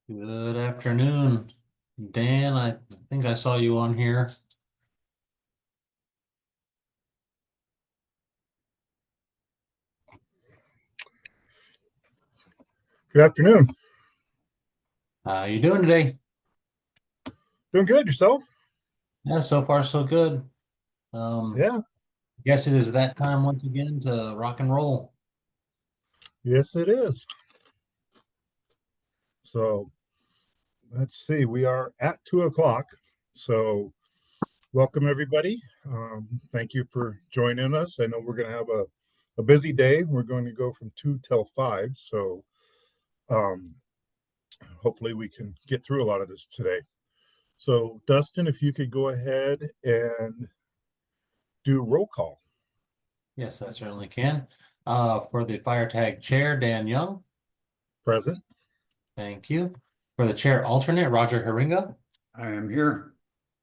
Good afternoon, Dan. I think I saw you on here. Good afternoon. How you doing today? Doing good. Yourself? Yeah, so far so good. Yeah. Guess it is that time once again to rock and roll. Yes, it is. So let's see. We are at 2 o'clock. So welcome everybody. Thank you for joining us. I know we're going to have a busy day. We're going to go from 2 till 5. So um, hopefully we can get through a lot of this today. So Dustin, if you could go ahead and do roll call. Yes, I certainly can. For the fire tag chair, Dan Young. Present. Thank you. For the chair alternate, Roger Haringa. I am here.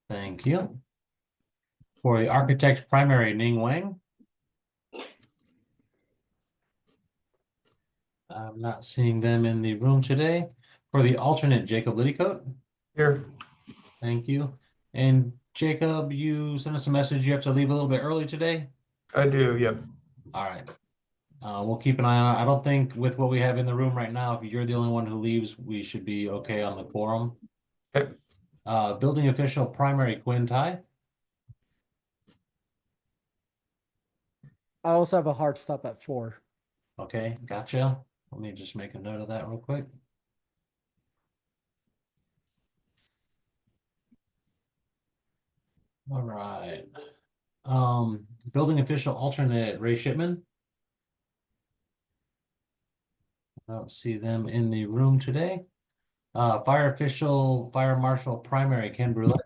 Thank you. For the architect primary, Ning Wang. I'm not seeing them in the room today. For the alternate, Jacob Liddycoat. Here. Thank you. And Jacob, you sent us a message. You have to leave a little bit early today. I do, yep. All right. We'll keep an eye on it. I don't think with what we have in the room right now, if you're the only one who leaves, we should be okay on the quorum. Okay. Building official primary Quinn Ty. I also have a hard stop at 4. Okay, gotcha. Let me just make a note of that real quick. All right. Building official alternate Ray Shipman. I don't see them in the room today. Fire official, fire marshal primary Ken Brulette.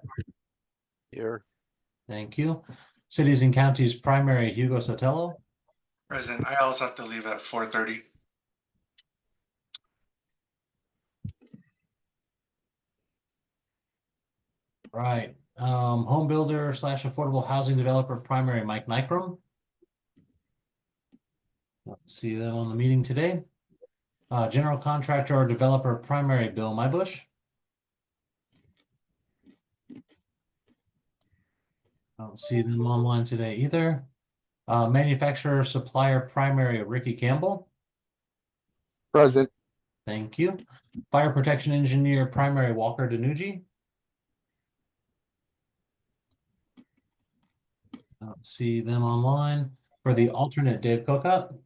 Here. Thank you. Cities and counties primary Hugo Sotelo. Present. I also have to leave at 4:30. Right. Home builder / affordable housing developer primary Mike Nykrom. Don't see them on the meeting today. General contractor or developer primary Bill Mybush. Don't see them online today either. Manufacturer supplier primary Ricky Campbell. Present. Thank you. Fire protection engineer primary Walker Danucci. Don't see them online. For the alternate Dave Kokot.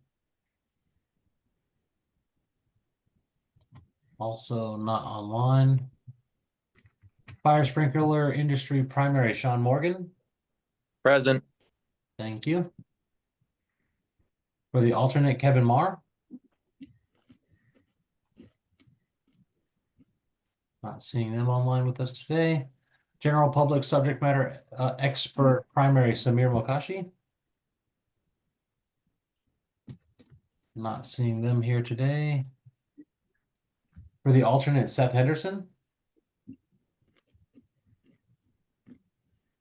Also not online. Fire sprinkler industry primary Sean Morgan. Present. Thank you. For the alternate Kevin Marr. Not seeing them online with us today. General public subject matter expert primary Samir Mokashi. Not seeing them here today. For the alternate Seth Henderson.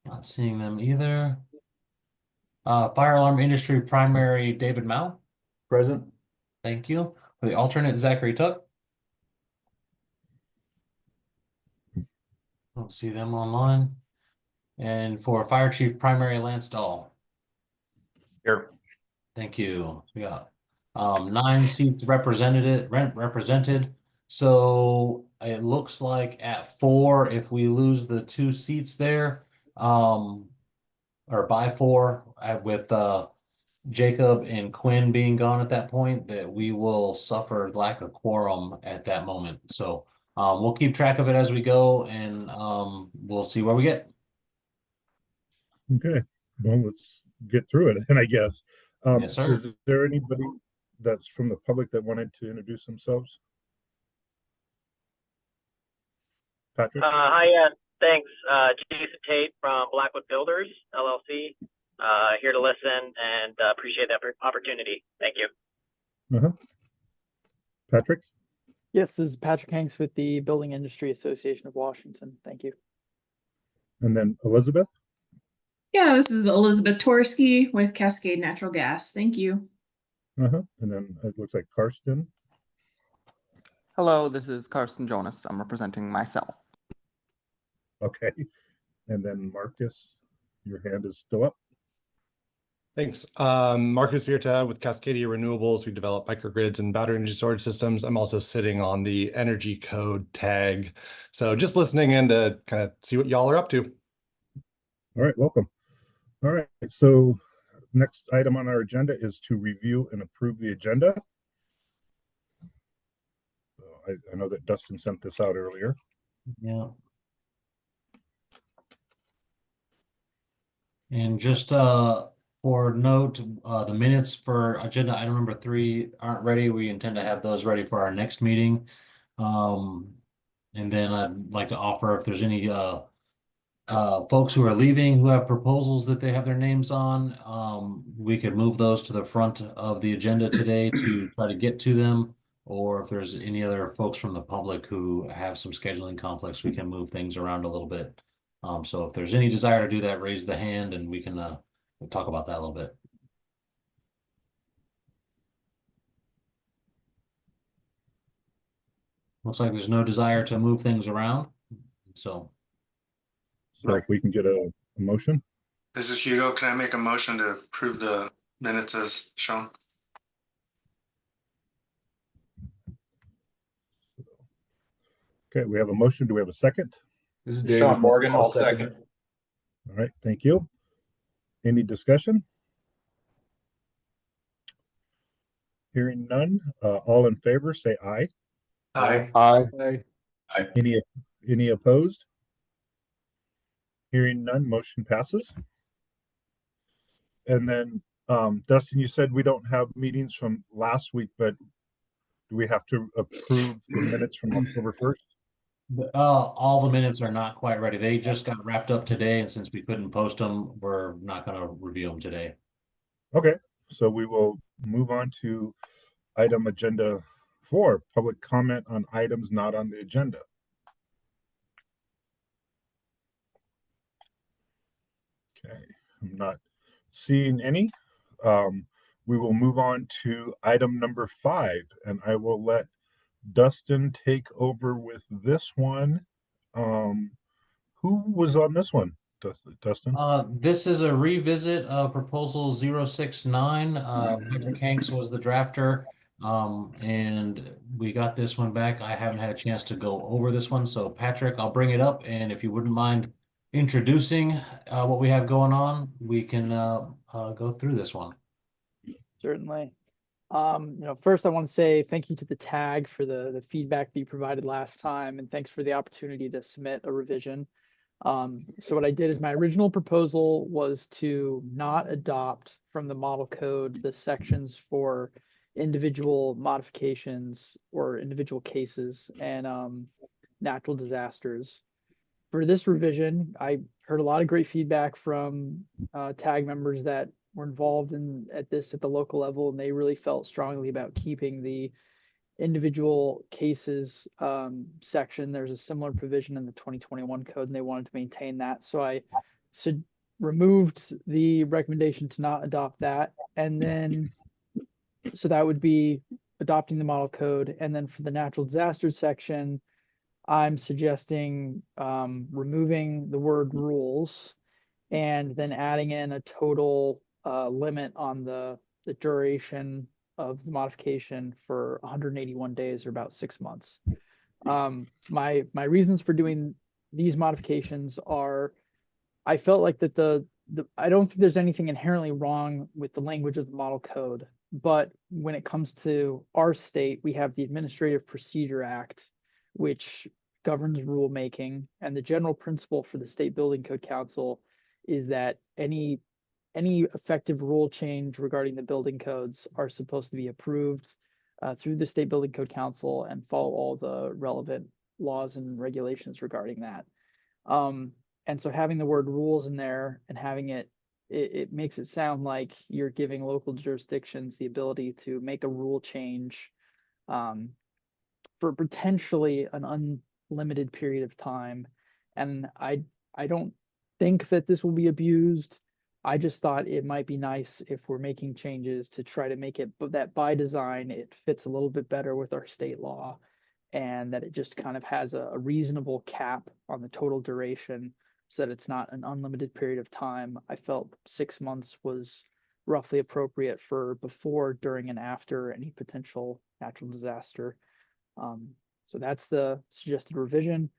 Not seeing them either. Fire alarm industry primary David Mao. Present. Thank you. For the alternate Zachary Tuck. Don't see them online. And for fire chief primary Lance Dahl. Here. Thank you. We got 9 seats represented. So it looks like at 4, if we lose the 2 seats there, or by 4, with Jacob and Quinn being gone at that point, that we will suffer lack of quorum at that moment. So we'll keep track of it as we go, and we'll see where we get. Okay. Well, let's get through it then, I guess. Yes, sir. Is there anybody that's from the public that wanted to introduce themselves? Patrick? Hi, thanks. Jason Tate from Blackwood Builders, LLC. Here to listen and appreciate the opportunity. Thank you. Patrick? Yes, this is Patrick Hanks with the Building Industry Association of Washington. Thank you. And then Elizabeth? Yeah, this is Elizabeth Torsky with Cascade Natural Gas. Thank you. And then it looks like Karsten. Hello, this is Carson Jonas. I'm representing myself. Okay. And then Marcus, your hand is still up. Thanks. Marcus Virta with Cascadia Renewables. We develop microgrids and battery energy storage systems. I'm also sitting on the energy code tag. So just listening in to kind of see what y'all are up to. All right, welcome. All right, so next item on our agenda is to review and approve the agenda. So I know that Dustin sent this out earlier. Yeah. And just for note, the minutes for agenda item number 3 aren't ready. We intend to have those ready for our next meeting. And then I'd like to offer, if there's any folks who are leaving who have proposals that they have their names on, we could move those to the front of the agenda today to try to get to them. Or if there's any other folks from the public who have some scheduling conflicts, we can move things around a little bit. So if there's any desire to do that, raise the hand and we can we'll talk about that a little bit. Looks like there's no desire to move things around. So if we can get a motion. This is Hugo. Can I make a motion to approve the minutes as shown? Okay, we have a motion. Do we have a second? This is David Sean Morgan. Morgan, I'll second. All right, thank you. Any discussion? Hearing none, all in favor, say aye. Aye. Aye. Any opposed? Hearing none, motion passes. And then, Dustin, you said we don't have meetings from last week, but do we have to approve the minutes from October 1st? all the minutes are not quite ready. They just got wrapped up today, and since we couldn't post them, we're not going to review them today. Okay, so we will move on to item agenda 4, public comment on items not on the agenda. Okay, I'm not seeing any. We will move on to item number 5, and I will let Dustin take over with this one. Who was on this one, Dustin? This is a revisit of proposal 069. Patrick Hanks was the drafter. And we got this one back. I haven't had a chance to go over this one. So Patrick, I'll bring it up. And if you wouldn't mind introducing what we have going on, we can go through this one. Certainly. First I want to say thank you to the tag for the feedback that you provided last time, and thanks for the opportunity to submit a revision. So what I did is my original proposal was to not adopt from the model code the sections for individual modifications or individual cases and natural disasters. For this revision, I heard a lot of great feedback from tag members that were involved at the local level, and they really felt strongly about keeping the individual cases section. There's a similar provision in the 2021 code, and they wanted to maintain that. So I removed the recommendation to not adopt that, and then so that would be adopting the model code. And then for the natural disasters section, I'm suggesting removing the word rules and then adding in a total limit on the duration of the modification for 181 days, or about 6 months. My reasons for doing these modifications are, I felt like that I don't think there's anything inherently wrong with the language of the model code, but when it comes to our state, we have the Administrative Procedure Act, which governs rulemaking, and the general principle for the State Building Code Council is that any effective rule change regarding the building codes are supposed to be approved through the State Building Code Council and follow all the relevant laws and regulations regarding that. And so having the word rules in there and having it makes it sound like you're giving local jurisdictions the ability to make a rule change for potentially an unlimited period of time. And I don't think that this will be abused. I just thought it might be nice if we're making changes to try to make it that by design it fits a little bit better with our state law. and that it just kind of has a reasonable cap on the total duration so that it's not an unlimited period of time. I felt 6 months was roughly appropriate for before, during, and after any potential natural disaster. So that's the suggested revision.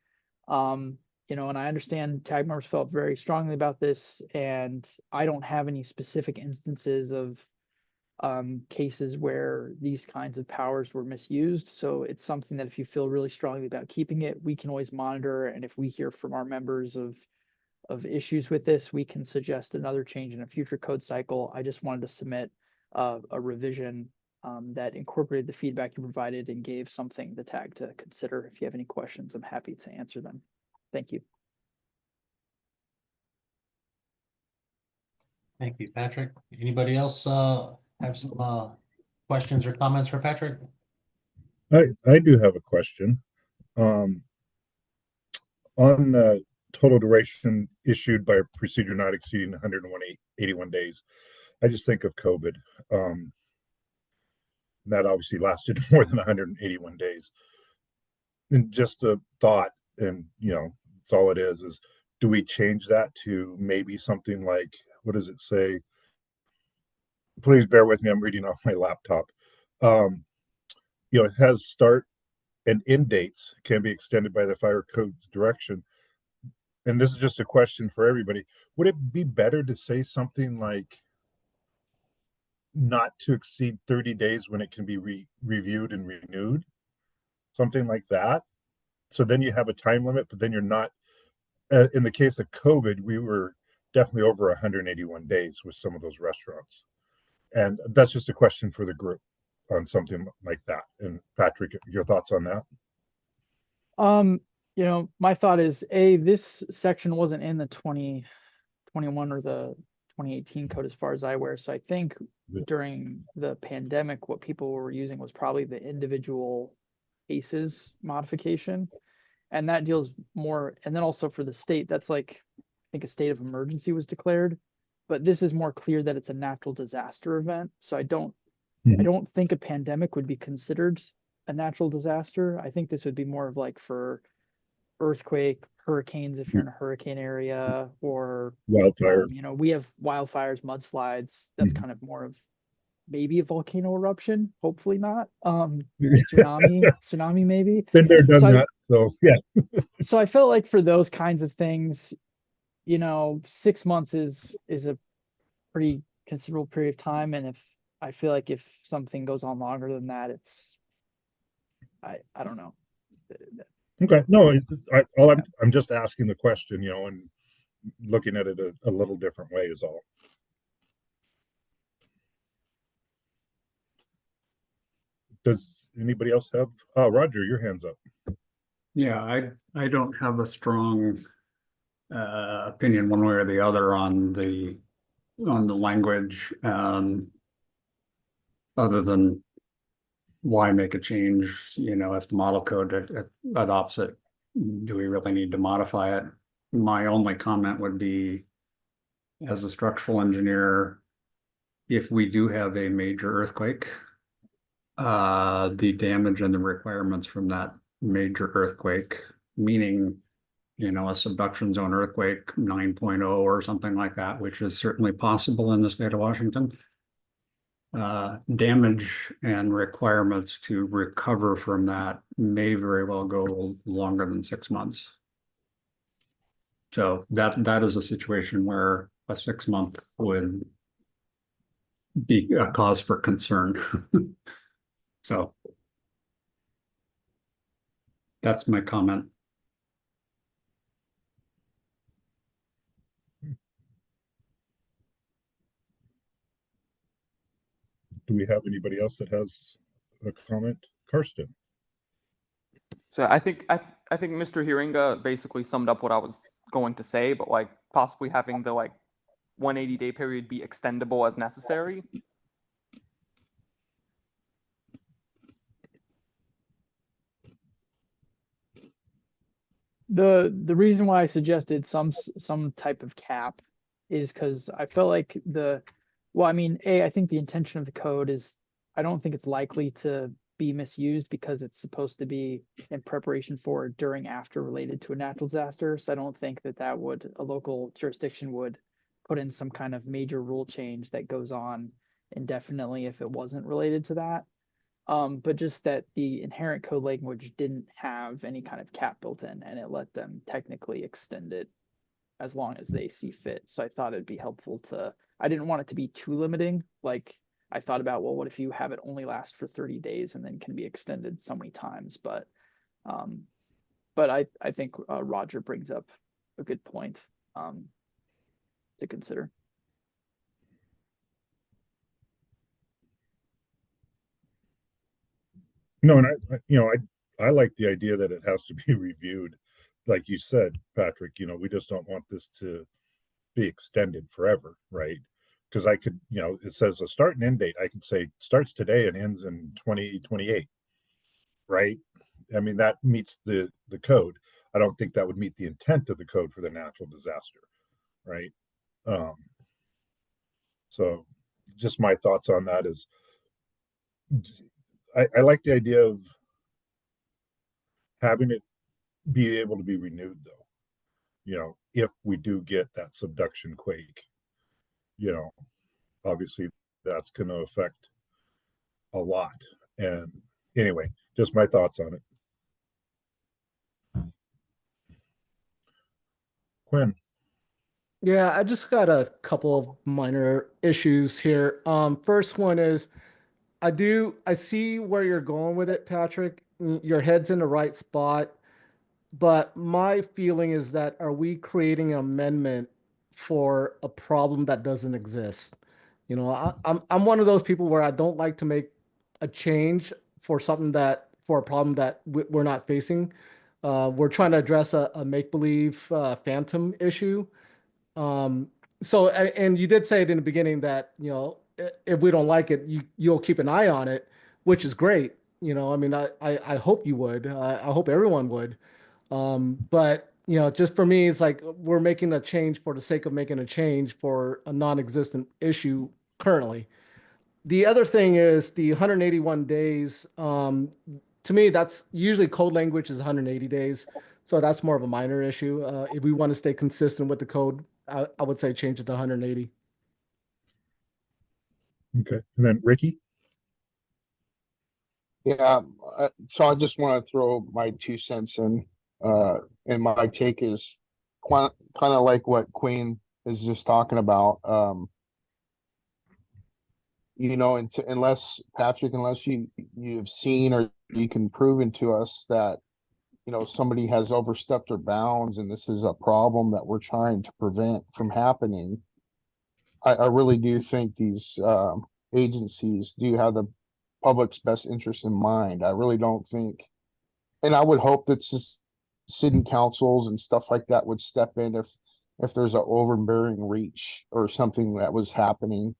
And I understand tag members felt very strongly about this, and I don't have any specific instances of cases where these kinds of powers were misused. So it's something that if you feel really strongly about keeping it, we can always monitor. And if we hear from our members of issues with this, we can suggest another change in a future code cycle. I just wanted to submit a revision that incorporated the feedback you provided and gave something the tag to consider. If you have any questions, I'm happy to answer them. Thank you. Thank you, Patrick. Anybody else have some questions or comments for Patrick? I do have a question. On the total duration issued by a procedure not exceeding 181 days, I just think of COVID. That obviously lasted more than 181 days. And just a thought, and that's all it is do we change that to maybe something like, what does it say? Please bear with me, I'm reading off my laptop. It has start and end dates can be extended by the fire code direction. And this is just a question for everybody. Would it be better to say something like not to exceed 30 days when it can be reviewed and renewed? Something like that. So then you have a time limit, but then you're not, in the case of COVID, we were definitely over 181 days with some of those restaurants. And that's just a question for the group on something like that. And Patrick, your thoughts on that? My thought is, this section wasn't in the 2021 or the 2018 code as far as I aware. So I think during the pandemic, what people were using was probably the individual cases modification. And that deals more, and then also for the state, that's like, I think a state of emergency was declared, but this is more clear that it's a natural disaster event. So I don't think a pandemic would be considered a natural disaster. I think this would be more of like for earthquake, hurricanes, if you're in a hurricane area, or wildfire. We have wildfires, mudslides. That's kind of more of maybe a volcano eruption, hopefully not. Tsunami maybe. Been there, done that. So yeah. So I felt like for those kinds of things, 6 months is a pretty considerable period of time. And I feel like if something goes on longer than that, I don't know. Okay, no, I'm just asking the question, and looking at it a little different way is all. Does anybody else have? Roger, your hand's up. Yeah, I don't have a strong opinion one way or the other on the language, other than why make a change? If the model code adopts it, do we really need to modify it? My only comment would be, as a structural engineer, if we do have a major earthquake, the damage and the requirements from that major earthquake, meaning, a subduction zone earthquake 9.0 or something like that, which is certainly possible in the state of Washington. Damage and requirements to recover from that may very well go longer than 6 months. So that is a situation where a 6-month would be a cause for concern. So that's my comment. Do we have anybody else that has a comment? Karsten. So I think Mr. Hiringa basically summed up what I was going to say, but like possibly having the 180-day period be extendable as necessary. The reason why I suggested some type of cap is because I felt like I think the intention of the code is, I don't think it's likely to be misused because it's supposed to be in preparation for, during, after related to a natural disaster. So I don't think that a local jurisdiction would put in some kind of major rule change that goes on indefinitely if it wasn't related to that. But just that the inherent code language didn't have any kind of cap built in, and it let them technically extend it as long as they see fit. So I thought it'd be helpful I didn't want it to be too limiting. Like, I thought about, well, what if you have it only last for 30 days and then can be extended so many times? But I think Roger brings up a good point to consider. No, and I like the idea that it has to be reviewed. Like you said, Patrick, we just don't want this to be extended forever, right? Because I could, it says a start and end date. I could say starts today and ends in 2028, right? I mean, that meets the code. I don't think that would meet the intent of the code for the natural disaster, right? So just my thoughts on that is I like the idea of having it be able to be renewed, though, if we do get that subduction quake, obviously that's going to affect a lot. And anyway, just my thoughts on it. Quinn. Yeah, I just got a couple of minor issues here. First one is I see where you're going with it, Patrick. Your head's in the right spot. But my feeling is that are we creating an amendment for a problem that doesn't exist? I'm one of those people where I don't like to make a change for for a problem that we're not facing. We're trying to address a make-believe phantom issue. And you did say it in the beginning that, if we don't like it, you'll keep an eye on it, which is great. I mean, I hope you would. I hope everyone would. But just for me, it's like we're making a change for the sake of making a change for a non-existent issue currently. The other thing is the 181 days. To me, that's usually code language is 180 days. So that's more of a minor issue. If we want to stay consistent with the code, I would say change it to 180. Okay. And then Ricky? Yeah, so I just want to throw my 2 cents in. And my take is kind of like what Queen is just talking about. Unless Patrick, unless you've seen or you can prove to us that somebody has overstepped their bounds and this is a problem that we're trying to prevent from happening, I really do think these agencies do have the public's best interest in mind. I really don't think, and I would hope that city councils and stuff like that would step in if there's an overbearing reach or something that was happening.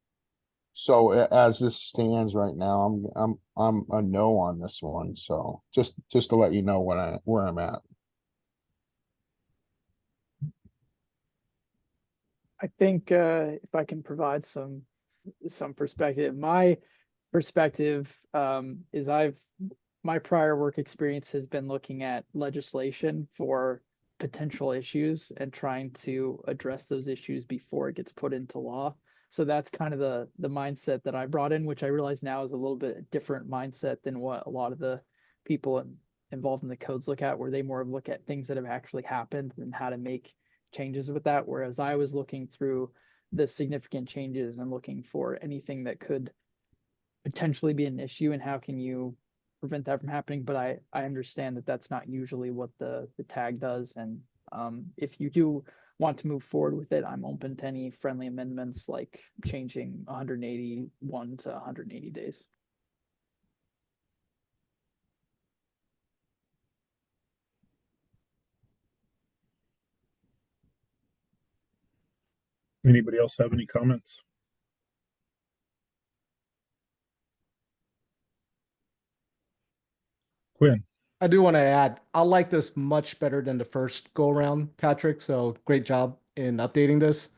So as this stands right now, I'm a no on this one. So just to let you know where I'm at. I think if I can provide some perspective, my perspective is my prior work experience has been looking at legislation for potential issues and trying to address those issues before it gets put into law. So that's kind of the mindset that I brought in, which I realize now is a little bit different mindset than what a lot of the people involved in the codes look at, where they more look at things that have actually happened and how to make changes with that. Whereas I was looking through the significant changes and looking for anything that could potentially be an issue and how can you prevent that from happening. But I understand that that's not usually what the tag does. And if you do want to move forward with it, I'm open to any friendly amendments like changing 181 to 180 days. Anybody else have any comments? Quinn. I do want to add, I like this much better than the first go around, Patrick. So great job in updating this.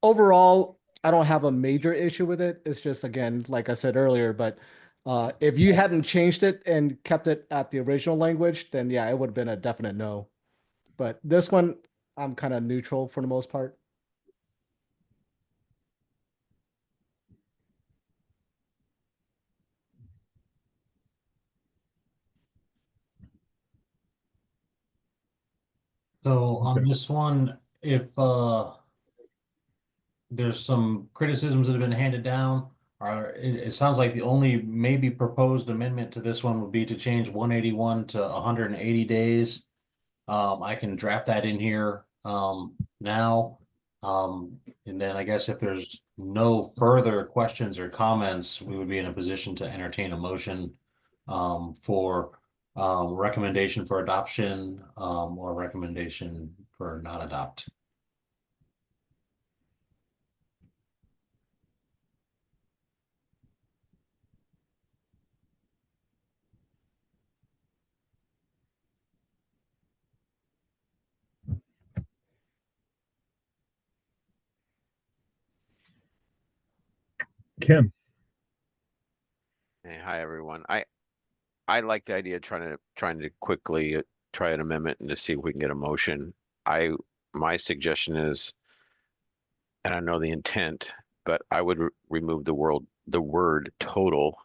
Overall, I don't have a major issue with it. It's just, again, like I said earlier, but If you hadn't changed it and kept it at the original language, then yeah, it would have been a definite no. But this one, I'm kind of neutral for the most part. So on Okay. this one, if there's some criticisms that have been handed down, or it sounds like the only maybe proposed amendment to this one would be to change 181 to 180 days. I can draft that in here now. And then I guess if there's no further questions or comments, we would be in a position to entertain a motion for recommendation for adoption or recommendation for not adopt. Ken, Hey, hi everyone. I like the idea of trying to quickly try an amendment and to see if we can get a motion. My suggestion is, and I know the intent, but I would remove the word total,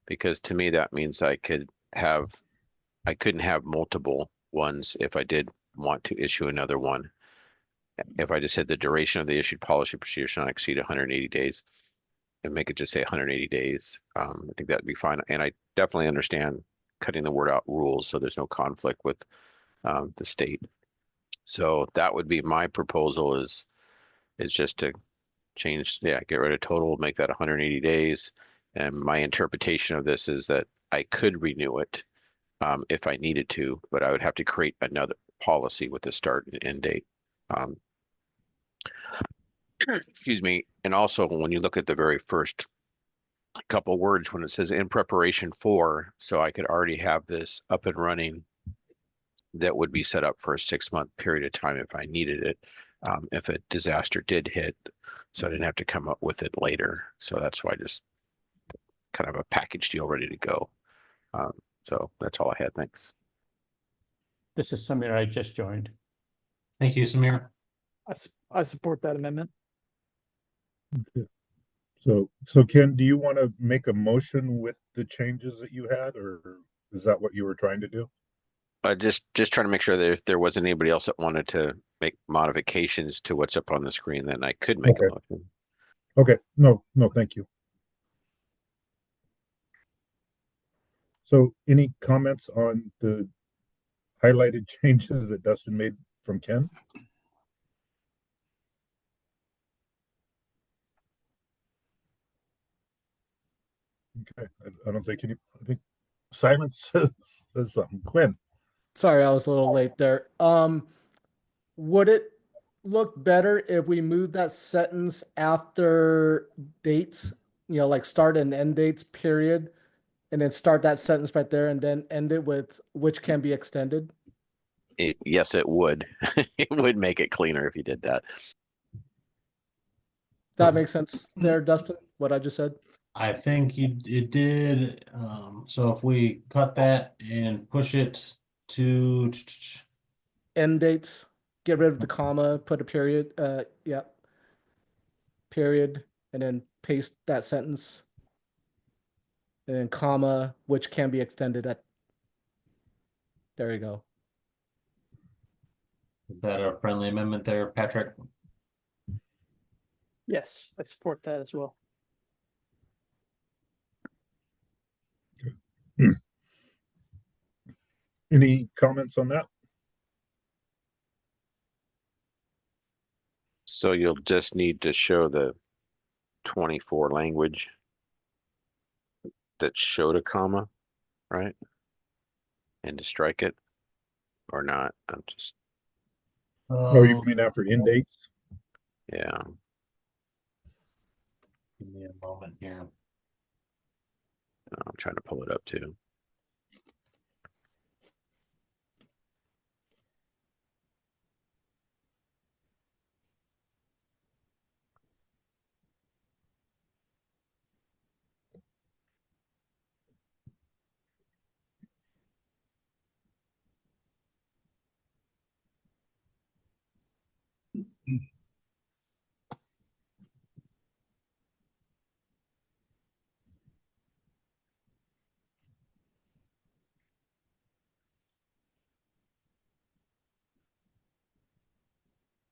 because to me that means I couldn't have multiple ones if I did want to issue another one. If I just said the duration of the issued policy procedure shall not exceed 180 days, and make it just say 180 days. I think that'd be fine. And I definitely understand cutting the word out rules so there's no conflict with the state. So that would be my proposal is just to change, yeah, get rid of total, make that 180 days. And my interpretation of this is that I could renew it if I needed to, but I would have to create another policy with a start and end date. Excuse me. And also when you look at the very first couple words when it says in preparation for, so I could already have this up and running that would be set up for a 6-month period of time if I needed it, if a disaster did hit, so I didn't have to come up with it later. So that's why I just kind of a package deal ready to go. So that's all I had. Thanks. This is Samir. I just joined. Thank you, Samir. I support that amendment. so Ken, do you want to make a motion with the changes that you had, or is that what you were trying to do? Just trying to make sure that if there wasn't anybody else that wanted to make modifications to what's up on the screen, then I could make a motion. Okay, no, thank you. So any comments on the highlighted changes that Dustin made from Ken? Okay, I don't think I think silence says something. Quinn. Sorry, I was a little late there. Would it look better if we moved that sentence after dates, like start and end dates, period, and then start that sentence right there and then end it with which can be extended? Yes, it would. It would make it cleaner if you did that. That makes sense there, Dustin, what I just said? I think it did. So if we cut that and push it to End dates, get rid of the comma, put a period, yeah. Period, and then paste that sentence. And then comma, which can be extended at. There you go. is that a friendly amendment there, Patrick? Yes, I support that as well. Any comments on that? So you'll just need to show the 24 language that showed a comma, right? And to strike it or not. I'm just, Oh, you mean after end dates? yeah. Give me a moment here. I'm trying to pull it up too.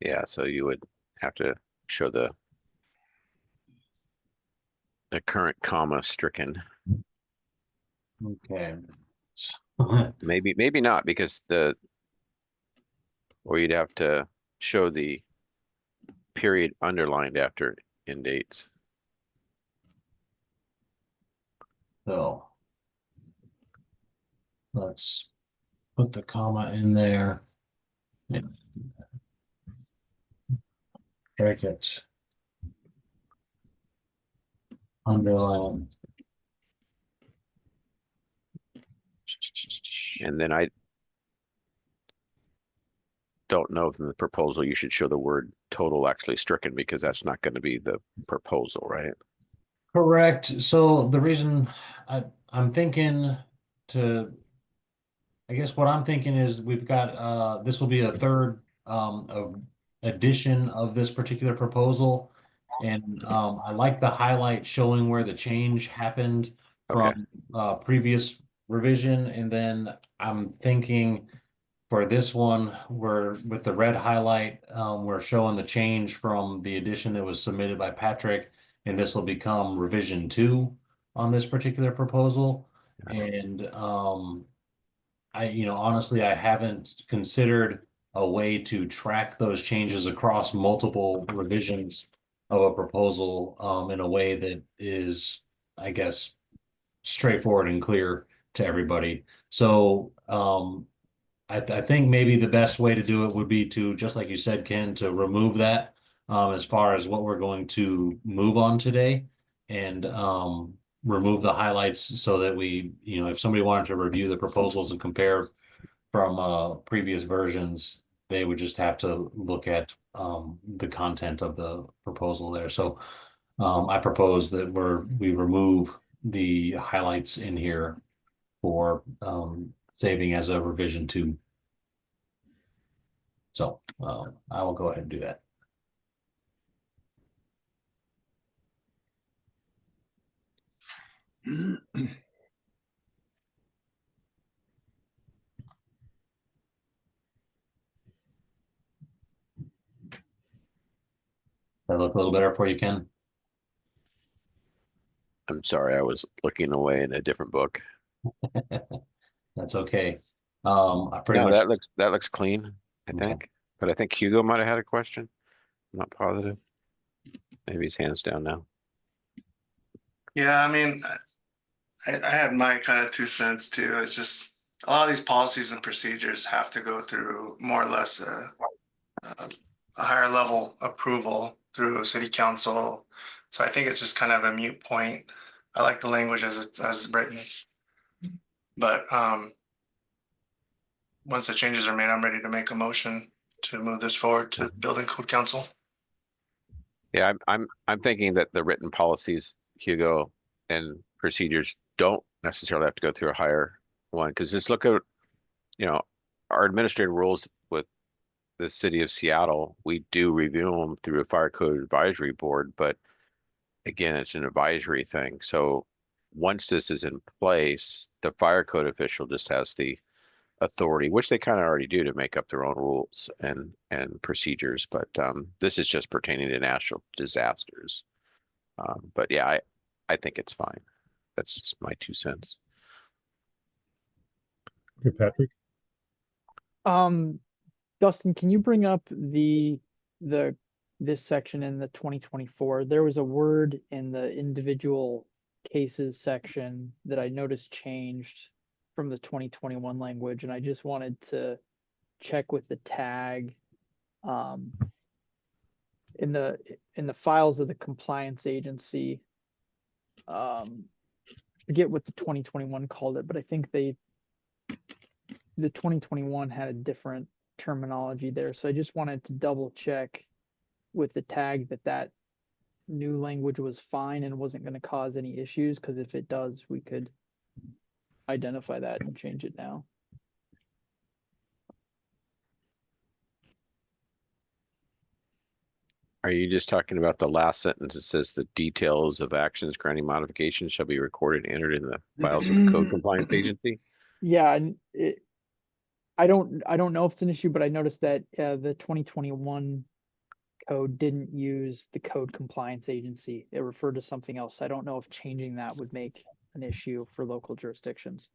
Yeah, so you would have to show the current comma stricken. Okay. Maybe not, because or you'd have to show the period underlined after end dates. So let's put the comma in there. Break it. Underline. And then I don't know if in the proposal you should show the word total actually stricken, because that's not going to be the proposal, right? Correct. So the reason I'm thinking to, I guess what I'm thinking is we've got this will be a third edition of this particular proposal. And I like the highlight showing where the change happened Okay. from previous revision. And then I'm thinking for this one, we're with the red highlight, we're showing the change from the edition that was submitted by Patrick, and this will become revision 2 on this particular proposal. And honestly, I haven't considered a way to track those changes across multiple revisions of a proposal in a way that is, I guess, straightforward and clear to everybody. So I think maybe the best way to do it would be to, just like you said, Ken, to remove that as far as what we're going to move on today, and remove the highlights so that we, if somebody wanted to review the proposals and compare from previous versions, they would just have to look at the content of the proposal there. So I propose that we remove the highlights in here for saving as a revision 2. So I will go ahead and do that. That look a little better for you, Ken? I'm sorry, I was looking away in a different book. That's okay. I pretty No, much that looks clean, I Okay. think. But I think Hugo might have had a question. I'm not positive. Maybe his hand's down now. Yeah, I mean, I had my kind of 2 cents too. It's just a lot of these policies and procedures have to go through more or less a higher level approval through city council. So I think it's just kind of a moot point. I like the language as written. But once the changes are made, I'm ready to make a motion to move this forward to building code council. Yeah, I'm thinking that the written policies, Hugo, and procedures don't necessarily have to go through a higher one, because just look at, our administrative rules with the city of Seattle. We do review them through a fire code advisory board, but again, it's an advisory thing. So once this is in place, the fire code official just has the authority, which they kind of already do, to make up their own rules and procedures. But this is just pertaining to natural disasters. But yeah, I think it's fine. That's just my 2 cents. Okay, Patrick. Dustin, can you bring up this section in the 2024? There was a word in the individual cases section that I noticed changed from the 2021 language, and I just wanted to check with the tag in the files of the compliance agency. Forget what the 2021 called it, but I think the 2021 had a different terminology there. So I just wanted to double check with the tag that new language was fine and wasn't going to cause any issues, because if it does, we could identify that and change it now. Are you just talking about the last sentence that says the details of actions granting modifications shall be recorded and entered in the files of the code compliance agency? Yeah, and I don't know if it's an issue, but I noticed that the 2021 code didn't use the code compliance agency. It referred to something else. I don't know if changing that would make an issue for local jurisdictions.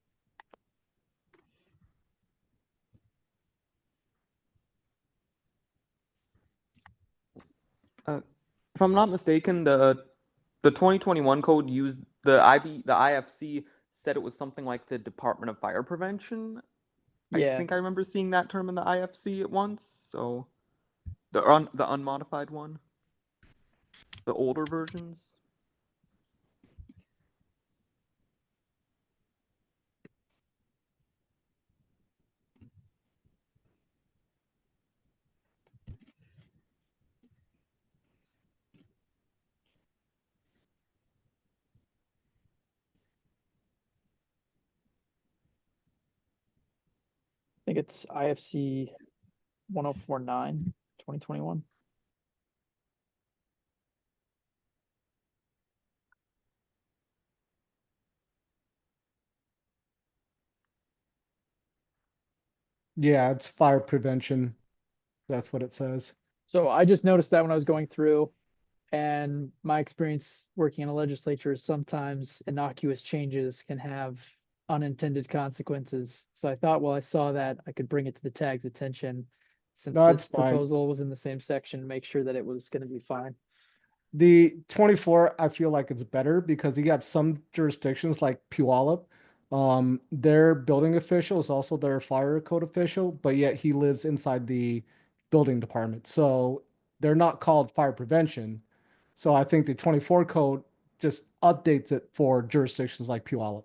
If I'm not mistaken, the 2021 code used the IFC said it was something like the Department of Fire Prevention. I Yeah, think I remember seeing that term in the IFC at once. So the unmodified one, the older versions. I think it's IFC 1049, 2021. Yeah, it's fire prevention. That's what it says. So I just noticed that when I was going through, and my experience working in a legislature is sometimes innocuous changes can have unintended consequences. So I thought, well, I saw that I could bring it to the tag's attention since No, this it's fine. proposal was in the same section, make sure that it was going to be fine. The 24, I feel like it's better because you got some jurisdictions like Puyallup. Their building official is also their fire code official, but yet he lives inside the building department. So they're not called fire prevention. So I think the 24 code just updates it for jurisdictions like Puyallup.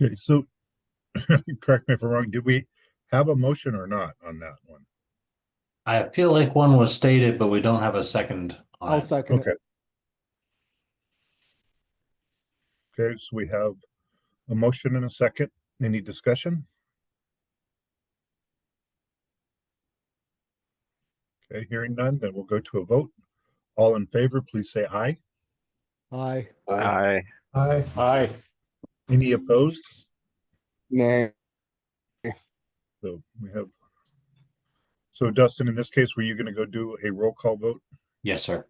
Okay, so correct me if I'm wrong. Did we have a motion or not on that one? I feel like one was stated, but we don't have a second on I'll it. second Okay. it. Okay, so we have a motion and a second. Any discussion? Okay, hearing none, then we'll go to a vote. All in favor, please say aye. Aye. Aye. Aye. Aye. Any opposed? Nay. So we have. So Dustin, in this case, were you going to go do a roll call vote? Yes, sir.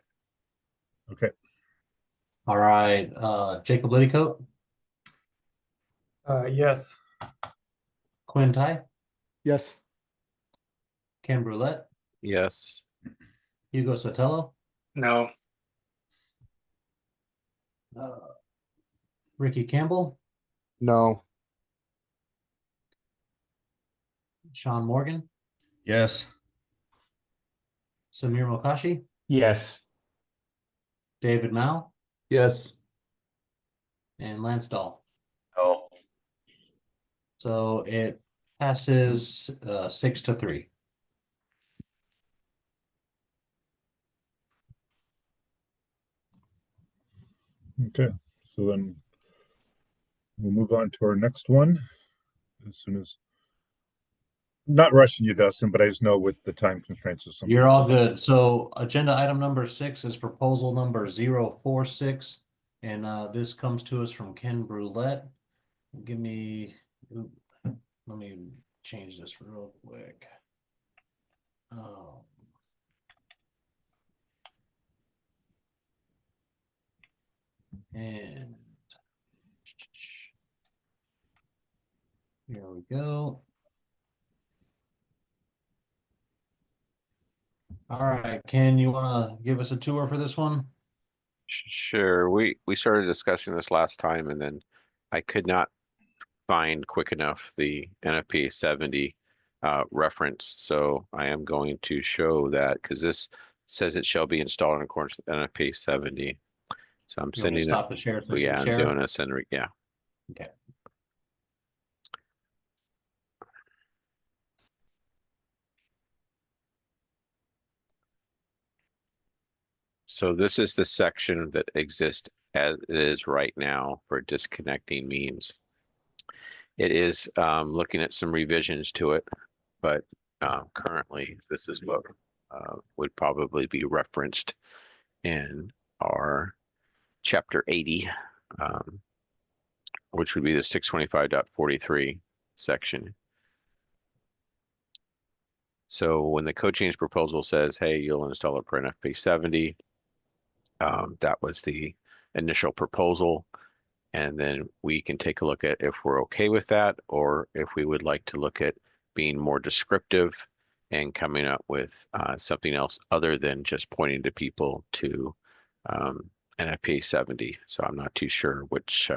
Okay. All right, Jacob Liddycoat, Yes. Quinn Tai, Yes. Ken Brulette, Yes. Hugo Sotelo, No. Ricky Campbell, No. Sean Morgan, Yes. Samir Mokashi, Yes. David Mao, Yes. and Lance Dahl. Oh. So it passes 6-3. Okay. So then we'll move on to our next one as soon as. Not rushing you, Dustin, but I just know with the time constraints of some. You're all good. So agenda item number 6 is proposal number 046. And this comes to us from Ken Brulette. Give me, let me change this real quick. And here we go. All right, Ken, you want to give us a tour for this one? Sure. We started discussing this last time, and then I could not find quick enough the NFPA 70 reference. So I am going to show that because this says it shall be installed in accordance with NFPA 70. So I'm You want me to sending it. stop the share so you Yeah, can I'm share? doing this and yeah. Okay. So this is the section that exists as it is right now for disconnecting means. It is looking at some revisions to it, but currently this is what would probably be referenced in our chapter 80, which would be the 625.43 section. So when the code change proposal says, hey, you'll install it for NFPA 70, that was the initial proposal. And then we can take a look at if we're okay with that, or if we would like to look at being more descriptive and coming up with something else other than just pointing to people to NFPA 70. So I'm not too sure which,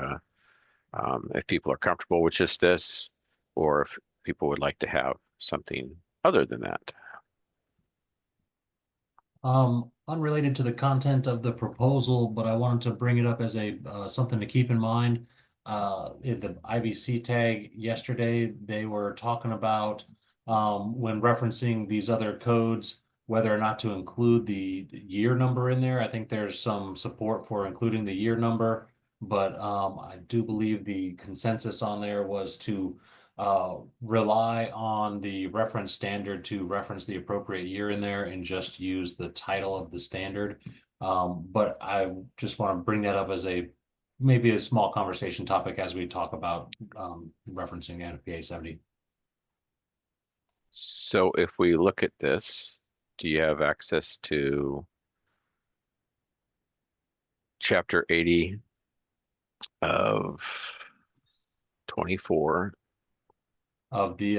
if people are comfortable with just this, or if people would like to have something other than that. Unrelated to the content of the proposal, but I wanted to bring it up as a something to keep in mind. In the IBC tag yesterday, they were talking about when referencing these other codes, whether or not to include the year number in there. I think there's some support for including the year number, but I do believe the consensus on there was to rely on the reference standard to reference the appropriate year in there and just use the title of the standard. But I just want to bring that up as maybe a small conversation topic as we talk about referencing NFPA 70. So if we look at this, do you have access to chapter 80 of 24 of the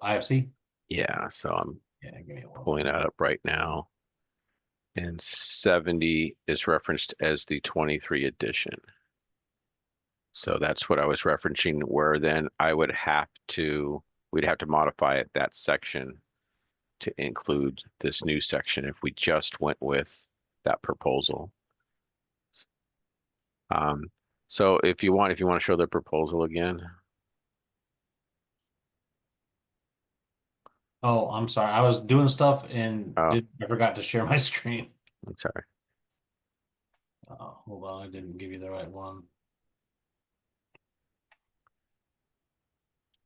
IFC? Yeah, so I'm give me one. pulling that up right now. And 70 is referenced as the 23 edition. So that's what I was referencing, where then we'd have to modify it, that section, to include this new section if we just went with that proposal. So if you want to show the proposal again. Oh, I'm sorry. I was doing stuff and I forgot to share my screen. I'm sorry. Hold on, I didn't give you the right one.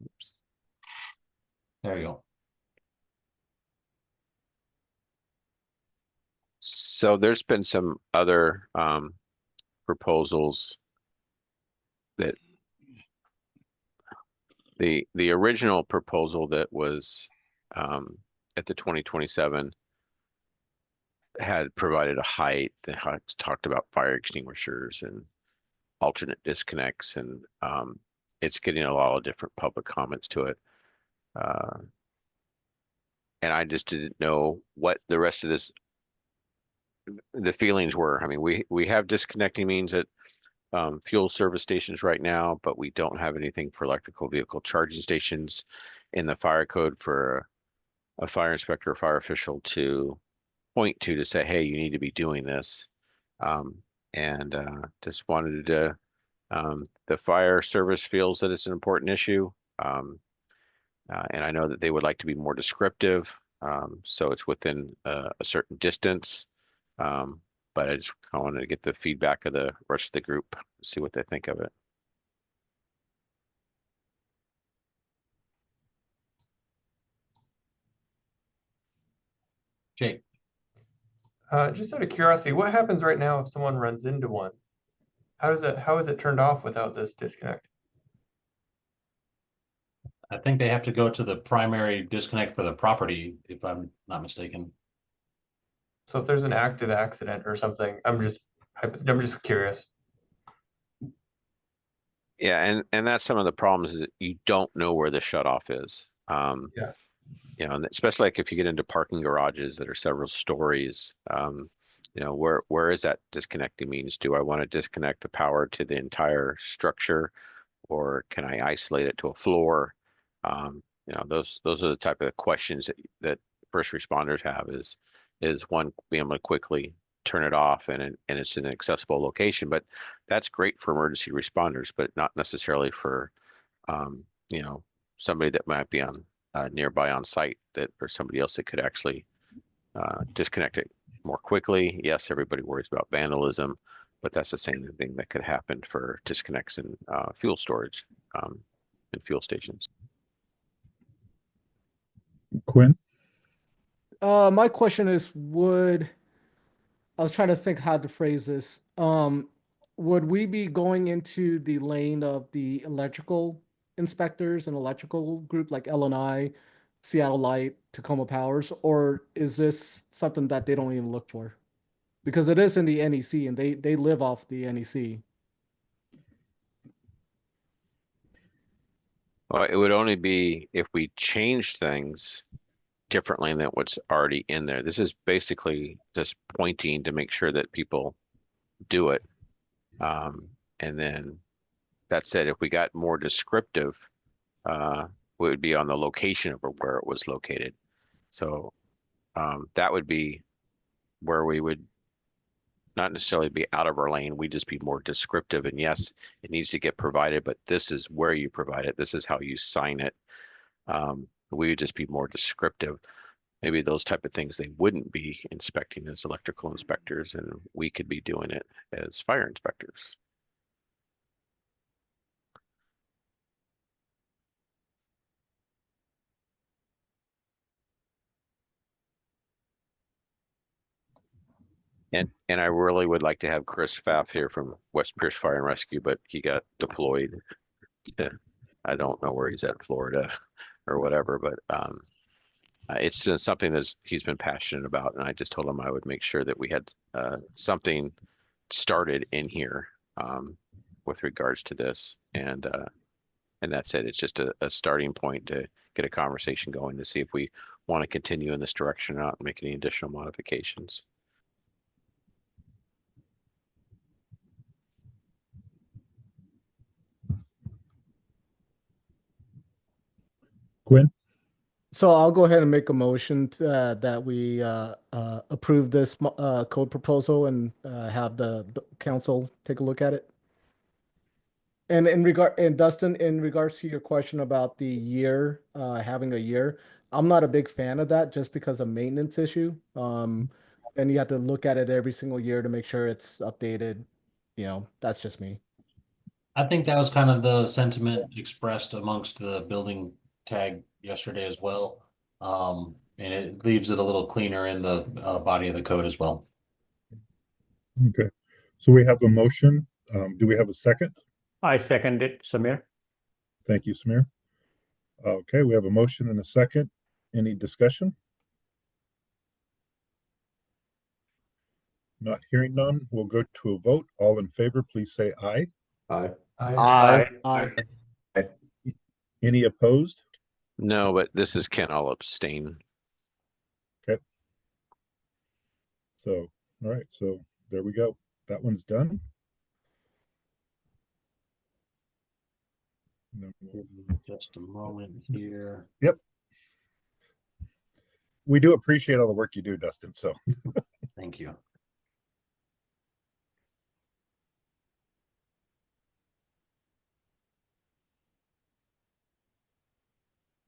Oops. There you go. So there's been some other proposals that the original proposal that was at the 2027 had provided a height that talked about fire extinguishers and alternate disconnects, and it's getting a lot of different public comments to it. And I just didn't know what the rest of the feelings were. I mean, we have disconnecting means at fuel service stations right now, but we don't have anything for electrical vehicle charging stations in the fire code for a fire inspector or fire official to point to say, hey, you need to be doing this. And just wanted to, the fire service feels that it's an important issue. And I know that they would like to be more descriptive. So it's within a certain distance. But I just wanted to get the feedback of the rest of the group, see what they think of it. Jake. Just out of curiosity, what happens right now if someone runs into one? How is it turned off without this disconnect? I think they have to go to the primary disconnect for the property, if I'm not mistaken. So if there's an active accident or something, I'm just curious. Yeah, and that's some of the problems, is that you don't know where the shutoff is. Yeah. You know, and especially like if you get into parking garages that are several stories, you know, where is that disconnecting means? Do I want to disconnect the power to the entire structure, or can I isolate it to a floor? You know, those are the type of questions that first responders have, is one, being able to quickly turn it off and it's in an accessible location. But that's great for emergency responders, but not necessarily for you know, somebody that might be on nearby on site, that or somebody else that could actually disconnect it more quickly. Yes, everybody worries about vandalism, but that's the same thing that could happen for disconnects in fuel storage and fuel stations. Quinn? My question is, I was trying to think how to phrase this. Would we be going into the lane of the electrical inspectors and electrical group like L&I, Seattle Light, Tacoma Powers, or is this something that they don't even look for? Because it is in the NEC and they live off the NEC. Well, it would only be if we change things differently than what's already in there. This is basically just pointing to make sure that people do it. And then that said, if we got more descriptive, it would be on the location of where it was located. So that would be where we would not necessarily be out of our lane. We'd just be more descriptive. And yes, it needs to get provided, but this is where you provide it. This is how you sign it. We would just be more descriptive. Maybe those type of things they wouldn't be inspecting as electrical inspectors, and we could be doing it as fire inspectors. And I really would like to have Chris Pfaff here from West Pierce Fire and Rescue, but he got deployed to, I don't know where he's at, Florida or whatever, but it's just something that he's been passionate about. And I just told him I would make sure that we had something started in here with regards to this. And that's it. It's just a starting point to get a conversation going to see if we want to continue in this direction or not and make any additional modifications. Quinn? So I'll go ahead and make a motion that we approve this code proposal and have the council take a look at it. And Dustin, in regards to your question about the year, having a year, I'm not a big fan of that just because of maintenance issue. And you have to look at it every single year to make sure it's updated. You know, that's just me. I think that was kind of the sentiment expressed amongst the building tag yesterday as well. And it leaves it a little cleaner in the body of the code as well. Okay, so we have a motion. Do we have a second? I second it, Samir. Thank you, Samir. Okay, we have a motion and a second. Any discussion? Not hearing none, we'll go to a vote. All in favor, please say aye. Aye. Aye. Any opposed? No, but this is Ken. I'll abstain. Okay. So, all right, so there we go. That one's done. Just a moment here. Yep. We do appreciate all the work you do, Dustin, so. Thank you.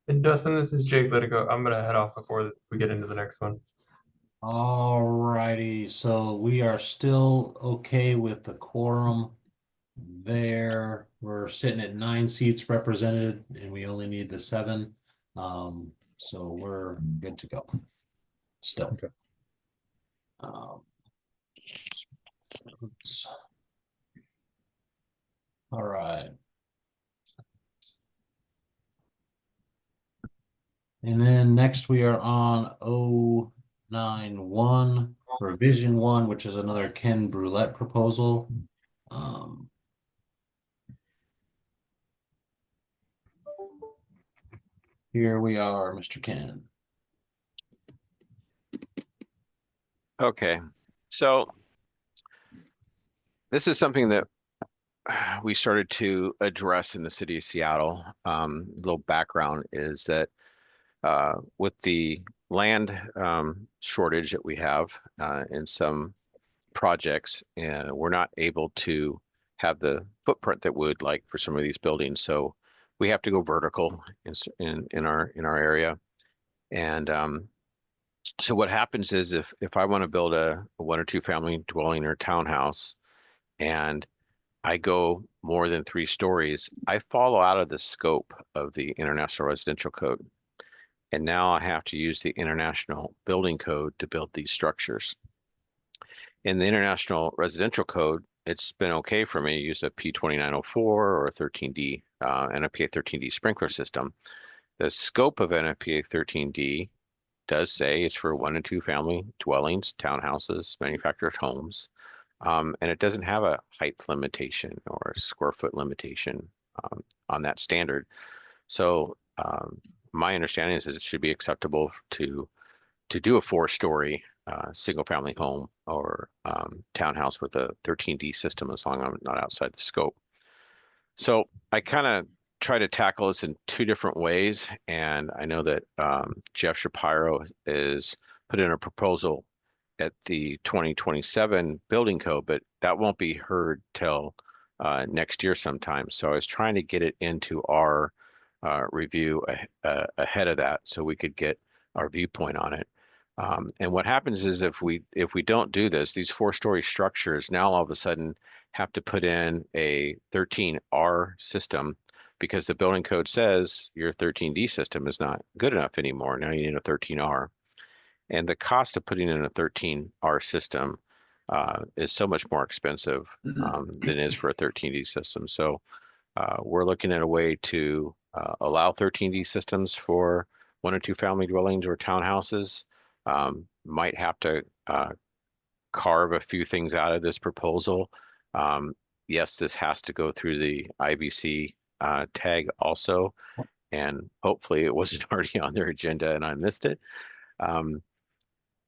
And Dustin, this is Jake Litigo. I'm gonna head off before we get into the next one. All righty, so we are still okay with the quorum there. We're sitting at 9 seats represented and we only need the 7. So we're good to go. Still. Okay. Oops. All right. And then next we are on 091 Revision 1, which is another Ken Brulette proposal. Here we are, Mr. Ken. Okay, so this is something that we started to address in the city of Seattle. A little background is that with the land shortage that we have in some projects, and we're not able to have the footprint that we would like for some of these buildings. So we have to go vertical in our area. And so what happens is if I want to build a 1 or 2 family dwelling or townhouse and I go more than 3 stories, I fall out of the scope of the International Residential Code. And now I have to use the International Building Code to build these structures. In the International Residential Code, it's been okay for me to use a P2904 or a 13D, NFPA 13D sprinkler system. The scope of NFPA 13D does say it's for 1 and 2 family dwellings, townhouses, manufactured homes. And it doesn't have a height limitation or a square foot limitation on that standard. So my understanding is that it should be acceptable to do a 4-story single family home or townhouse with a 13D system, as long as I'm not outside the scope. So I kind of try to tackle this in 2 different ways. And I know that Jeff Shapiro is put in a proposal at the 2027 building code, but that won't be heard till next year sometime. So I was trying to get it into our review ahead of that, so we could get our viewpoint on it. And what happens is if we don't do this, these 4-story structures now all of a sudden have to put in a 13R system, because the building code says your 13D system is not good enough anymore. Now you need a 13R. And the cost of putting in a 13R system is so much more expensive than it is for a 13D system. So we're looking at a way to allow 13D systems for 1 or 2 family dwellings or townhouses. Might have to carve a few things out of this proposal. Yes, this has to go through the IBC tag also, and hopefully it wasn't already on their agenda and I missed it.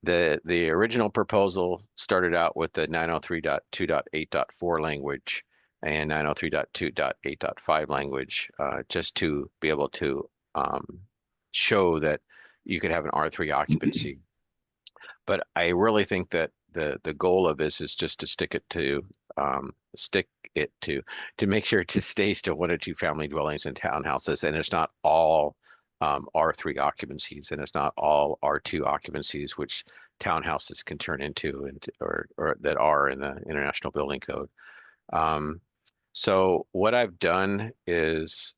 The original proposal started out with the 903.2.8.4 language and 903.2.8.5 language, just to be able to show that you could have an R3 occupancy. But I really think that the goal of this is just to stick it to make sure it stays to 1 or 2 family dwellings and townhouses, and it's not all R3 occupancies, and it's not all R2 occupancies, which townhouses can turn into, or that are in the International Building Code. So what I've done is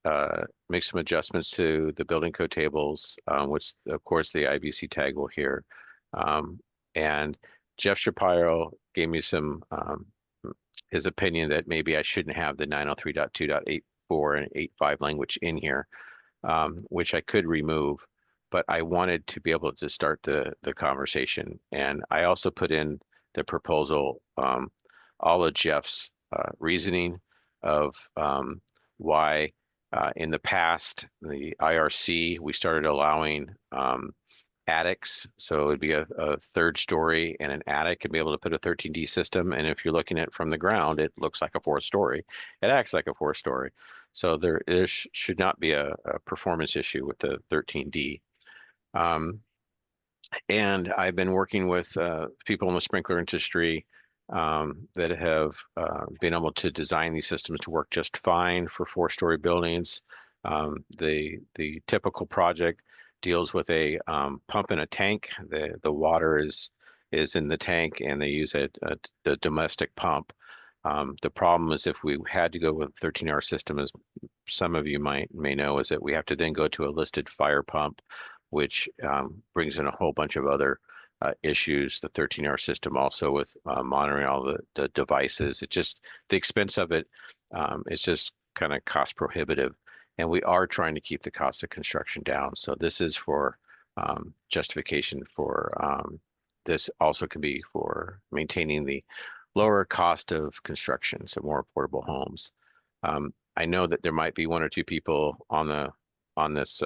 make some adjustments to the building code tables, which of course the IBC tag will hear. And Jeff Shapiro gave me some his opinion that maybe I shouldn't have the 903.2.84 and 8.5 language in here, which I could remove, but I wanted to be able to start the conversation. And I also put in the proposal all of Jeff's reasoning of why in the past, the IRC, we started allowing attics. So it would be a 3rd story and an attic and be able to put a 13D system. And if you're looking at it from the ground, it looks like a 4th story. It acts like a 4th story. So there should not be a performance issue with the 13D. And I've been working with people in the sprinkler industry that have been able to design these systems to work just fine for 4-story buildings. The typical project deals with a pump in a tank. The water is in the tank, and they use the domestic pump. The problem is if we had to go with a 13R system, as some of you may know, is that we have to then go to a listed fire pump, which brings in a whole bunch of other issues. The 13R system also with monitoring all the devices. The expense of it is just kind of cost prohibitive. And we are trying to keep the cost of construction down. So this is for justification for this also can be for maintaining the lower cost of construction, so more affordable homes. I know that there might be 1 or 2 people on this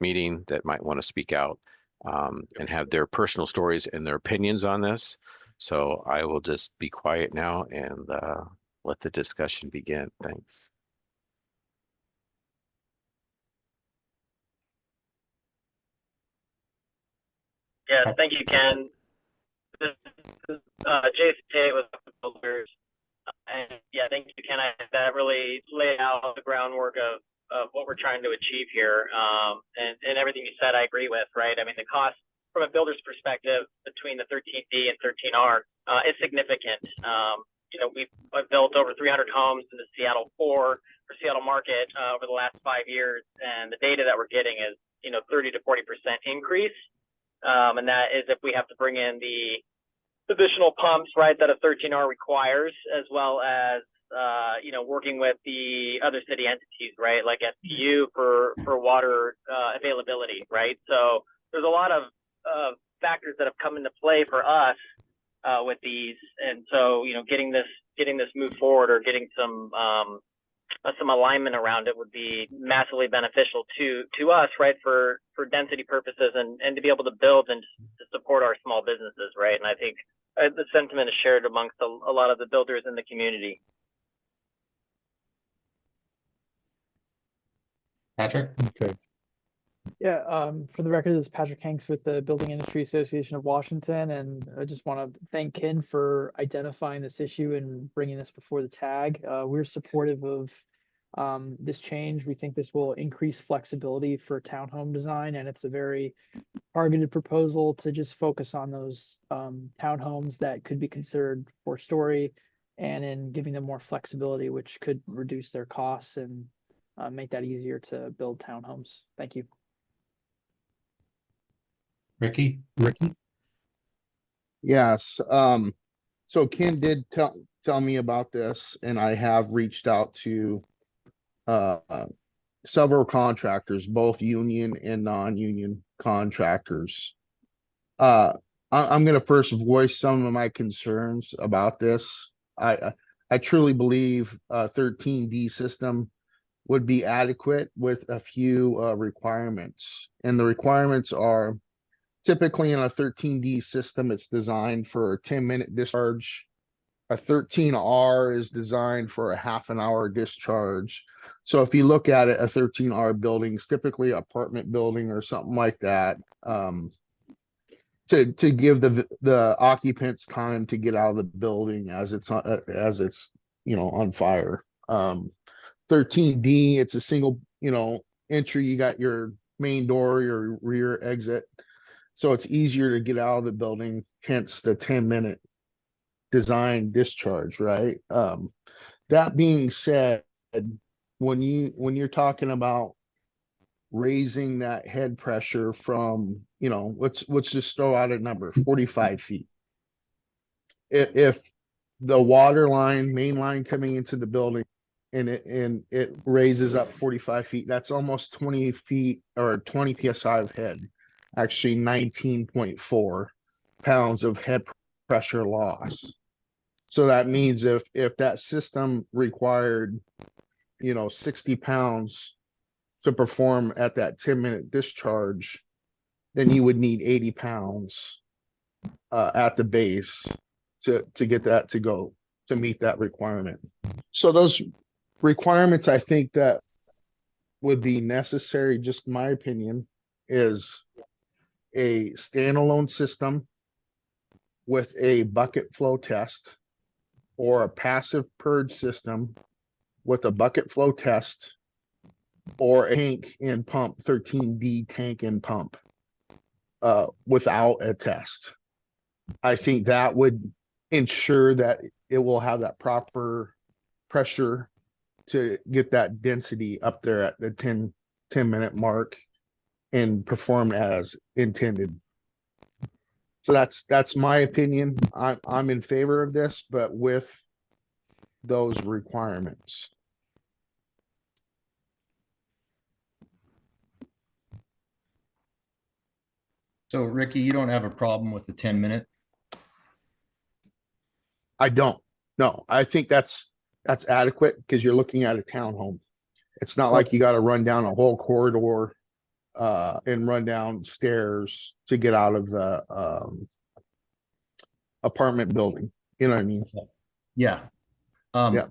meeting that might want to speak out and have their personal stories and their opinions on this. So I will just be quiet now and let the discussion begin. Thanks. Yeah, thank you, Ken. This is Jason Tate with Builders. And yeah, thank you, Ken. That really laid out the groundwork of what we're trying to achieve here. And everything you said, I agree with, right? I mean, the cost from a builder's perspective between the 13D and 13R is significant. We've built over 300 homes in the Seattle market over the last 5 years, and the data that we're getting is 30 to 40% increase. And that is if we have to bring in the additional pumps, right, that a 13R requires, as well as, working with the other city entities, right, like SPU for water availability, right? So there's a lot of factors that have come into play for us with these. And so, getting this moved forward or getting some alignment around it would be massively beneficial to us, right, for density purposes and to be able to build and to support our small businesses, right? And I think the sentiment is shared amongst a lot of the builders in the community. Patrick? Okay. Yeah, for the record, this is Patrick Hanks with the Building Industry Association of Washington, and I just want to thank Ken for identifying this issue and bringing this before the tag. We're supportive of this change. We think this will increase flexibility for townhome design, and it's a very targeted proposal to just focus on those townhomes that could be considered 4-story, and in giving them more flexibility, which could reduce their costs and make that easier to build townhomes. Thank you. Ricky? Yes. So Ken did tell me about this, and I have reached out to several contractors, both union and non-union contractors. I'm going to first voice some of my concerns about this. I truly believe a 13D system would be adequate with a few requirements, and the requirements are typically in a 13D system, it's designed for a 10-minute discharge. A 13R is designed for a half an hour discharge. So if you look at it, a 13R building is typically an apartment building or something like that, to give the occupants time to get out of the building as it's on fire. 13D, it's a single entry. You got your main door, your rear exit, so it's easier to get out of the building, hence the 10-minute design discharge, right? That being said, when you're talking about raising that head pressure from, let's just throw out a number, 45 feet. If the water line, main line coming into the building, and it raises up 45 feet, that's almost 20 feet or 20 psi of head. Actually 19.4 pounds of head pressure loss. So that means if that system required 60 pounds to perform at that 10-minute discharge, then you would need 80 pounds at the base to get that to meet that requirement. So those requirements, I think, that would be necessary, just my opinion, is a standalone system with a bucket flow test, or a passive purge system with a bucket flow test, or a tank and pump, 13D tank and pump without a test. I think that would ensure that it will have that proper pressure to get that density up there at the 10-minute mark and perform as intended. So that's my opinion. I'm in favor of this, but with those requirements. So Ricky, you don't have a problem with the 10-minute? I don't. No, I think that's adequate because you're looking at a townhome. It's not like you got to run down a whole corridor and run down stairs to get out of the apartment building. You know what I mean? Yeah. Yeah.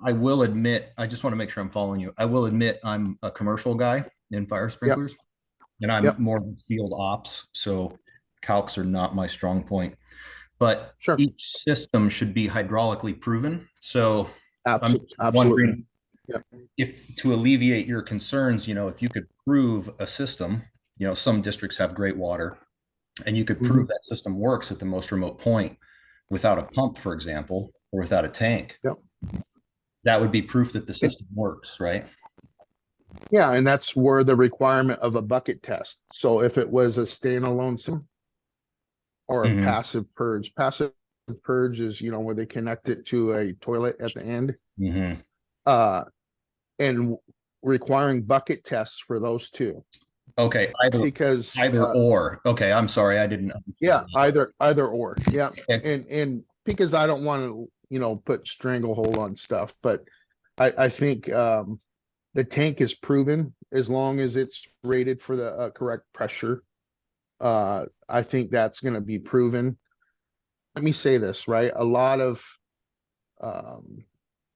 I will admit, I just want to make sure I'm following you. I will admit I'm a commercial guy in fire sprinklers, and I'm more field ops, so calcs are not my strong point. But each system should be hydraulically proven. So I'm wondering if, to alleviate your concerns, if you could prove a system, some districts have great water, and you could prove that system works at the most remote point without a pump, for example, or without a tank. That would be proof that the system works, right? Yeah, and that's where the requirement of a bucket test. So if it was a standalone system or a Mhm. passive purge is, you know, where they connect it to a toilet at the end. Mhm. And requiring bucket tests for those two. Okay, Because either or. Okay, I'm sorry, I didn't yeah, understand that. either or. Yeah. Okay. And because I don't want to, you know, put stranglehold on stuff, but I think the tank is proven as long as it's rated for the correct pressure. I think that's going to be proven. Let me say this, right? A lot of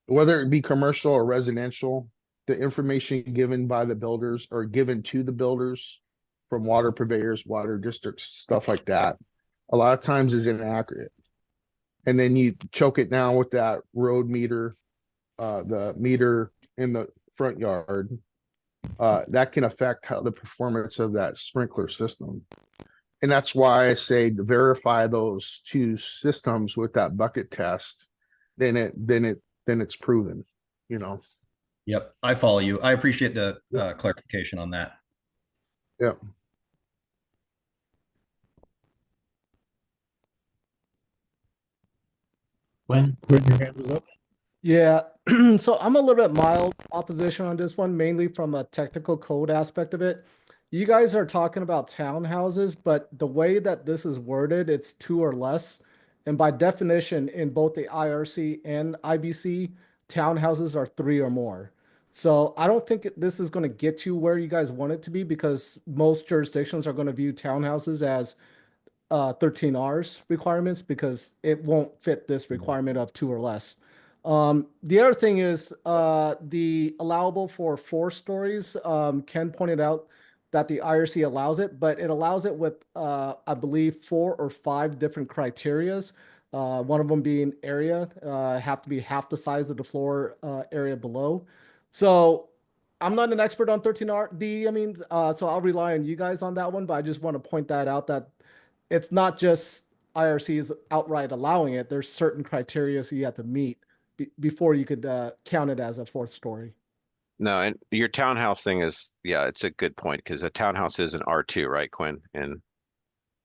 whether it be commercial or residential, the information given by the builders or given to the builders from water purveyors, water districts, stuff like that, a lot of times is inaccurate. And then you choke it down with that road meter, the meter in the front yard, that can affect how the performance of that sprinkler system. And that's why I say to verify those two systems with that bucket test, then it's proven, you know. Yep, I follow you. I appreciate the clarification on that. Yeah. When Quinn, your hand was up. Yeah, so I'm a little bit mild opposition on this one, mainly from a technical code aspect of it. You guys are talking about townhouses, but the way that this is worded, it's two or less. And by definition, in both the IRC and IBC, townhouses are three or more. So I don't think this is going to get you where you guys want it to be, because most jurisdictions are going to view townhouses as 13Rs requirements, because it won't fit this requirement of two or less. The other thing is the allowable for 4 stories. Ken pointed out that the IRC allows it, but it allows it with, I believe, 4 or 5 different criterias. One of them being area, have to be half the size of the floor area below. So I'm not an expert on 13RD. I mean, so I'll rely on you guys on that one, but I just want to point that out, that it's not just IRC is outright allowing it. There's certain criteria so you have to meet before you could count it as a 4th story. No, and your townhouse thing is, yeah, it's a good point because a townhouse is an R2, right, Quinn? And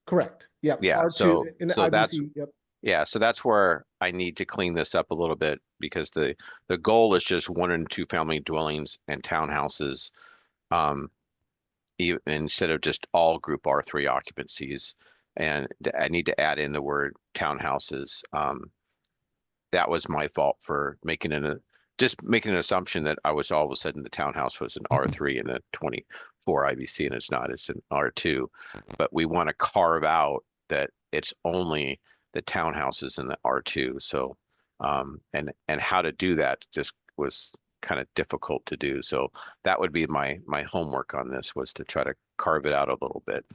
Correct. Yep. yeah, R2 in the so that's IBC. Yep. yeah, so that's where I need to clean this up a little bit because the goal is just 1 and 2 family dwellings and townhouses, instead of just all group R3 occupancies. And I need to add in the word townhouses. That was my fault for making just making an assumption that I was all of a sudden the townhouse was an R3 and a 24 IBC, and it's not, it's an R2. But we want to carve out that it's only the townhouses in the R2. So and how to do that just was kind of difficult to do. So that would be my homework on this, was to try to carve it out a little bit,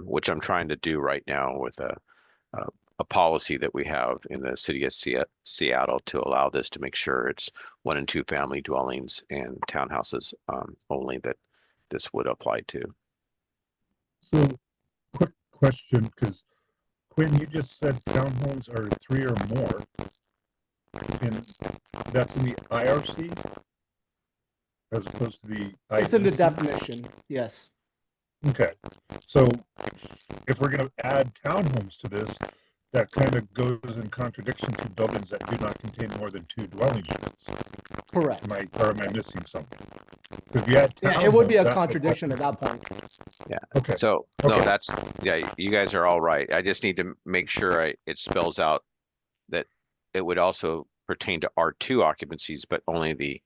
which I'm trying to do right now with a policy that we have in the city of Seattle to allow this, to make sure it's 1 and 2 family dwellings and townhouses only that this would apply to. So, quick question, because Quinn, you just said townhomes are 3 or more, and that's in the IRC as opposed to the IBC? It's in the definition, yes. Okay, so if we're going to add townhomes to this, that kind of goes in contradiction to buildings that do not contain more than 2 dwelling units. Correct. Am I missing something? If you add Yeah, it would be a townhomes, contradiction at that point. Yeah. Okay. So Okay. no, that's, yeah, you guys are all right. I just need to make sure it spells out that it would also pertain to R2 occupancies, but only the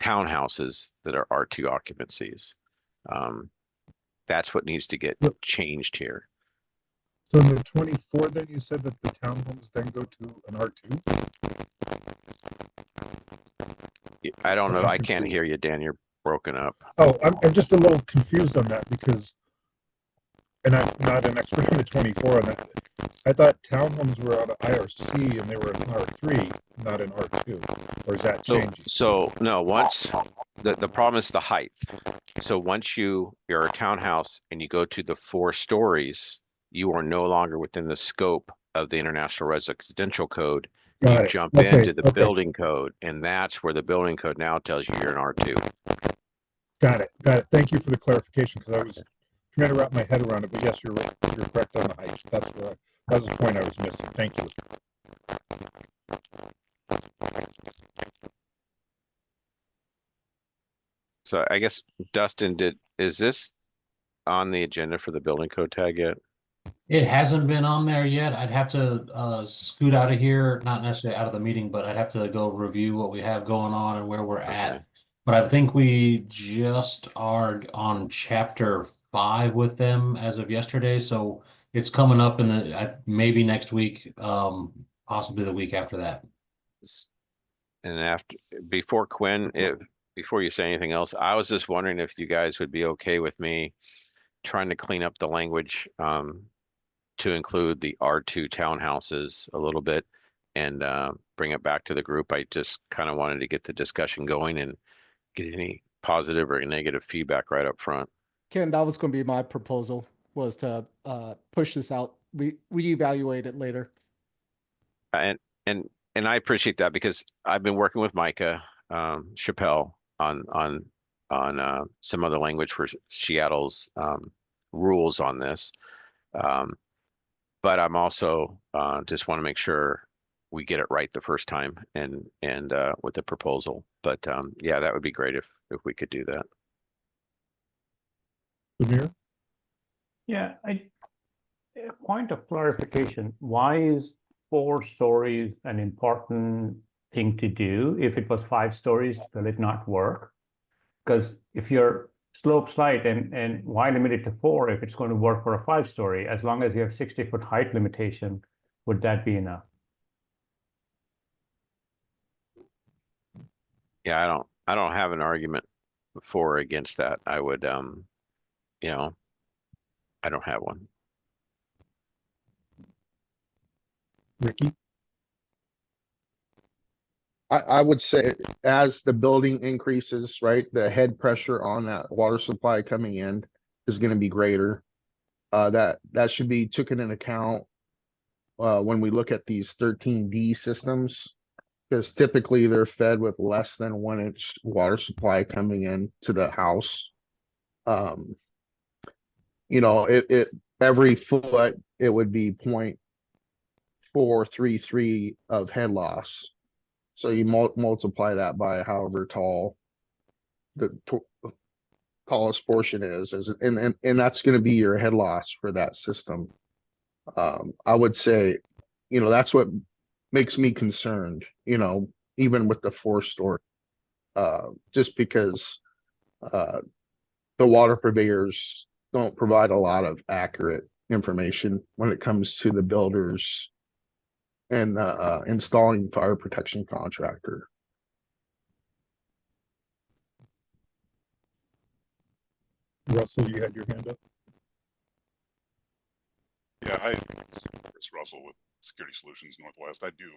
townhouses that are R2 occupancies. That's what needs to get changed here. So in the 24, then you said that the townhomes then go to an R2? I don't know. I can't hear you, Dan. You're broken up. Oh, I'm just a little confused on that because, and I'm not an expert in the 24 on that. I thought townhomes were on an IRC and they were an R3, not an R2. Or is that changing? So no, once the problem is the height. So once you're a townhouse and you go to the 4 stories, you are no longer within the scope of the International Residential Code. You jump into the building code, and that's where the building code now tells you you're an R2. Got it. Got it. Thank you for the clarification because I was trying to wrap my head around it. But yes, you're right. You're correct on the height. That's where that was the point I was missing. Thank you. So I guess Dustin, is this on the agenda for the building code tag yet? It hasn't been on there yet. I'd have to scoot out of here, not necessarily out of the meeting, but I'd have to go review what we have going on and where we're at. But I think we just are on chapter 5 with them as of yesterday, so it's coming up in the maybe next week, possibly the week after that. And after, before Quinn, before you say anything else, I was just wondering if you guys would be okay with me trying to clean up the language to include the R2 townhouses a little bit and bring it back to the group. I just kind of wanted to get the discussion going and get any positive or negative feedback right up front. Ken, that was going to be my proposal, was to push this out. We evaluate it later. And I appreciate that because I've been working with Micah Chappelle on some other language for Seattle's rules on this. But I'm also just want to make sure we get it right the first time and with the proposal. But yeah, that would be great if we could do that. Samir? Yeah, a point of clarification. Why is 4 stories an important thing to do? If it was 5 stories, will it not work? Because if your slope's light and why limit it to 4 if it's going to work for a 5-story? As long as you have 60-foot height limitation, would that be enough? Yeah, I don't have an argument for or against that. I would you know, I don't have one. Ricky? I would say as the building increases, right, the head pressure on that water supply coming in is going to be greater. That should be taken into account when we look at these 13D systems, because typically they're fed with less than 1-inch water supply coming in to the house. You know, it every foot it would be 0.433 of head loss. So you multiply that by however tall the tallest portion is, and that's going to be your head loss for that system. I would say, you know, that's what makes me concerned, you know, even with the 4-story, just because the water purveyors don't provide a lot of accurate information when it comes to the builders and installing fire protection contractor. Russell, you had your hand up. Yeah, hi, Chris Russell with Security Solutions Northwest. I do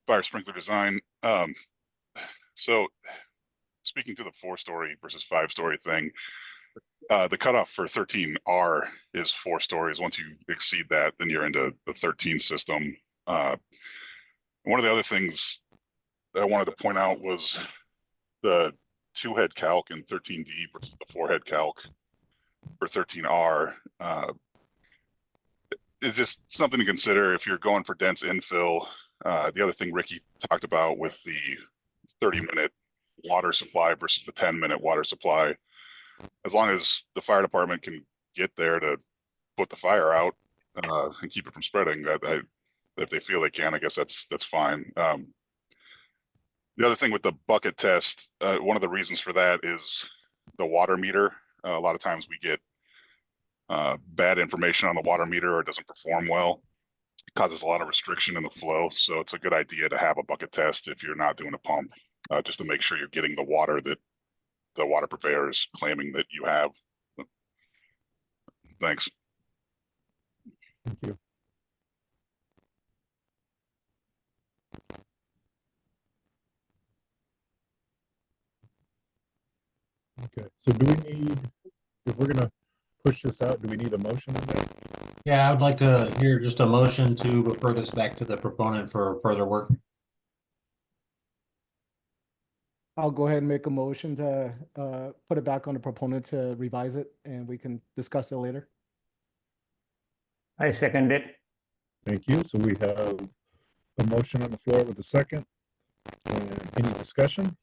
fire sprinkler design. So speaking to the 4-story versus 5-story thing, the cutoff for 13R is 4 stories. Once you exceed that, then you're into the 13 system. One of the other things that I wanted to point out was the 2-head calc in 13D versus the 4-head calc for 13R. It's just something to consider if you're going for dense infill. The other thing Ricky talked about with the 30-minute water supply versus the 10-minute water supply, as long as the fire department can get there to put the fire out and keep it from spreading, if they feel they can, I guess that's fine. The other thing with the bucket test, one of the reasons for that is the water meter. A lot of times we get bad information on the water meter, or it doesn't perform well. It causes a lot of restriction in the flow. So it's a good idea to have a bucket test if you're not doing a pump, just to make sure you're getting the water that the water purveyor is claiming that you have. Thanks. Thank you. Okay, so do we need, if we're gonna push this out, do we need a motion on that? Yeah, I would like to hear just a motion to refer this back to the proponent for further work. I'll go ahead and make a motion to put it back on the proponent to revise it, and we can discuss it later. I second it. Thank you. So we have a motion on the floor with a second. Any discussion?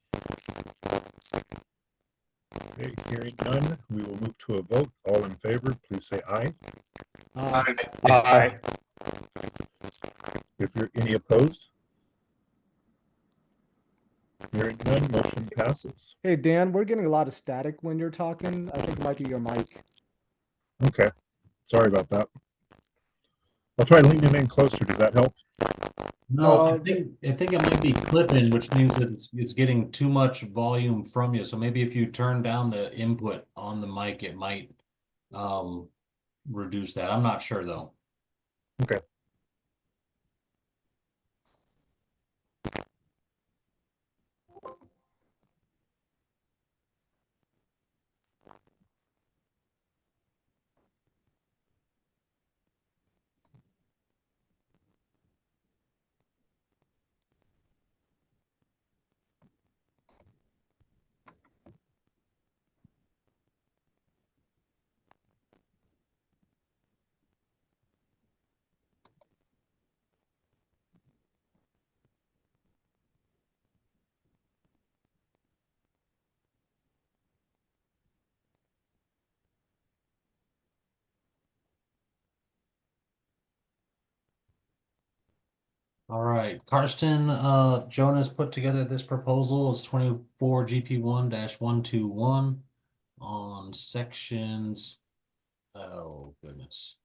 Okay, hearing none, we will move to a vote. All in favor, please say aye. Aye. If you're any opposed? Hearing none, motion passes. Hey, Dan, we're getting a lot of static when you're talking. I think it might be your mic. Okay, sorry about that. I'll try leaning in closer. Does that help? No, I think it might be clipping, which means that it's getting too much volume from you. So maybe if you turn down the input on the mic, it might reduce that. I'm not sure though. Okay. All right, Karsten, Jonas put together this proposal. It's 24 GP1-121 on sections. Oh goodness.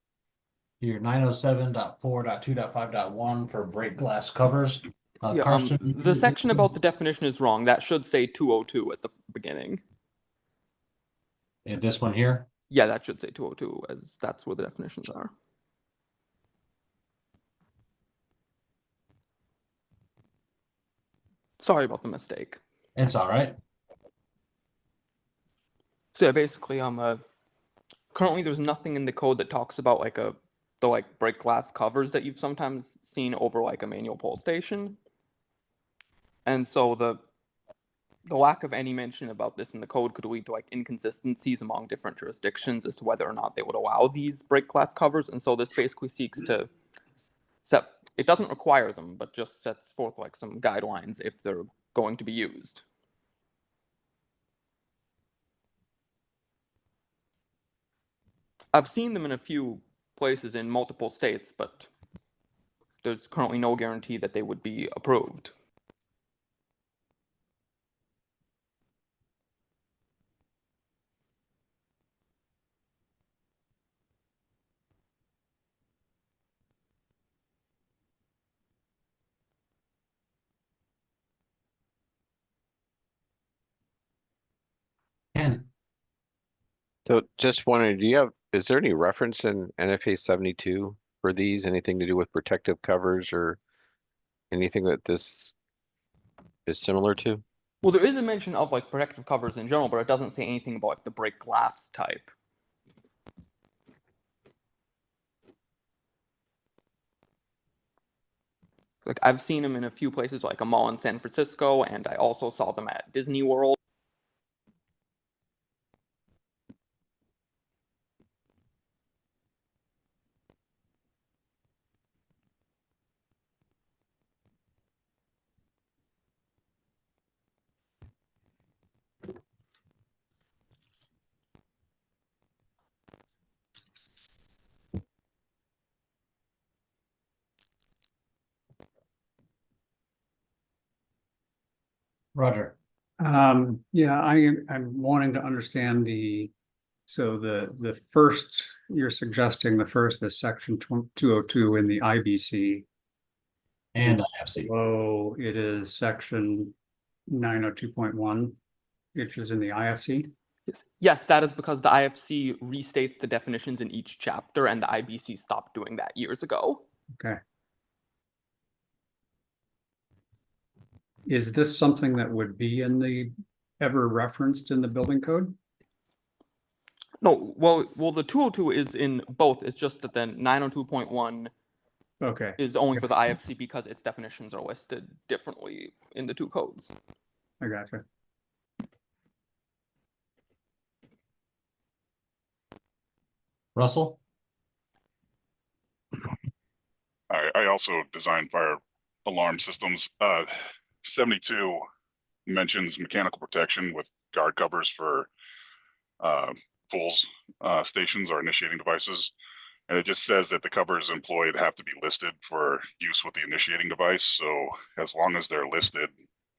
Here 907.4.2.5.1 for break glass covers. Yeah, Karsten, the section about the definition is wrong. That should say 202 at the beginning. this one here. Yeah, that should say 202 as that's where the definitions are. Sorry about the mistake. It's all right. So yeah, basically, currently there's nothing in the code that talks about like the like break glass covers that you've sometimes seen over like a manual pull station. And so the lack of any mention about this in the code could lead to like inconsistencies among different jurisdictions as to whether or not they would allow these break glass covers. And so this basically seeks to it doesn't require them, but just sets forth like some guidelines if they're going to be used. I've seen them in a few places in multiple states, but there's currently no guarantee that they would be approved. Ken. So just wondering, is there any reference in NFPA 72 for these? Anything to do with protective covers or anything that this is similar to? Well, there is a mention of like protective covers in general, but it doesn't say anything about like the break glass type. Like I've seen them in a few places, like a mall in San Francisco, and I also saw them at Disney World. Roger. Yeah, I'm wanting to understand the first, you're suggesting the first is section 202 in the IBC. And IFC. Oh, it is section 902.1, which is in the IFC. Yes, that is because the IFC restates the definitions in each chapter, and the IBC stopped doing that years ago. Okay. Is this something that would be ever referenced in the building code? No, well, the 202 is in both. It's just that then 902.1 is only for the IFC because its definitions are listed differently in the two codes. I gotcha. Russell? I also design fire alarm systems. 72 mentions mechanical protection with guard covers for fools stations or initiating devices. And it just says that the covers employed have to be listed for use with the initiating device. So as long as they're listed,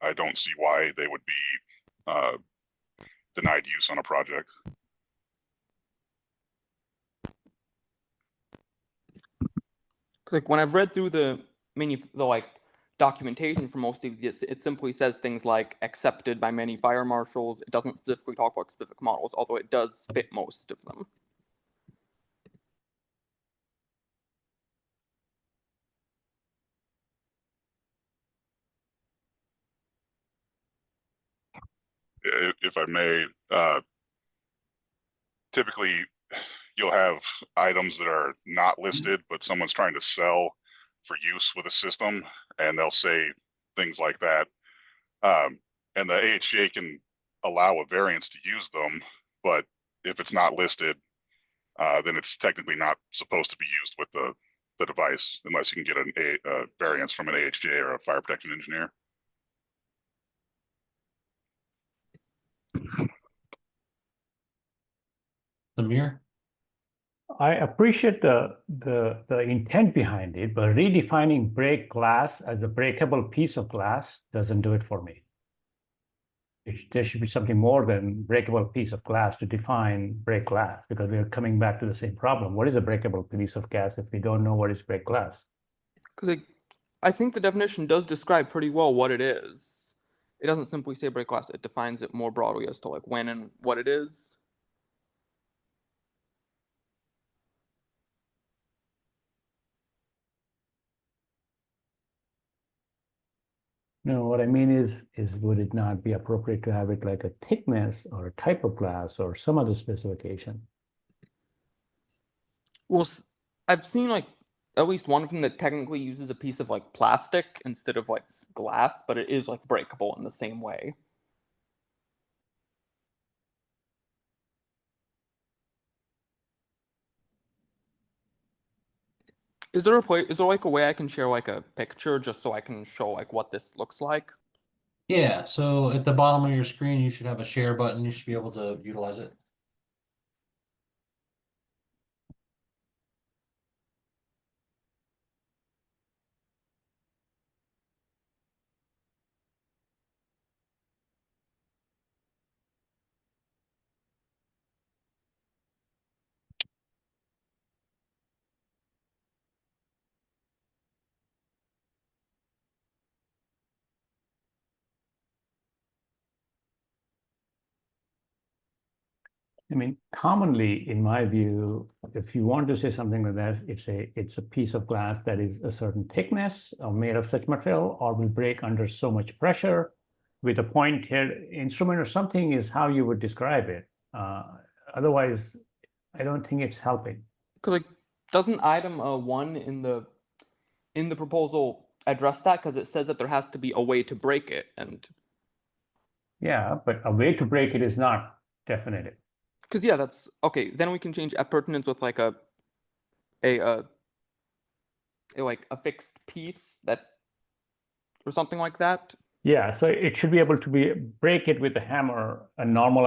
I don't see why they would be denied use on a project. Like when I've read through the like documentation for most of this, it simply says things like accepted by many fire marshals. It doesn't specifically talk about specific models, although it does fit most of them. If I may, typically you'll have items that are not listed, but someone's trying to sell for use with a system, and they'll say things like that. And the AHJ can allow a variance to use them, but if it's not listed, then it's technically not supposed to be used with the device unless you can get a variance from an AHJ or a fire protection engineer. Amir? I appreciate the intent behind it, but redefining break glass as a breakable piece of glass doesn't do it for me. There should be something more than breakable piece of glass to define break glass, because we're coming back to the same problem. What is a breakable piece of glass if we don't know what is break glass? Because I think the definition does describe pretty well what it is. It doesn't simply say break glass, it defines it more broadly as to like when and what it is. No, what I mean is would it not be appropriate to have it like a thickness or a type of glass or some other specification? Well, I've seen like at least one of them that technically uses a piece of like plastic instead of like glass, but it is like breakable in the same way. Is there like a way I can share like a picture just so I can show like what this looks like? Yeah, so at the bottom of your screen, you should have a share button. You should be able to utilize it. I mean, commonly, in my view, if you want to say something like that, it's a piece of glass that is a certain thickness or made of such material or will break under so much pressure with a point here instrument or something is how you would describe it. Otherwise, I don't think it's helping. Because like, doesn't item 1 in the proposal address that? Because it says that there has to be a way to break it, and yeah, but a way to break it is not definitive. because yeah, that's okay. Then we can change appurtenance with like a like a fixed piece that or something like that. Yeah, so it should be able to break it with a hammer, a normal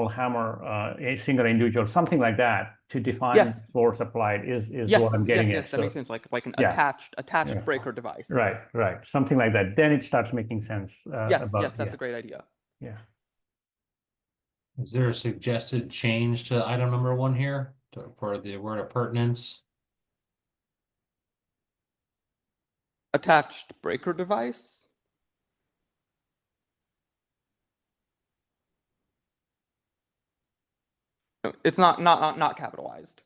hammer, a single individual, something like that to define Yes. force applied is Yes, what I'm getting yes, at. that makes sense. Like an yeah. attached Yeah. breaker device. Right, something like that. Then it starts making sense. Yes, that's a great idea. Yeah. Is there a suggested change to item number 1 here for the word appurtenance? Attached breaker device. No, it's not capitalized.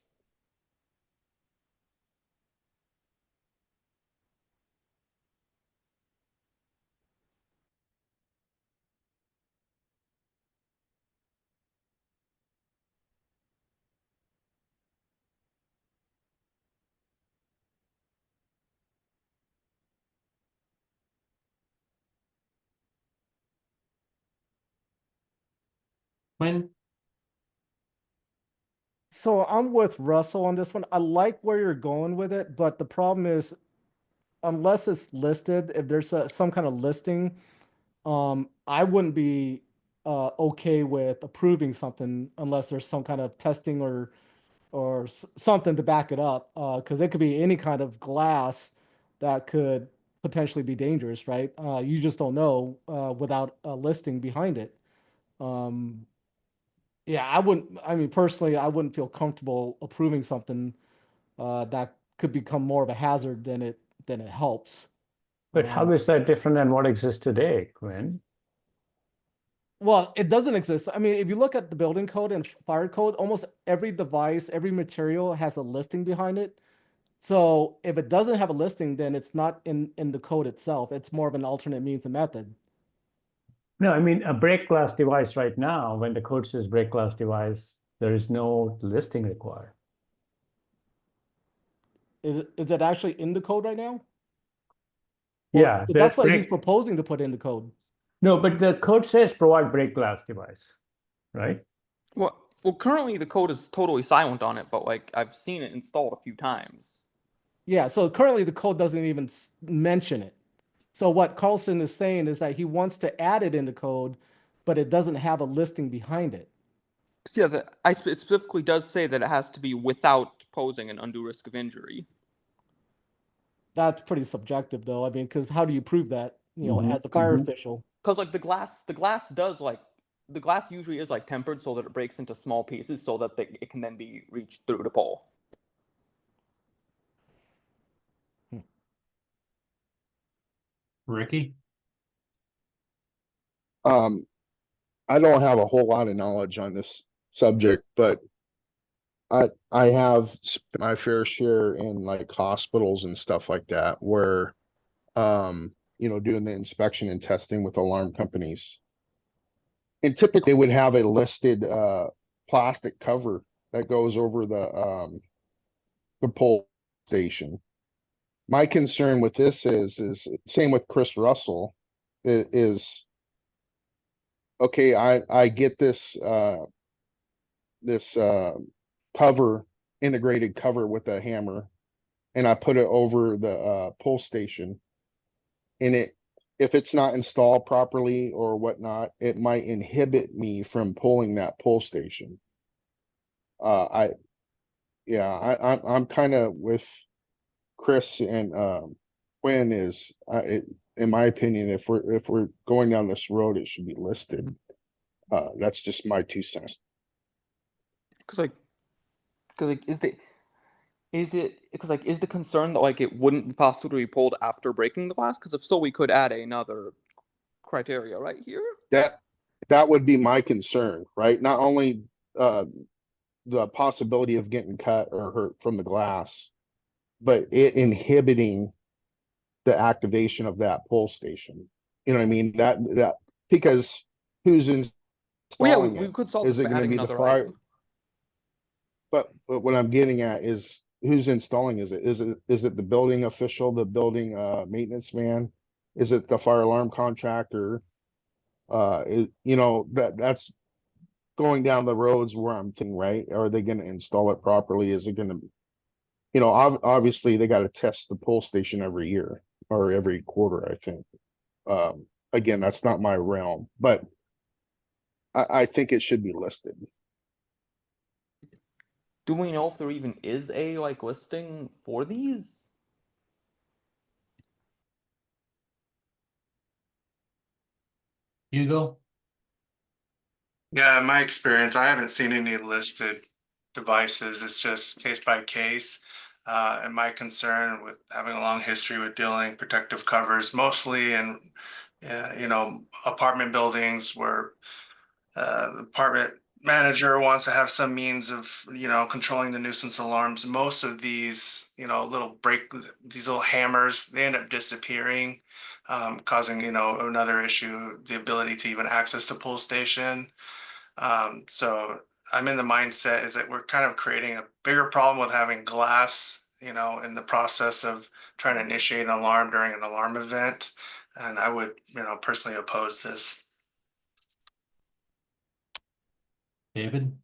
When? So I'm with Russell on this one. I like where you're going with it, but the problem is, unless it's listed, if there's some kind of listing, I wouldn't be okay with approving something unless there's some kind of testing or something to back it up. Because it could be any kind of glass that could potentially be dangerous, right? You just don't know without a listing behind it. Um, yeah, I wouldn't. I mean, personally, I wouldn't feel comfortable approving something that could become more of a hazard than it helps. But how is that different than what exists today, Quinn? Well, it doesn't exist. I mean, if you look at the building code and fire code, almost every device, every material has a listing behind it. So if it doesn't have a listing, then it's not in the code itself. It's more of an alternate means and method. No, I mean, a break glass device right now, when the code says break glass device, there is no listing required. Is it actually in the code right now? Yeah, That's what he's proposing to put in the code. No, but the code says provide break glass device, right? Well, currently the code is totally silent on it, but like I've seen it installed a few times. Yeah, so currently the code doesn't even mention it. So what Carlson is saying is that he wants to add it in the code, but it doesn't have a listing behind it. Yeah, it specifically does say that it has to be without posing an undue risk of injury. That's pretty subjective, though. I mean, because how do you prove that? You know, as a fire official. Because like the glass does like the glass usually is like tempered so that it breaks into small pieces so that it can then be reached through the pole. Ricky? I don't have a whole lot of knowledge on this subject, but I have my fair share in like hospitals and stuff like that where doing the inspection and testing with alarm companies. And typically would have a listed plastic cover that goes over the pole station. My concern with this is same with Chris Russell is okay, I get this cover, integrated cover with a hammer, and I put it over the pull station. And if it's not installed properly or whatnot, it might inhibit me from pulling that pull station. I'm kind of with Chris and Quinn in my opinion, if we're going down this road, it should be listed. That's just my 2 cents. Because is the concern that like it wouldn't be possible to be pulled after breaking the glass? Because if so, we could add another criteria right here. That would be my concern, right? Not only the possibility of getting cut or hurt from the glass, but it inhibiting the activation of that pull station. You know what I mean? That because who's installing well, yeah, we could solve is this it by going to adding be the another fire? item. But what I'm getting at is who's installing is it the building official, the building maintenance man? Is it the fire alarm contractor? That's going down the roads where I'm thinking, right? Are they going to install it properly? Is it going to, obviously they got to test the pull station every year or every quarter, I think. Again, that's not my realm, but I think it should be listed. Do we know if there even is a like listing for these? Hugo? Yeah, in my experience, I haven't seen any listed devices. It's just case by case. And my concern with having a long history with dealing protective covers, mostly in, apartment buildings where the apartment manager wants to have some means of, controlling the nuisance alarms. Most of these, these little hammers, they end up disappearing, causing, another issue, the ability to even access the pull station. So I'm in the mindset is that we're kind of creating a bigger problem with having glass, in the process of trying to initiate an alarm during an alarm event. And I would, personally oppose this. David?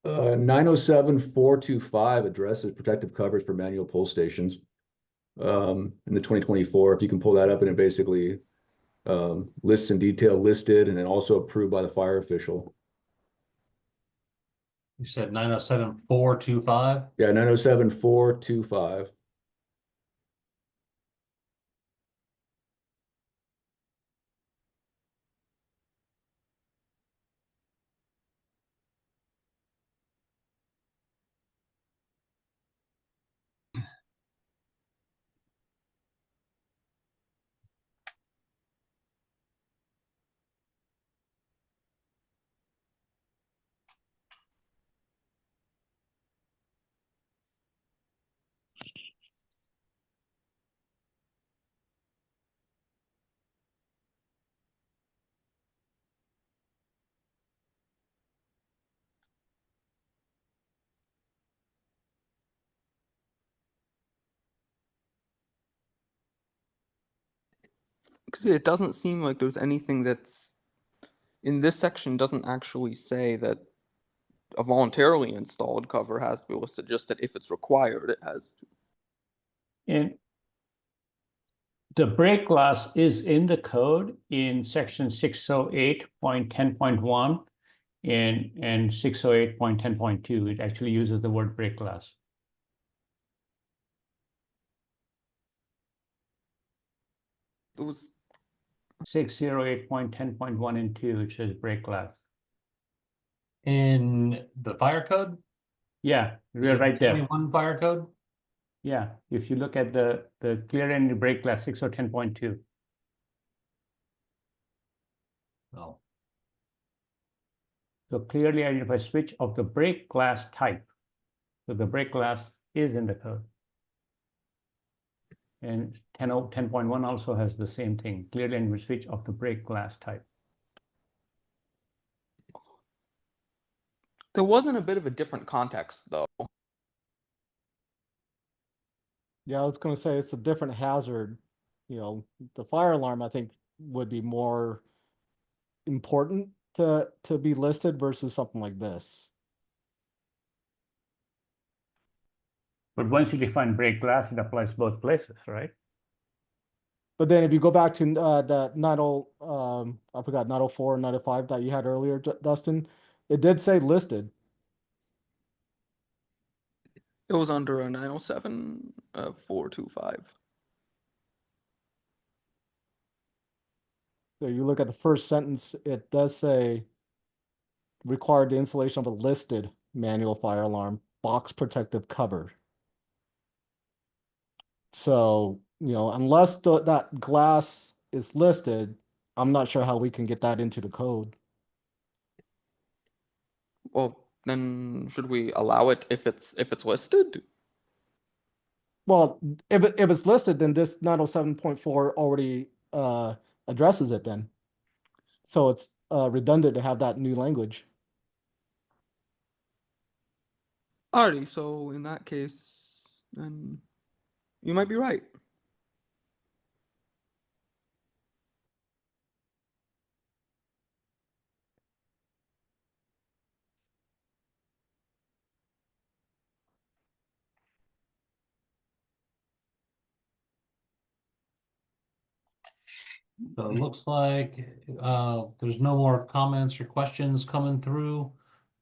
907-425 addresses protective coverage for manual pull stations. In the 2024, if you can pull that up, and it basically lists in detail listed and then also approved by the fire official. You said 907-425? Yeah, 907-425. Because it doesn't seem like there's anything that's in this section doesn't actually say that a voluntarily installed cover has to be listed, just that if it's required, it has to. And the break glass is in the code in section 608.10.1 and 608.10.2. It actually uses the word break glass. It was 608.10.1 and 2, it says break glass. In the fire code? Yeah, Is we're it right there. 21 fire code? Yeah, if you look at the clear end break glass 610.2. Oh. So clearly identify switch of the break glass type. So the break glass is in the code. And 10.1 also has the same thing, clearly identify switch of the break glass type. There wasn't a bit of a different context, though. Yeah, I was going to say it's a different hazard. You know, the fire alarm, I think, would be more important to be listed versus something like this. But once you define break glass, it applies both places, right? But then if you go back to the 90, I forgot 904 and 905 that you had earlier, Dustin, it did say listed. It was under a 907 425. So you look at the first sentence, it does say required the installation of a listed manual fire alarm box protective cover. So, you know, unless that glass is listed, I'm not sure how we can get that into the code. Well, then should we allow it if it's listed? Well, if it's listed, then this 907.4 already addresses it then. So it's redundant to have that new language. Alrighty, so in that case, then you might be right. So it looks like there's no more comments or questions coming through.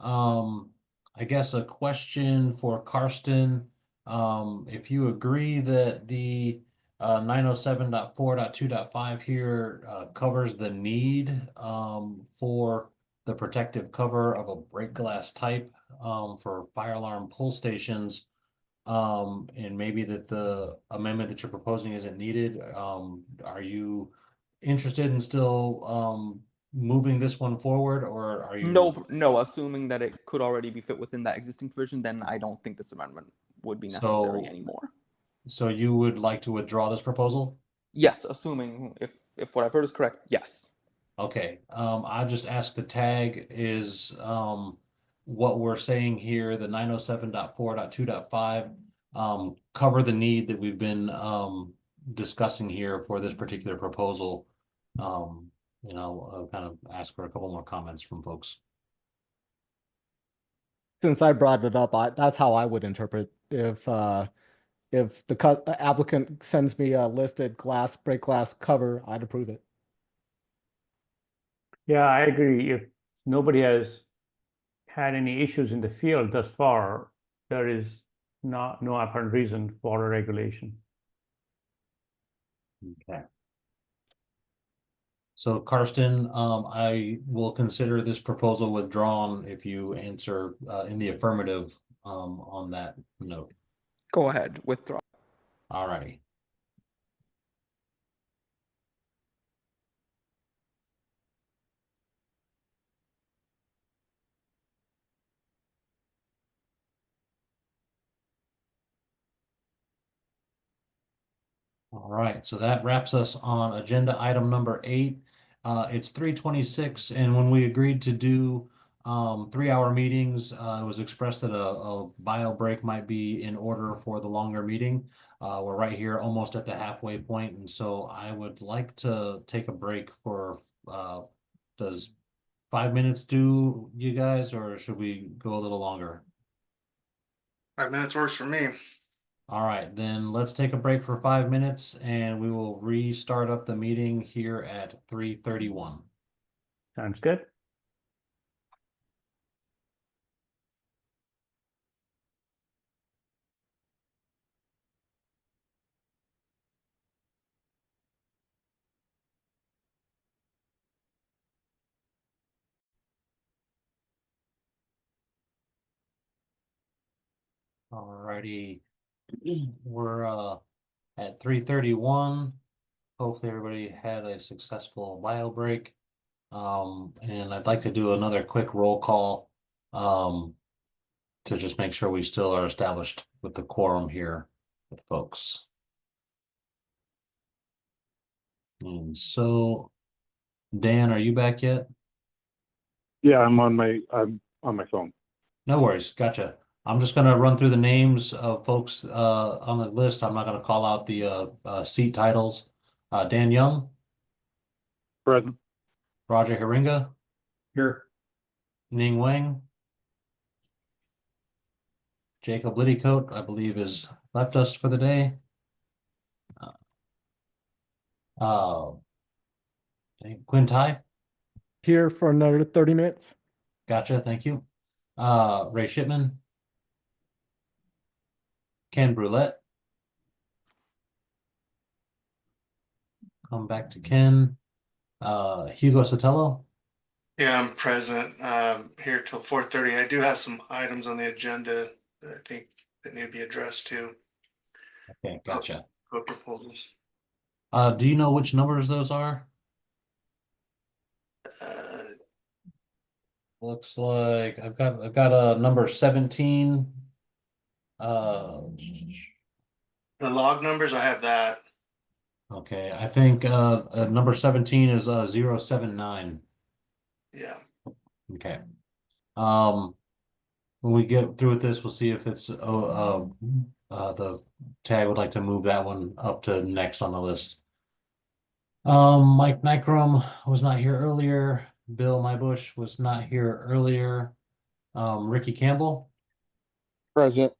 I guess a question for Karsten. If you agree that the 907.4.2.5 here covers the need for the protective cover of a break glass type for fire alarm pull stations, and maybe that the amendment that you're proposing isn't needed, are you interested in still moving this one forward, or are you? No, assuming that it could already be fit within that existing provision, then I don't think this amendment would be necessary anymore. So you would like to withdraw this proposal? Yes, assuming if what I've heard is correct, yes. Okay, I just asked the tag is what we're saying here, the 907.4.2.5 cover the need that we've been discussing here for this particular proposal. You know, I'll kind of ask for a couple more comments from folks. since I brought it up, that's how I would interpret if the applicant sends me a listed break glass cover, I'd approve it. Yeah, I agree. If nobody has had any issues in the field thus far, there is no apparent reason for a regulation. Okay. So Karsten, I will consider this proposal withdrawn if you answer in the affirmative on that note. Go ahead, withdraw. Alrighty. All right, so that wraps us on agenda item number 8. It's 3:26, and when we agreed to do 3-hour meetings, it was expressed that a bio break might be in order for the longer meeting. We're right here almost at the halfway point, and so I would like to take a break for does 5 minutes do, you guys, or should we go a little longer? 5 minutes works for me. All right, then let's take a break for 5 minutes and we will restart up the meeting here at 3:31. Sounds good. Alrighty, we're at 3:31. Hopefully everybody had a successful bio break. And I'd like to do another quick roll call to just make sure we still are established with the quorum here with folks. And so, Dan, are you back yet? Yeah, I'm on my phone. No worries, gotcha. I'm just gonna run through the names of folks on the list. I'm not gonna call out the seat titles. Dan Young, Present. Roger Haringa, Here. Ning Wang, Jacob Liddycoat, I believe, has left us for the day. Quinn Tai, Here for another 30 minutes. gotcha, thank you. Ray Shipman, Ken Brulette. Come back to Ken. Hugo Sotelo. Yeah, I'm present here till 4:30. I do have some items on the agenda that I think that need to be addressed too. Okay, gotcha. Proposals. Do you know which numbers those are? Looks like I've got a number 17. The log numbers, I have that. Okay, I think number 17 is 079. Yeah. Okay. When we get through with this, we'll see if it's the tag would like to move that one up to next on the list. Mike Nykrom was not here earlier. Bill Mybush was not here earlier. Ricky Campbell. Present.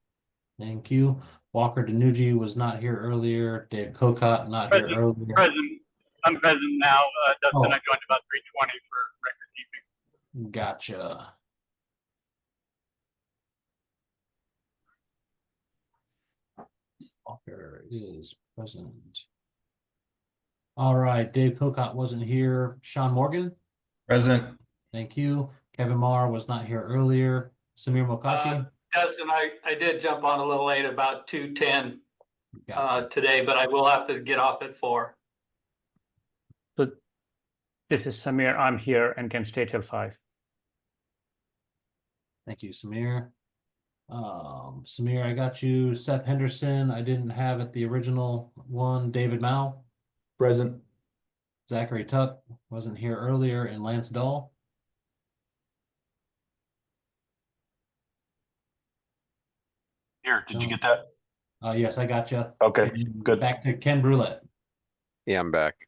Thank you. Walker Danucci was not here earlier. Dave Cocott not here earlier. Present. I'm present now. Dustin, I joined about 3:20 for record keeping. Gotcha. Walker is present. All right, Dave Cocott wasn't here. Sean Morgan. Present. Thank you. Kevin Marr was not here earlier. Samir Mokashi. Dustin, I did jump on a little late, about 2:10 today, but I will have to get off at 4. So this is Samir. I'm here and can stay till 5. Thank you, Samir. Samir, I got you. Seth Henderson, I didn't have at the original one. David Mao. Present. Zachary Tuck wasn't here earlier, and Lance Dahl. Here, did you get that? Yes, I got you. Okay, good. Back to Ken Brulette. Yeah, I'm back.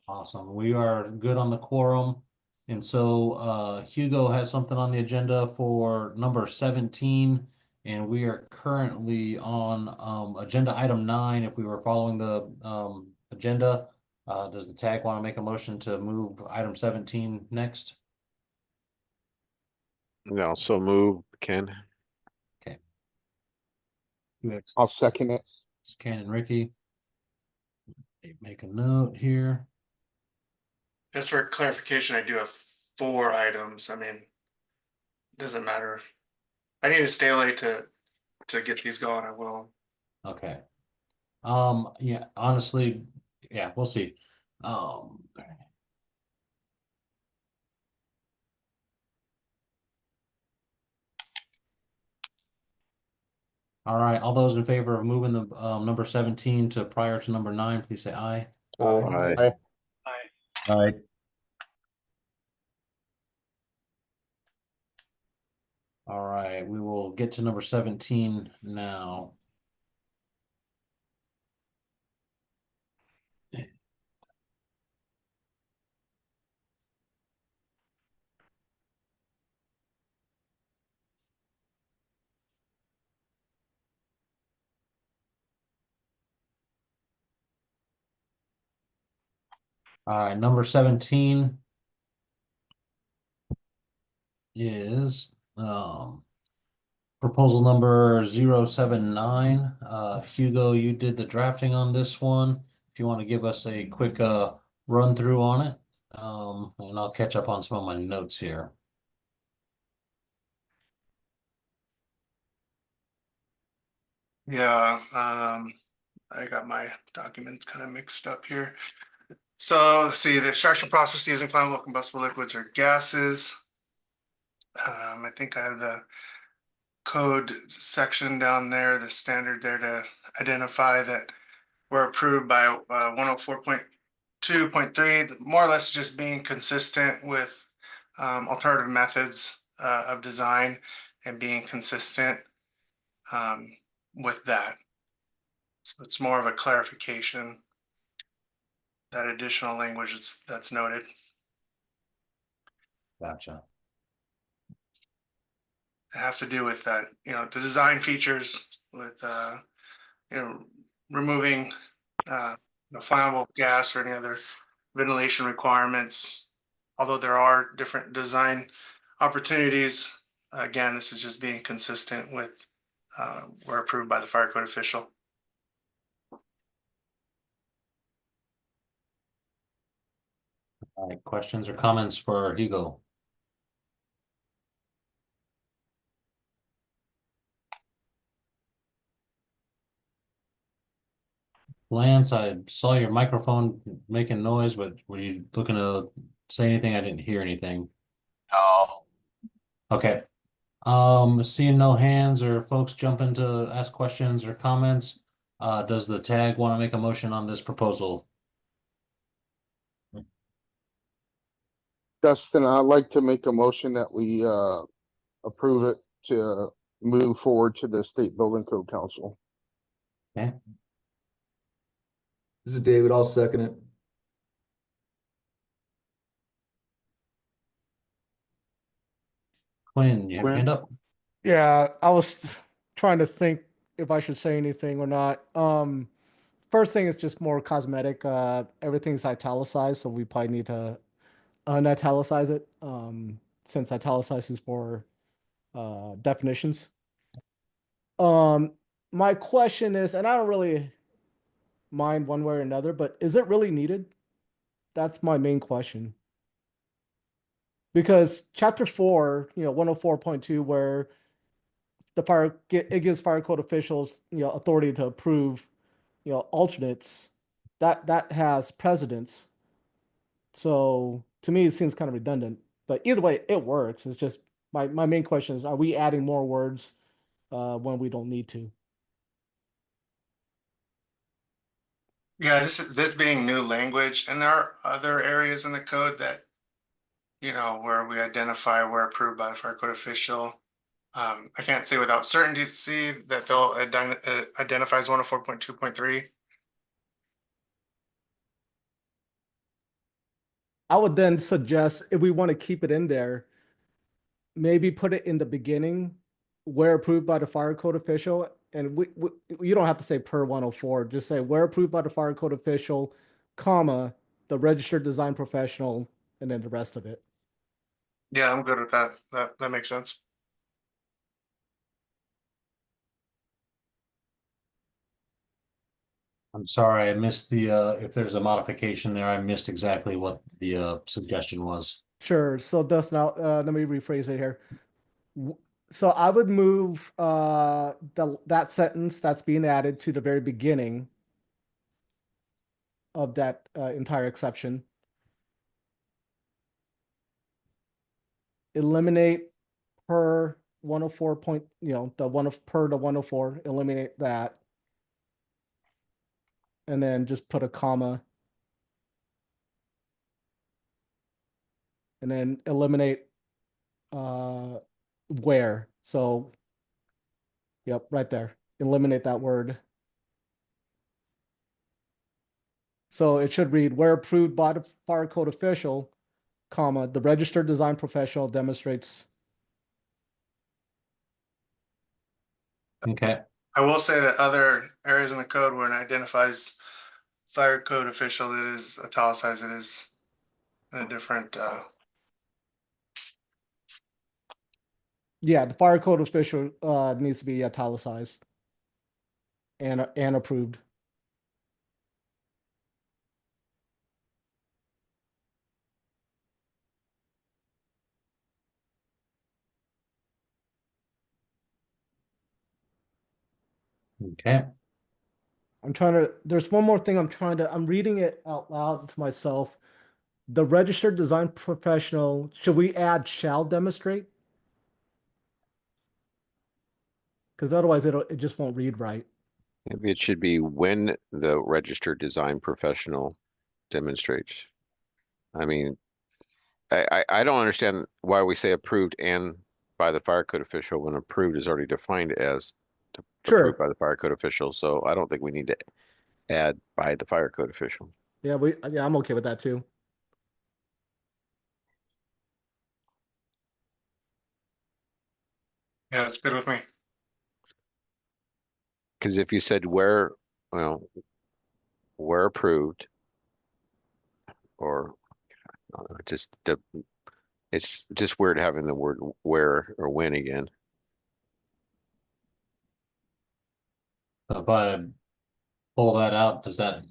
Awesome. We are good on the quorum. And so Hugo has something on the agenda for number 17, and we are currently on agenda item 9. If we were following the agenda, does the tag want to make a motion to move item 17 next? No, so move, Ken. Okay. I'll second it. It's Ken and Ricky. Make a note here. Just for clarification, I do have 4 items. I mean, doesn't matter. I need to stay late to get these going. I will. Okay. Yeah, honestly, yeah, we'll see. All right, all those in favor of moving the number 17 to prior to number 9, please say aye. Aye. Aye. All right, we will get to number 17 now. All right, number 17 is proposal number 079. Hugo, you did the drafting on this one. If you want to give us a quick run through on it, and I'll catch up on some of my notes here. Yeah, I got my documents kind of mixed up here. So let's see, the extraction process using flammable combustible liquids or gases. I think I have the code section down there, the standard there to identify that were approved by 104.2.3, more or less just being consistent with alternative methods of design and being consistent with that. So it's more of a clarification, that additional language that's noted. Gotcha. It has to do with that, the design features with, removing flammable gas or any other ventilation requirements. Although there are different design opportunities, again, this is just being consistent with were approved by the fire code official. All right, questions or comments for Hugo? Lance, I saw your microphone making noise, but were you looking to say anything? I didn't hear anything. No. Okay. Seeing no hands or folks jumping to ask questions or comments, does the tag want to make a motion on this proposal? Dustin, I'd like to make a motion that we approve it to move forward to the State Building Code Council. Okay. This is David. I'll second it. Quinn, you have your hand up? Yeah, I was trying to think if I should say anything or not. First thing is just more cosmetic. Everything's italicized, so we probably need to unitalicize it. Since italicizes for definitions. My question is, and I don't really mind one way or another, but is it really needed? That's my main question. Because chapter 4, 104.2, where it gives fire code officials, authority to approve, alternates, that has precedence. So to me, it seems kind of redundant. But either way, it works. It's just my main question is: are we adding more words when we don't need to? Yeah, this being new language, and there are other areas in the code that, where we identify we're approved by the fire code official. I can't say without certainty that they'll identify as 104.2.3. I would then suggest if we want to keep it in there, maybe put it in the beginning where approved by the fire code official. And you don't have to say per 104, just say where approved by the fire code official, comma, the registered design professional, and then the rest of it. Yeah, I'm good with that. That makes sense. I'm sorry, I missed the, if there's a modification there, I missed exactly what the suggestion was. Sure. So that's now, let me rephrase it here. So I would move that sentence that's being added to the very beginning of that entire exception. Eliminate per 104 point, the one of per the 104, eliminate that. And then just put a comma. And then eliminate where. So, yep, right there. Eliminate that word. So it should read, where approved by the fire code official, comma, the registered design professional demonstrates. Okay. I will say that other areas in the code where it identifies fire code official, it is italicized, it is in a different, Yeah, the fire code official needs to be italicized and approved. Okay. There's one more thing I'm reading it out loud to myself. The registered design professional, should we add shall demonstrate? Because otherwise it just won't read right. Maybe it should be when the registered design professional demonstrates. I mean, I don't understand why we say approved and by the fire code official when approved is already defined as approved by the fire code official. So I don't think we need to add by the fire code official. Yeah, I'm okay with that too. yeah, that's good with me. Because if you said where, well, where approved, or it's just weird having the word where or when again. If I pull that out, does that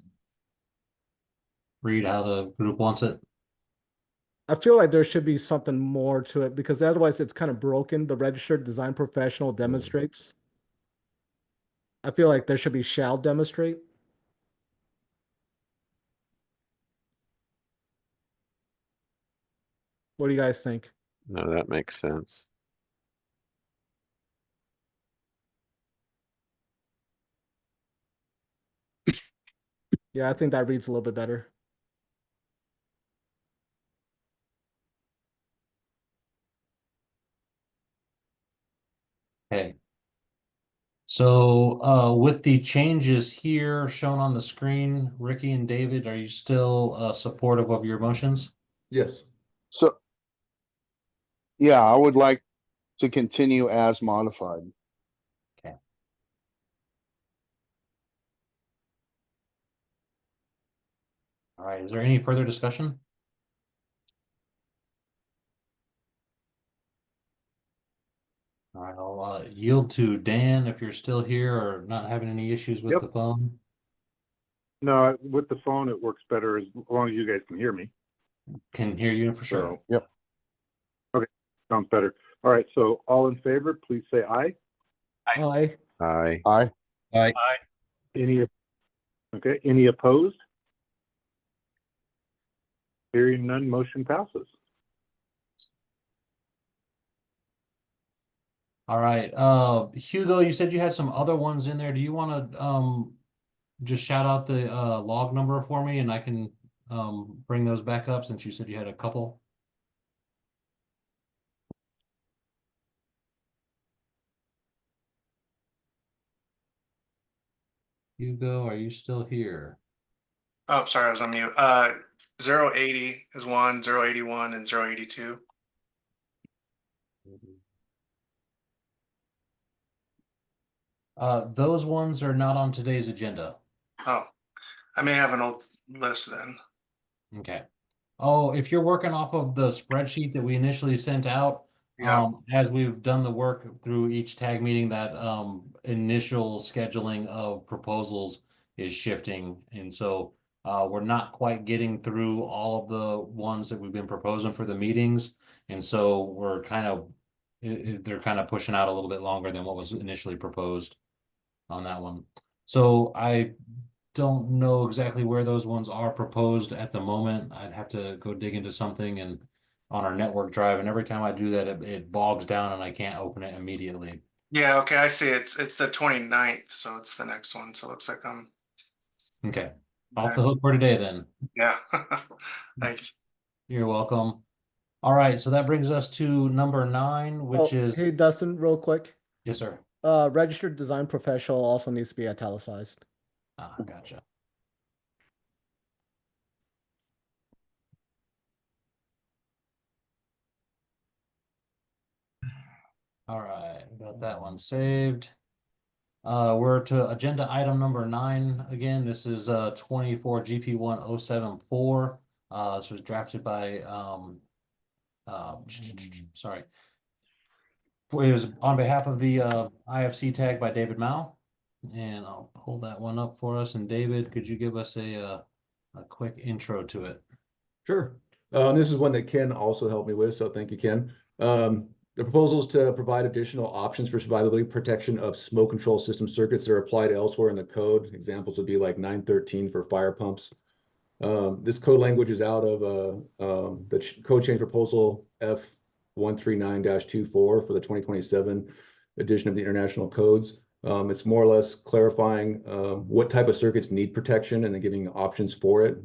read how the group wants it? I feel like there should be something more to it because otherwise it's kind of broken. The registered design professional demonstrates. I feel like there should be shall demonstrate. What do you guys think? No, that makes sense. Yeah, I think that reads a little bit better. Okay. So with the changes here shown on the screen, Ricky and David, are you still supportive of your motions? Yes. So, yeah, I would like to continue as modified. Okay. All right, is there any further discussion? All right, I'll yield to Dan if you're still here or not having any issues with the phone. No, with the phone, it works better as long as you guys can hear me. Can hear you for sure. Yep. Okay, sounds better. All right, so all in favor, please say aye. Aye. Aye. Aye. Aye. Any opposed? Hearing none, motion passes. All right, Hugo, you said you had some other ones in there. Do you want to just shout out the log number for me and I can bring those back up since you said you had a couple? Hugo, are you still here? Oh, sorry, I was on mute. 080 is one, 081, and 082. Those ones are not on today's agenda. Oh, I may have an old list then. Okay. Oh, if you're working off of the spreadsheet that we initially sent out, Yeah. as we've done the work through each tag meeting, that initial scheduling of proposals is shifting. And so we're not quite getting through all of the ones that we've been proposing for the meetings. And so we're kind of, they're kind of pushing out a little bit longer than what was initially proposed on that one. So I don't know exactly where those ones are proposed at the moment. I'd have to go dig into something and on our network drive, and every time I do that, it bogs down and I can't open it immediately. Yeah, okay, I see. It's the 29th, so it's the next one. So it looks like I'm Okay. Off the hook for today then. yeah. Thanks. You're welcome. All right, so that brings us to number 9, which is Hey, Dustin, real quick. yes, sir. Registered design professional also needs to be italicized. Ah, gotcha. All right, got that one saved. We're to agenda item number 9 again. This is 24 GP1074. This was drafted by sorry. It was on behalf of the IFC tag by David Mao. And I'll pull that one up for us. And David, could you give us a quick intro to it? Sure. This is one that Ken also helped me with, so thank you, Ken. The proposal is to provide additional options for survivability protection of smoke control system circuits that are applied elsewhere in the code. Examples would be like 913 for fire pumps. This code language is out of the code change proposal F139-24 for the 2027 edition of the International Codes. It's more or less clarifying what type of circuits need protection and then giving options for it.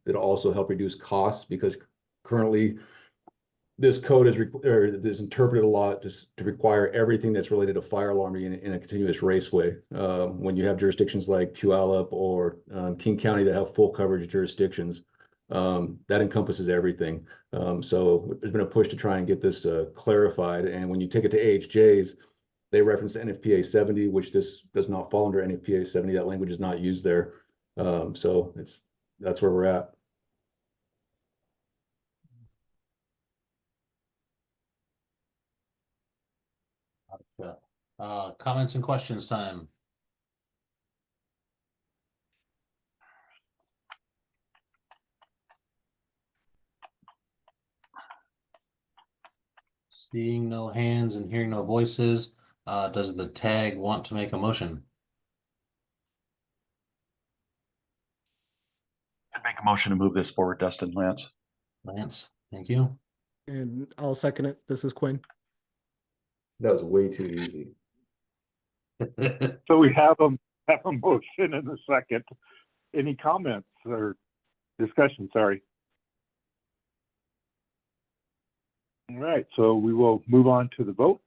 It'll also help reduce costs because currently this code is interpreted a lot to require everything that's related to fire alarm in a continuous raceway. When you have jurisdictions like Puyallup or King County that have full coverage jurisdictions, that encompasses everything. So there's been a push to try and get this clarified. And when you take it to AHJs, they reference NFPA 70, which this does not fall under NFPA 70. That language is not used there. So that's where we're at. Comments and questions time. Seeing no hands and hearing no voices, does the tag want to make a motion? I'd make a motion to move this forward, Dustin, Lance. Lance, thank you. And I'll second it. This is Quinn. That was way too easy. So we have a motion and a second. Any comments or discussion? Sorry. All right, so we will move on to the vote.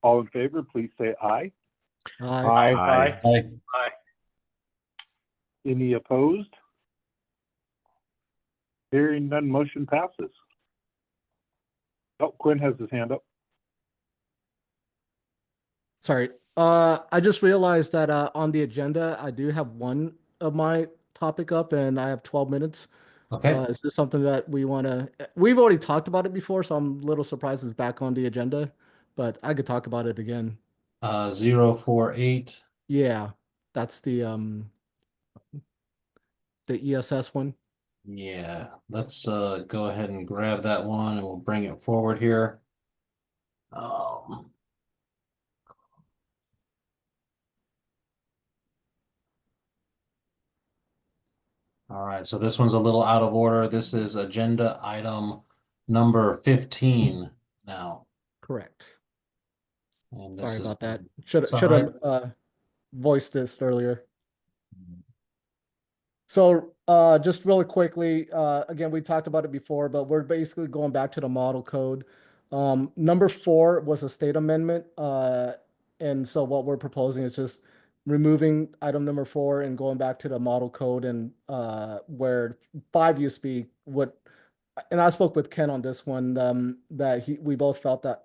All in favor, please say aye. Aye. Aye. Aye. Any opposed? Hearing none, motion passes. Oh, Quinn has his hand up. Sorry. I just realized that on the agenda, I do have one of my topic up and I have 12 minutes. Okay. Is this something that we want to, we've already talked about it before, so I'm a little surprised it's back on the agenda, but I could talk about it again. 048. Yeah, that's the ESS one. Yeah, let's go ahead and grab that one and we'll bring it forward here. All right, so this one's a little out of order. This is agenda item number 15 now. Correct. And this Sorry is about that. Should it's all have voiced this earlier. So just really quickly, again, we talked about it before, but we're basically going back to the model code. Number 4 was a state amendment. And so what we're proposing is just, removing item number 4 and going back to the model code and where 5 used to be what, and I spoke with Ken on this one, that we both felt that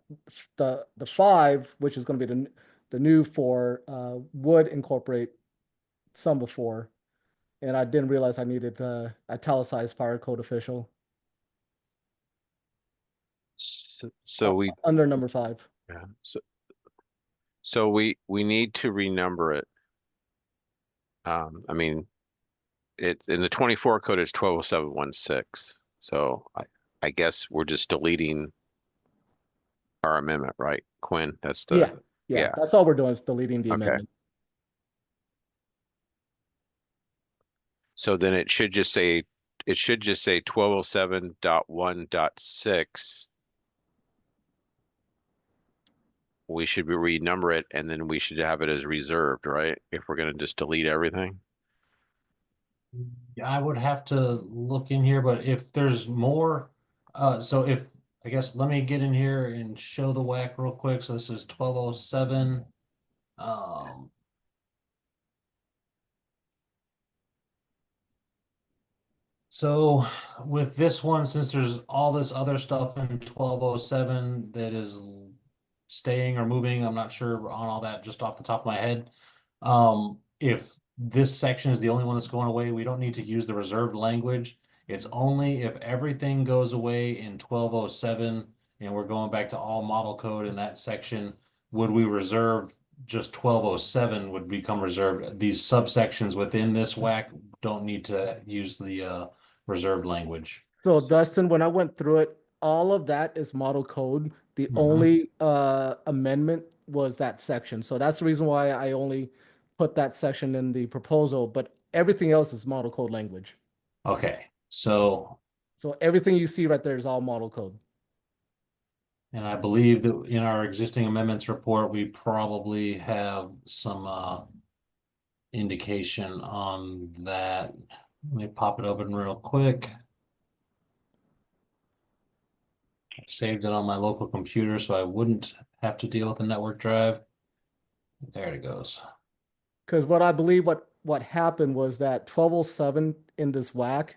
the 5, which is going to be the new 4, would incorporate some before, and I didn't realize I needed the italicized fire code official So we, under number 5. yeah, so we need to renumber it. I mean, it in the 24 code is 120716. So I guess we're just deleting our amendment, right, Quinn? That's the Yeah. That's all we're doing is deleting the Okay. amendment. So then it should just say 1207.1.6. We should renumber it, and then we should have it as reserved, right? If we're gonna just delete everything. Yeah, I would have to look in here, but if there's more, so if, I guess, let me get in here and show the whack real quick. So this is 1207. So with this one, since there's all this other stuff in 1207 that is staying or moving, I'm not sure on all that just off the top of my head. If this section is the only one that's going away, we don't need to use the reserved language. It's only if everything goes away in 1207 and we're going back to all model code in that section, would we reserve just 1207 would become reserved. These subsections within this whack don't need to use the reserved language. So Dustin, when I went through it, all of that is model code. The only amendment was that section. So that's the reason why I only put that section in the proposal, but everything else is model code language. Okay, so everything you see right there is all model code. and I believe that in our existing amendments report, we probably have some indication on that. Let me pop it open real quick. I saved it on my local computer so I wouldn't have to deal with the network drive. There it goes. Because what I believe what happened was that 1207 in this whack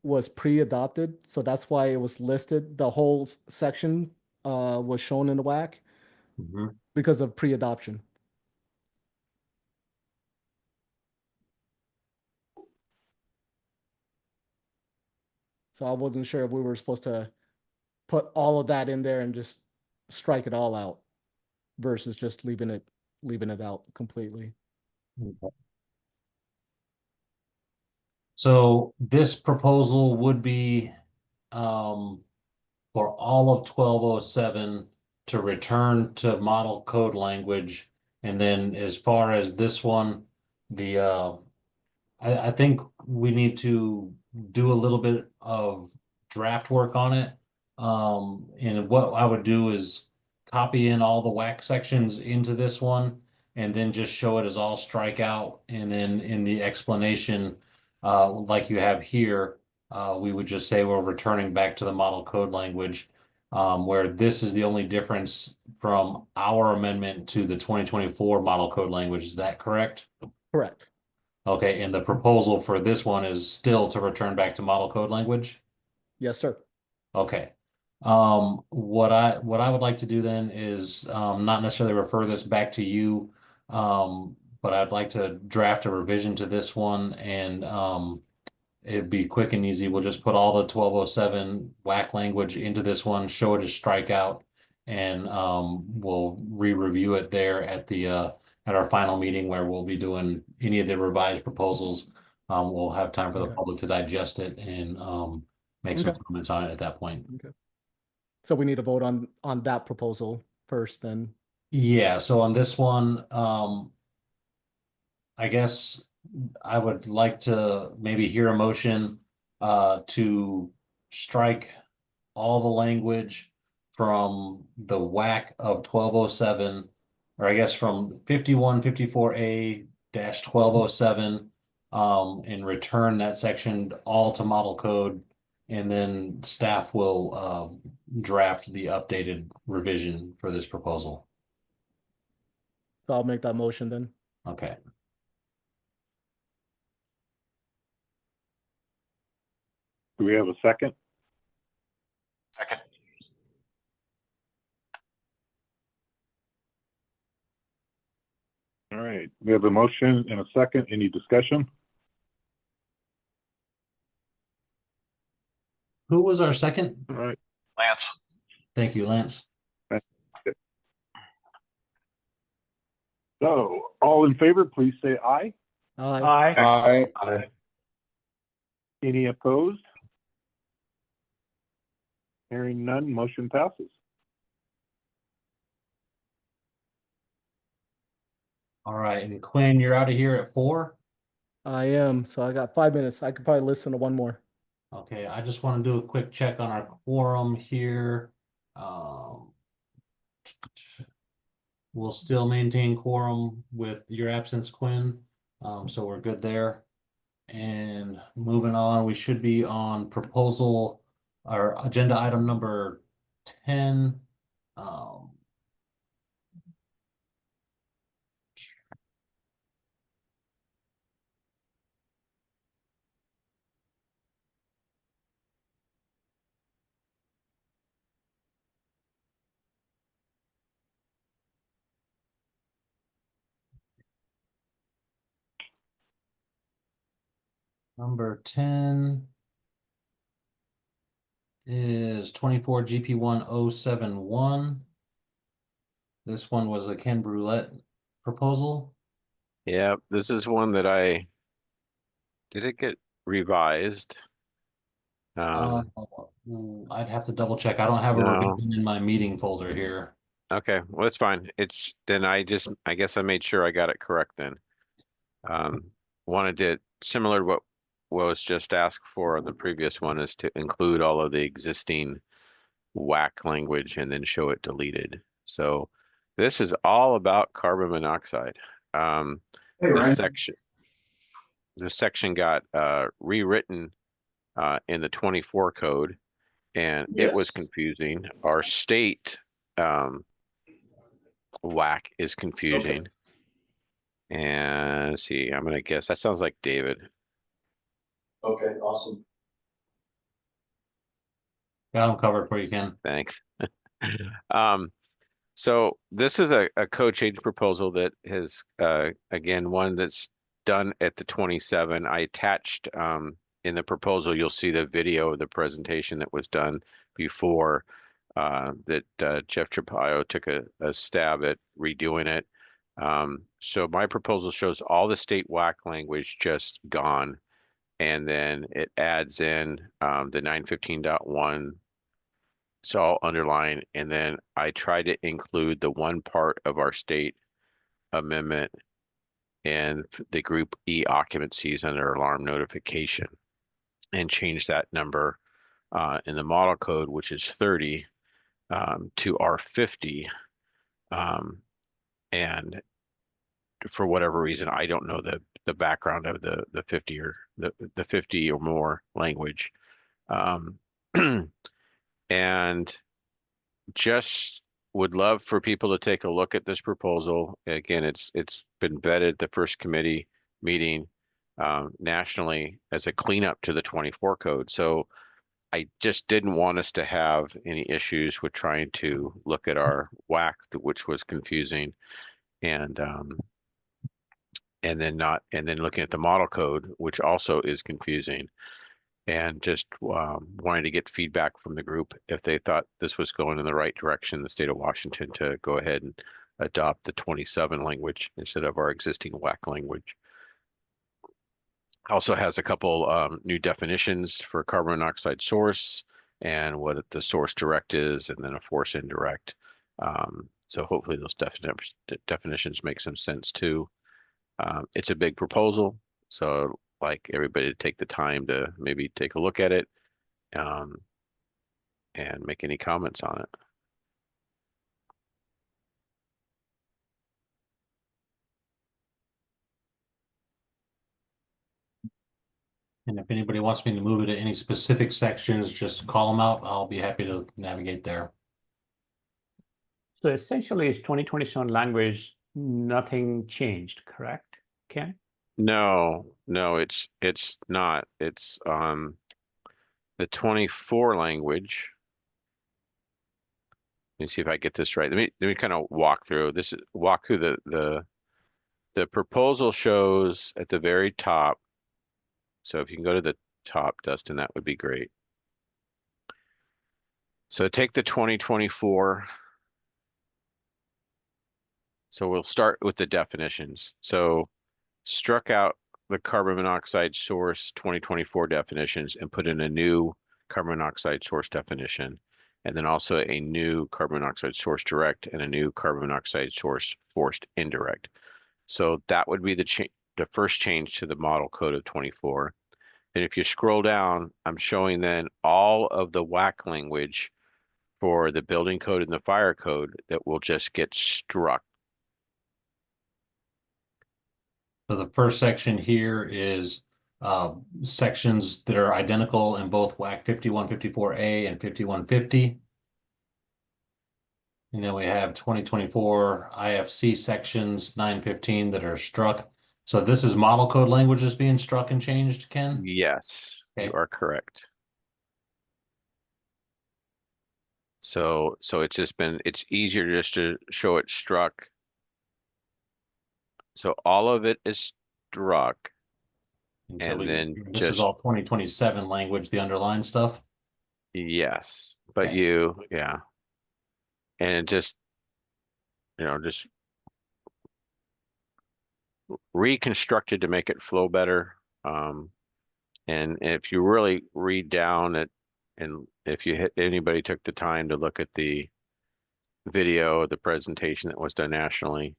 was pre-adopted, so that's why it was listed. The whole section was shown in the whack because of pre-adoption. So I wasn't sure if we were supposed to put all of that in there and just strike it all out versus just leaving it out completely. Okay. So this proposal would be for all of 1207 to return to model code language. And then as far as this one, I think we need to do a little bit of draft work on it. And what I would do is copy in all the whack sections into this one and then just show it as all strikeout. And then in the explanation, like you have here, we would just say we're returning back to the model code language, where this is the only difference from our amendment to the 2024 model code language. Is that correct? Correct. Okay, and the proposal for this one is still to return back to model code language? Yes, sir. Okay. What I would like to do then is not necessarily refer this back to you, but I'd like to draft a revision to this one, and it'd be quick and easy. We'll just put all the 1207 whack language into this one, show it as strikeout, and we'll re-review it there at our final meeting where we'll be doing any of the revised proposals. We'll have time for the public to digest it and make some comments on it at that point. Okay. So we need to vote on that proposal first, then. Yeah, so on this one, I guess I would like to maybe hear a motion to strike all the language from the whack of 1207, or I guess from 5154A-1207, and return that section all to model code, and then staff will draft the updated revision for this proposal. So I'll make that motion then. Okay. Do we have a second? Second. All right, we have a motion and a second. Any discussion? Who was our second? All right. Lance. Thank you, Lance. So, all in favor, please say aye. Aye. Aye. Any opposed? Hearing none, motion passes. All right, and Quinn, you're out of here at 4. I am. So I got 5 minutes. I could probably listen to one more. Okay, I just want to do a quick check on our quorum here. We'll still maintain quorum with your absence, Quinn. So we're good there. And moving on, we should be on proposal or agenda item number 10. Number 10 is 24 GP1071. This one was a Ken Brulette proposal. Yeah, this is one that did it get revised? I'd have to double check. I don't have a No. revision in my meeting folder here. Okay, well, that's fine. It's then I guess I made sure I got it correct then. Wanted to similar to what was just asked for on the previous one is to include all of the existing WAC language and then show it deleted. So this is all about carbon monoxide. This section got rewritten in the 24 code, and it was confusing. Our state WAC is confusing. And let's see, I'm gonna guess that sounds like David. Okay, awesome. Got them covered for you, Ken. Thanks. So this is a code change proposal that has again one that's done at the 27. I attached in the proposal, you'll see the video of the presentation that was done before that Jeff Trapio took a stab at redoing it. So my proposal shows all the state WAC language just gone, and then it adds in the 915.1. It's all underlined, and then I try to include the one part of our state amendment and the group E occupancies under alarm notification, and change that number in the model code, which is 30, to R50. And for whatever reason, I don't know the background of the 50 or the 50 or more language. And just would love for people to take a look at this proposal. Again, it's been vetted at the first committee meeting nationally as a cleanup to the 24 code. So I just didn't want us to have any issues with trying to look at our WAC, which was confusing, and then looking at the model code, which also is confusing. And just wanting to get feedback from the group if they thought this was going in the right direction, the state of Washington, to go ahead and adopt the 27 language instead of our existing WAC language. Also has a couple new definitions for carbon monoxide source and what the source direct is, and then a force indirect. So hopefully those definitions make some sense too. It's a big proposal, so like everybody to take the time to maybe take a look at it and make any comments on it. And if anybody wants me to move it to any specific sections, just call them out. I'll be happy to navigate there. So essentially, it's 2027 language nothing changed, correct, Ken? No, it's not. It's the 24 language. Let me see if I get this right. Let me kind of walk through the proposal shows at the very top. So if you can go to the top, Dustin, that would be great. So take the 2024. So we'll start with the definitions. So struck out the carbon monoxide source 2024 definitions and put in a new carbon monoxide source definition, and then also a new carbon monoxide source direct and a new carbon monoxide source forced indirect. So that would be the first change to the model code of 24. And if you scroll down, I'm showing then all of the WAC language for the building code and the fire code that will just get struck. So the first section here is sections that are identical in both WAC 5154A and 5150. And then we have 2024 IFC sections 915 that are struck. So this is model code languages being struck and changed, Ken? Yes, Okay. you are correct. So it's easier just to show it struck. So all of it is struck. And then this is all 2027 language, the underlying stuff. Yes, but Okay. yeah. And just reconstructed to make it flow better. And if you really read down it, and if anybody took the time to look at the video, the presentation that was done nationally,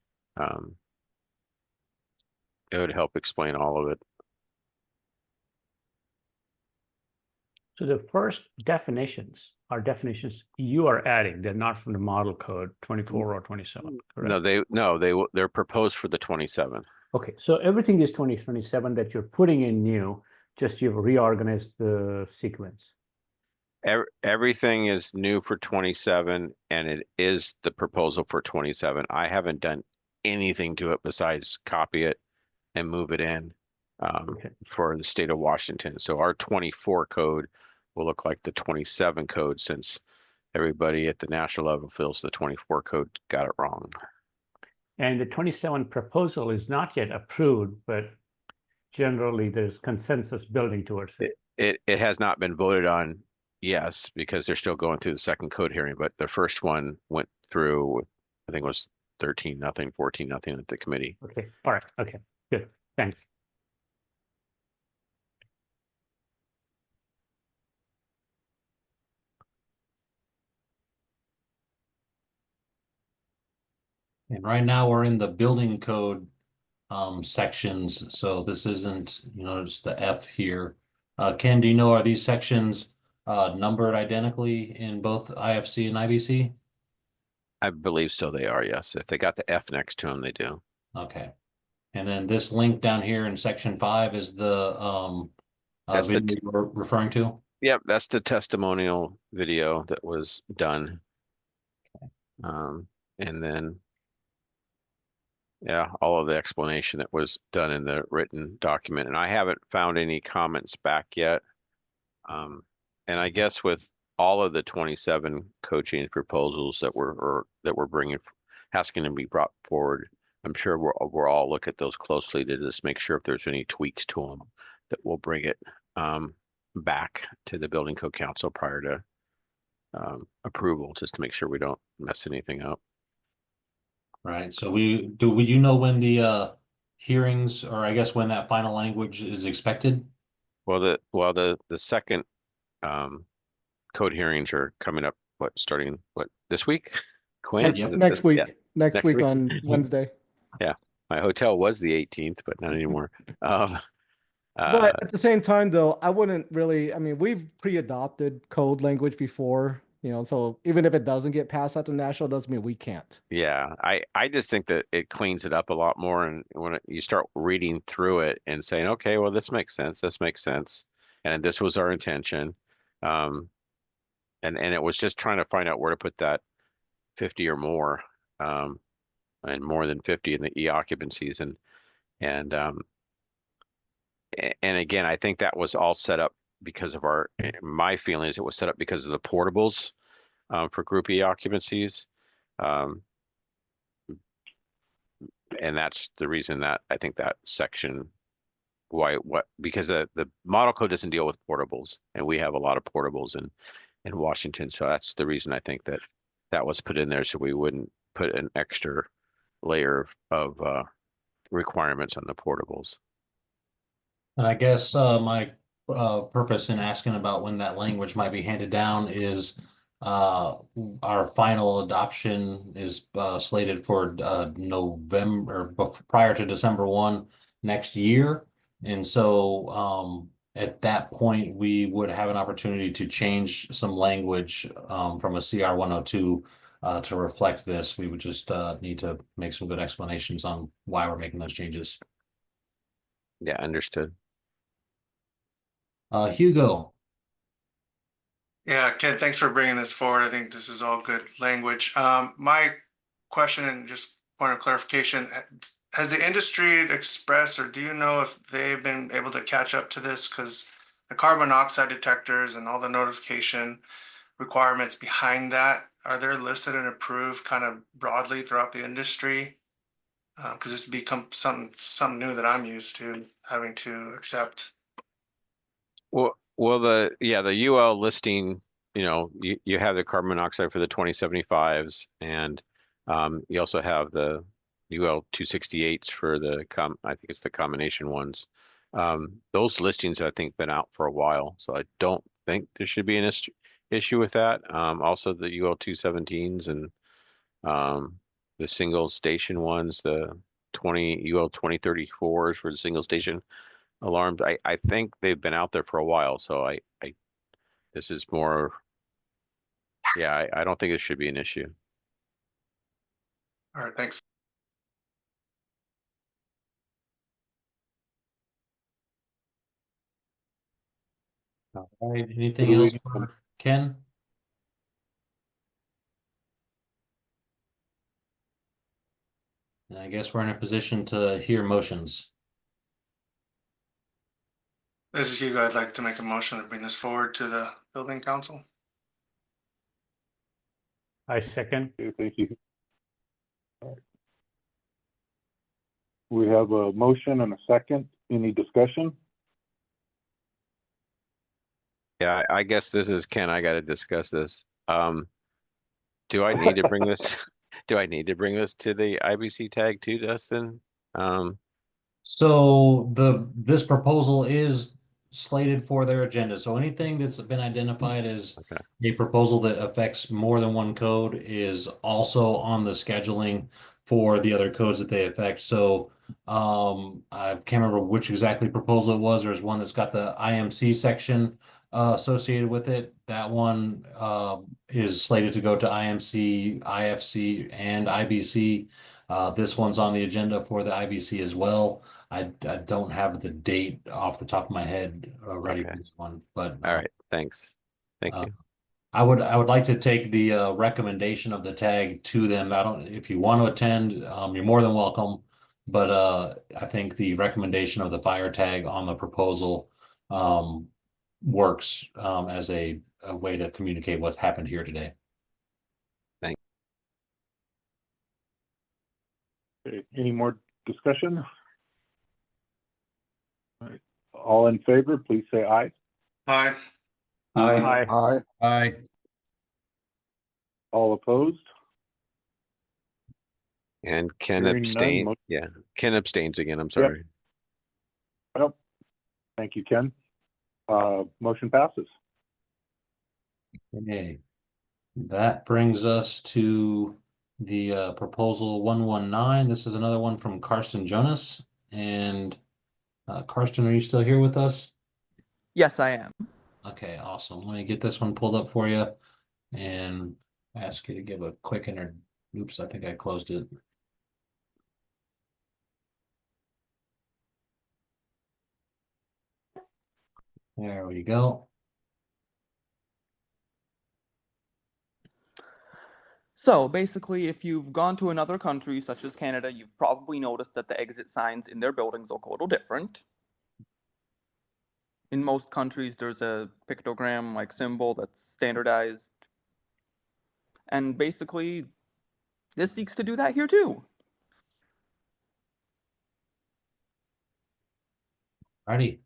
it would help explain all of it. So the first definitions are definitions you are adding. They're not from the model code 24 or 27, correct? No, they're proposed for the 27. Okay, so everything is 2027 that you're putting in new, just you've reorganized the sequence. Everything is new for 27, and it is the proposal for 27. I haven't done anything to it besides copy it and move it in for the state of Washington. So our 24 code will look like the 27 code, since everybody at the national level feels the 24 code got it wrong. And the 27 proposal is not yet approved, but generally there's consensus building towards it. It has not been voted on, yes, because they're still going through the second code hearing, but the first one went through with, I think it was 13-0, 14-0 at the committee. Okay, all right, okay, good, thanks. And right now we're in the building code sections. So this isn't, just the F here. Ken, do you know, are these sections numbered identically in both IFC and IBC? I believe so, they are, yes. If they got the F next to them, they do. Okay. And then this link down here in section 5 is the video you're referring to? Yep, that's the testimonial video that was done. And then, yeah, all of the explanation that was done in the written document. And I haven't found any comments back yet. And I guess with all of the 27 code change proposals that we're bringing, asking to be brought forward, I'm sure we'll all look at those closely to just make sure if there's any tweaks to them, that we'll bring it back to the Building Code Council prior to approval, just to make sure we don't mess anything up. Right. So would you know when the hearings, or I guess when that final language is expected? Well, the second code hearings are coming up, starting this week? Quinn? Next week. Yeah. Next week on Wednesday. Yeah. My hotel was the 18th, but not anymore. But at the same time, though, I wouldn't really, we've pre-adopted code language before, so even if it doesn't get passed at the national, doesn't mean we can't. Yeah, I just think that it cleans it up a lot more. And when you start reading through it and saying, okay, well, this makes sense. And this was our intention. And it was just trying to find out where to put that 50 or more. and more than 50 in the E occupancies. And and again, I think that was all set up because of my feeling is it was set up because of the portables for group E occupancies. And that's the reason that I think that section, because the model code doesn't deal with portables, and we have a lot of portables in Washington. So that's the reason I think that was put in there, so we wouldn't put an extra layer of requirements on the portables. And I guess my purpose in asking about when that language might be handed down is our final adoption is slated for November, prior to December 1 next year. And so at that point, we would have an opportunity to change some language from a CR 102 to reflect this. We would just need to make some good explanations on why we're making those changes. Yeah, understood. Hugo. Yeah, Ken, thanks for bringing this forward. I think this is all good language. My question and just point of clarification, has the industry expressed, or do you know if they've been able to catch up to this? Because the carbon monoxide detectors and all the notification requirements behind that, are they listed and approved kind of broadly throughout the industry? Because this become something new that I'm used to having to accept. Well, the UL listing, you have the carbon monoxide for the 2075s, and you also have the UL 268s for I think it's the combination ones. Those listings, I think, been out for a while, so I don't think there should be an issue with that. Also the UL 217s and the single station ones, the UL 2034s for the single station alarms. I think they've been out there for a while, so this is more, I don't think it should be an issue. All right, thanks. All right, anything else for Ken? And I guess we're in a position to hear motions. This is Hugo. I'd like to make a motion to bring this forward to the building council. I second. Okay, thank you. We have a motion and a second. Any discussion? Yeah, I guess this is Ken. I got to discuss this. Do I need to bring this? Do I need to bring this to the IBC tag too, Dustin? So this proposal is slated for their agenda. So anything that's been identified as a proposal that affects more than one code is also on the scheduling for the other codes that they affect. So I can't remember which exactly proposal it was. There's one that's got the IMC section associated with it. That one is slated to go to IMC, IFC, and IBC. This one's on the agenda for the IBC as well. I don't have the date off the top of my head ready for this one, but all right, thanks. Thank you. I would like to take the recommendation of the tag to them. If you want to attend, you're more than welcome. But I think the recommendation of the fire tag on the proposal works as a way to communicate what's happened here today. Thanks. Okay, any more discussion? All right. All in favor, please say aye. Aye. Aye. Aye. Aye. All opposed? And Ken Hearing none, abstain. Yeah, Ken abstains again. I'm sorry. Yep. Thank you, Ken. Motion passes. Okay, that brings us to the proposal 119. This is another one from Karsten Jonas. And Karsten, are you still here with us? Yes, I am. Okay, awesome. Let me get this one pulled up for you and ask you to give a quick Oops, I think I closed it. There we go. So basically, if you've gone to another country such as Canada, you've probably noticed that the exit signs in their buildings look a little different. In most countries, there's a pictogram like symbol that's standardized. And basically, this seeks to do that here too. Alrighty.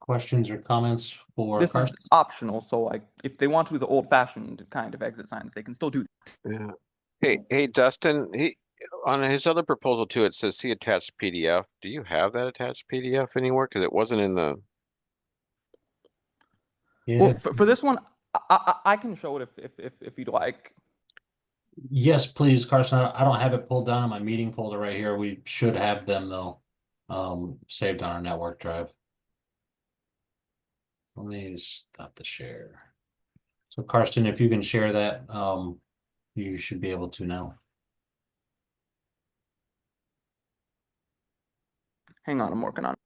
Questions or comments for This Carson? is optional, so like if they want to do the old-fashioned kind of exit signs, they can still do that. Yeah. Hey, Dustin, on his other proposal too, it says see attached PDF. Do you have that attached PDF anywhere? Because it wasn't in the. Yeah. Well, for this one, I can show it if you'd like. Yes, please, Carson. I don't have it pulled down in my meeting folder right here. We should have them though, saved on our network drive. Let me stop the share. So Karsten, if you can share that, you should be able to now. Hang on, I'm working on it.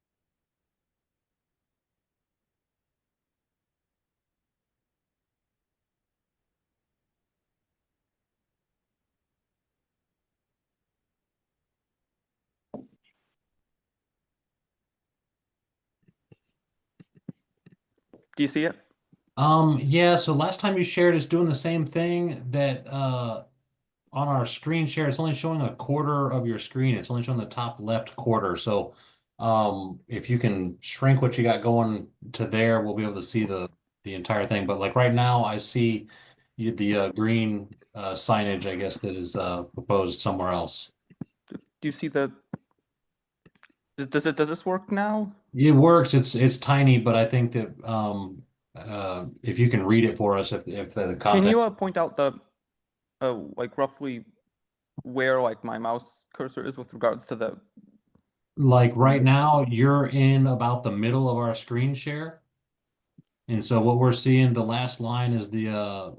Do you see it? Yeah, so last time you shared is doing the same thing that on our screen share, it's only showing a quarter of your screen. It's only showing the top left quarter. So if you can shrink what you got going to there, we'll be able to see the entire thing. But like right now, I see the green signage, I guess, that is proposed somewhere else. Do you see the? Does this work now? It works. It's tiny, but I think that if you can read it for us, if the content. Can you point out the like roughly where like my mouse cursor is with regards to the? Like right now, you're in about the middle of our screen share. And so what we're seeing, the last line is the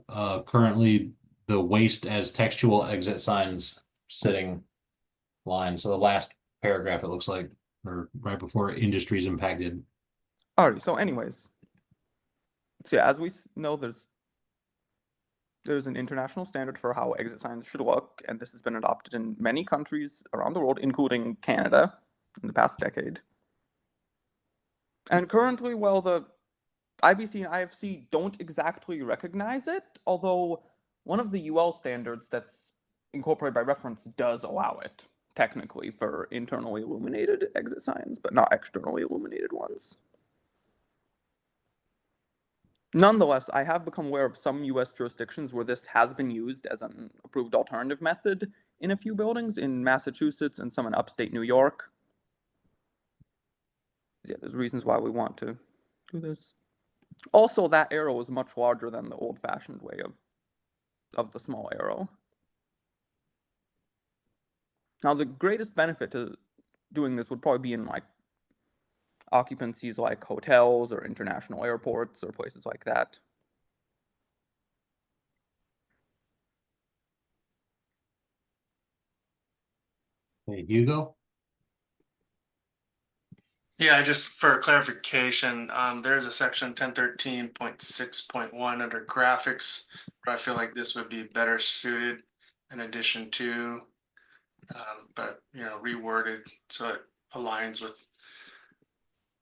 currently the waste as textual exit signs sitting line. So the last paragraph, it looks like, or right before industries impacted. Alright, so anyways. So yeah, as we know, there's an international standard for how exit signs should look, and this has been adopted in many countries around the world, including Canada, in the past decade. And currently, well, the IBC and IFC don't exactly recognize it, although one of the UL standards that's incorporated by reference does allow it, technically, for internally illuminated exit signs, but not externally illuminated ones. Nonetheless, I have become aware of some US jurisdictions where this has been used as an approved alternative method in a few buildings in Massachusetts and some in upstate New York. Yeah, there's reasons why we want to do this. Also, that arrow is much larger than the old-fashioned way of the small arrow. Now, the greatest benefit to doing this would probably be in like occupancies like hotels or international airports or places like that. Hey, Hugo? Yeah, just for clarification, there's a section 1013.6.1 under graphics, where I feel like this would be better suited in addition to, but you know, reworded so it aligns with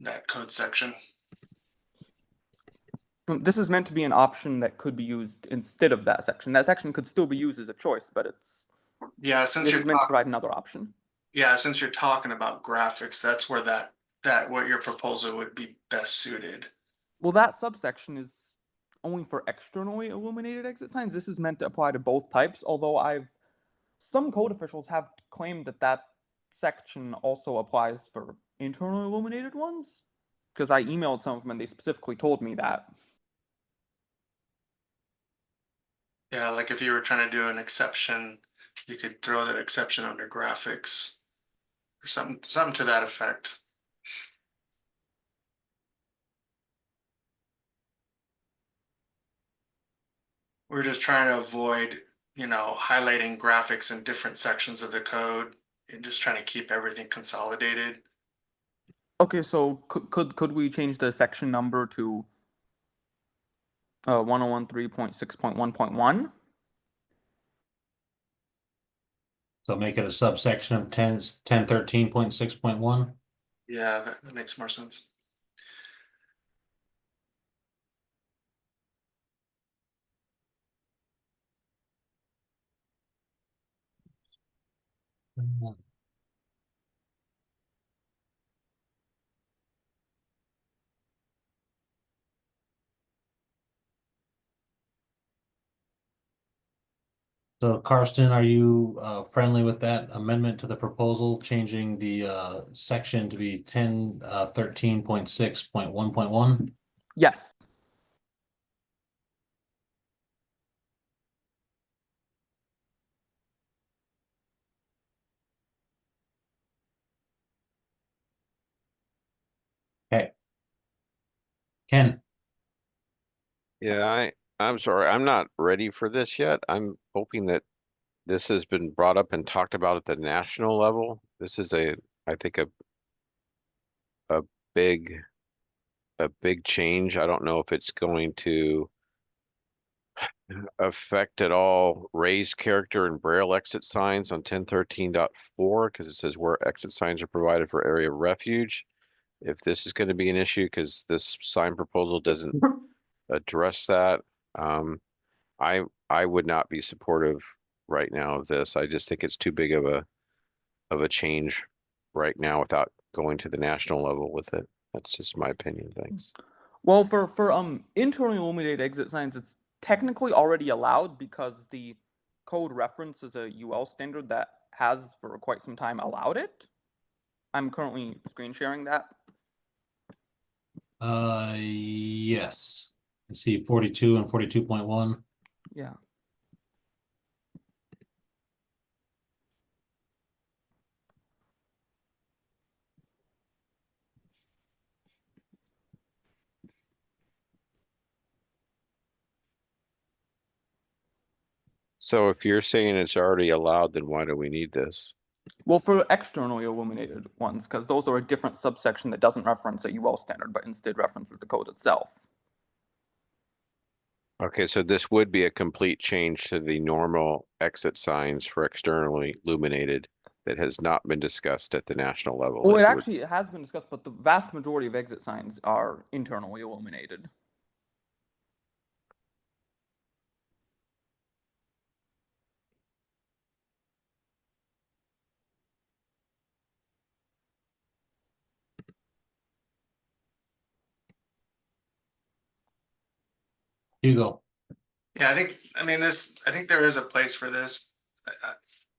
that code section. This is meant to be an option that could be used instead of that section. That section could still be used as a choice, but it's since you're meant to provide another option. Yeah, since you're talking about graphics, that's where that what your proposal would be best suited. Well, that subsection is only for externally illuminated exit signs. This is meant to apply to both types, although some code officials have claimed that section also applies for internally illuminated ones, because I emailed some of them and they specifically told me that. Yeah, like if you were trying to do an exception, you could throw that exception under graphics or something to that effect. We're just trying to avoid, you know, highlighting graphics in different sections of the code and just trying to keep everything consolidated. Okay, so could we change the section number to 1013.6.1.1? So make it a subsection of 1013.6.1. Yeah, that makes more sense. So Karsten, are you friendly with that amendment to the proposal, changing the section to be 1013.6.1.1? Yes. Okay. Ken. Yeah, I'm sorry, I'm not ready for this yet. I'm hoping that this has been brought up and talked about at the national level. This is I think a big, a big change. I don't know if it's going to affect at all raised character and braille exit signs on 1013.4 because it says where exit signs are provided for area of refuge. If this is going to be an issue because this sign proposal doesn't address that, I would not be supportive right now of this. I just think it's too big of a change right now without going to the national level with it. That's just my opinion. Thanks. Well, for internally illuminated exit signs, it's technically already allowed because the code references a UL standard that has for quite some time allowed it. I'm currently screen sharing that. Yes. I see 42 and 42.1. Yeah. So if you're saying it's already allowed, then why do we need this? Well, for externally illuminated ones, because those are a different subsection that doesn't reference a UL standard, but instead references the code itself. Okay, so this would be a complete change to the normal exit signs for externally illuminated that has not been discussed at the national level. Well, That it has been discussed, but the vast majority of exit signs are internally illuminated. Hugo. Yeah, I think there is a place for this.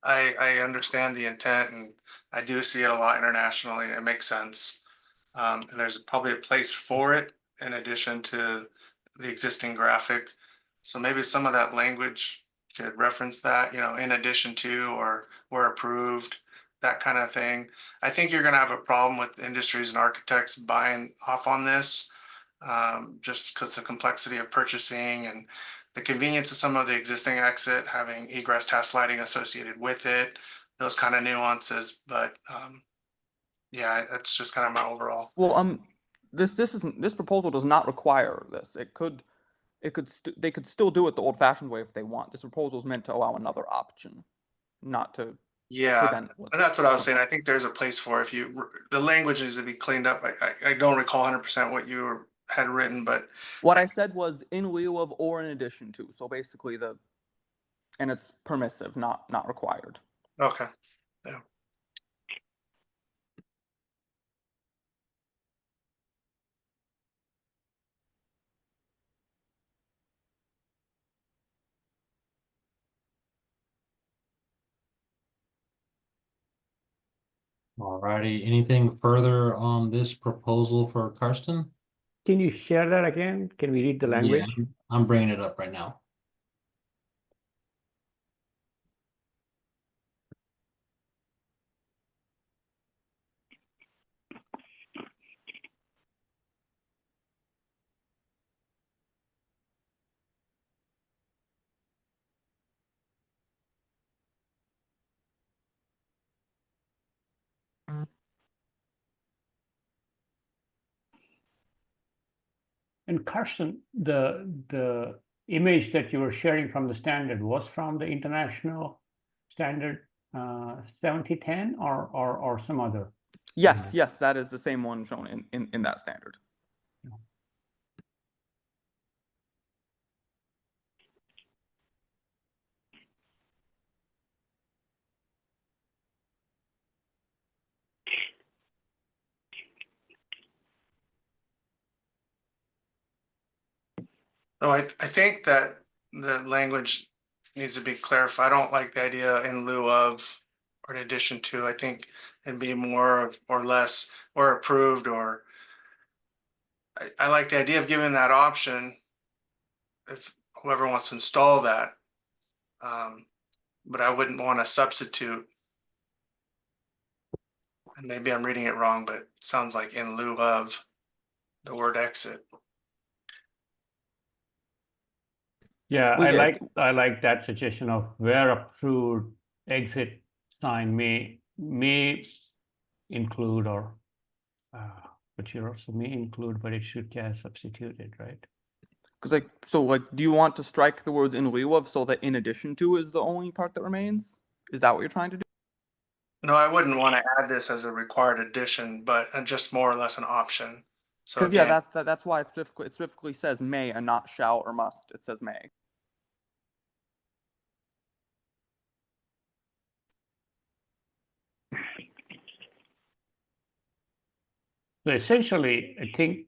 I understand the intent and I do see it a lot internationally. It makes sense. And there's probably a place for it in addition to the existing graphic. So maybe some of that language should reference that, in addition to, or were approved, that kind of thing. I think you're gonna have a problem with industries and architects buying off on this, just because the complexity of purchasing and the convenience of some of the existing exit, having egress task lighting associated with it, those kind of nuances. But yeah, that's just kind of my overall. Well, this proposal does not require this. They could still do it the old-fashioned way if they want. This proposal is meant to allow another option, not to Yeah, prevent what. and that's what I was saying. I think there's a place for the language needs to be cleaned up. I don't recall 100% what you had written, but What I said was in lieu of or in addition to. So basically and it's permissive, not required. okay. Yeah. All righty. Anything further on this proposal for Karsten? Can you share that again? Can we read the language? Yeah, I'm bringing it up right now. And Carson, the image that you were sharing from the standard was from the international standard 7010 or some other? Yes, yes, that is the same one shown in that standard. So I think that the language needs to be clarified. I don't like the idea in lieu of or in addition to. I think it'd be more or less or approved or I like the idea of giving that option if whoever wants to install that. But I wouldn't want to substitute. And maybe I'm reading it wrong, but it sounds like in lieu of the word exit. Yeah, Well, I yeah, like that suggestion of where approved exit sign may include or but you also may include, but it should get substituted, right? Because do you want to strike the words in lieu of so that in addition to is the only part that remains? Is that what you're trying to do? No, I wouldn't want to add this as a required addition, but just more or less an option. So Because yeah, again, that's why it specifically says may and not shall or must. It says may. So essentially, I think,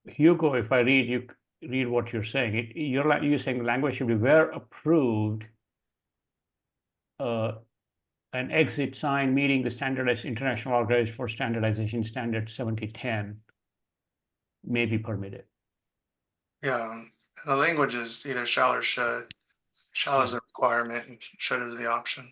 Hugo, if I read what you're saying, you're saying the language should be where approved an exit sign meeting the standardized international organization for standardization standard 7010 may be permitted. yeah, the language is either shall or should. Shall is a requirement and should is the option.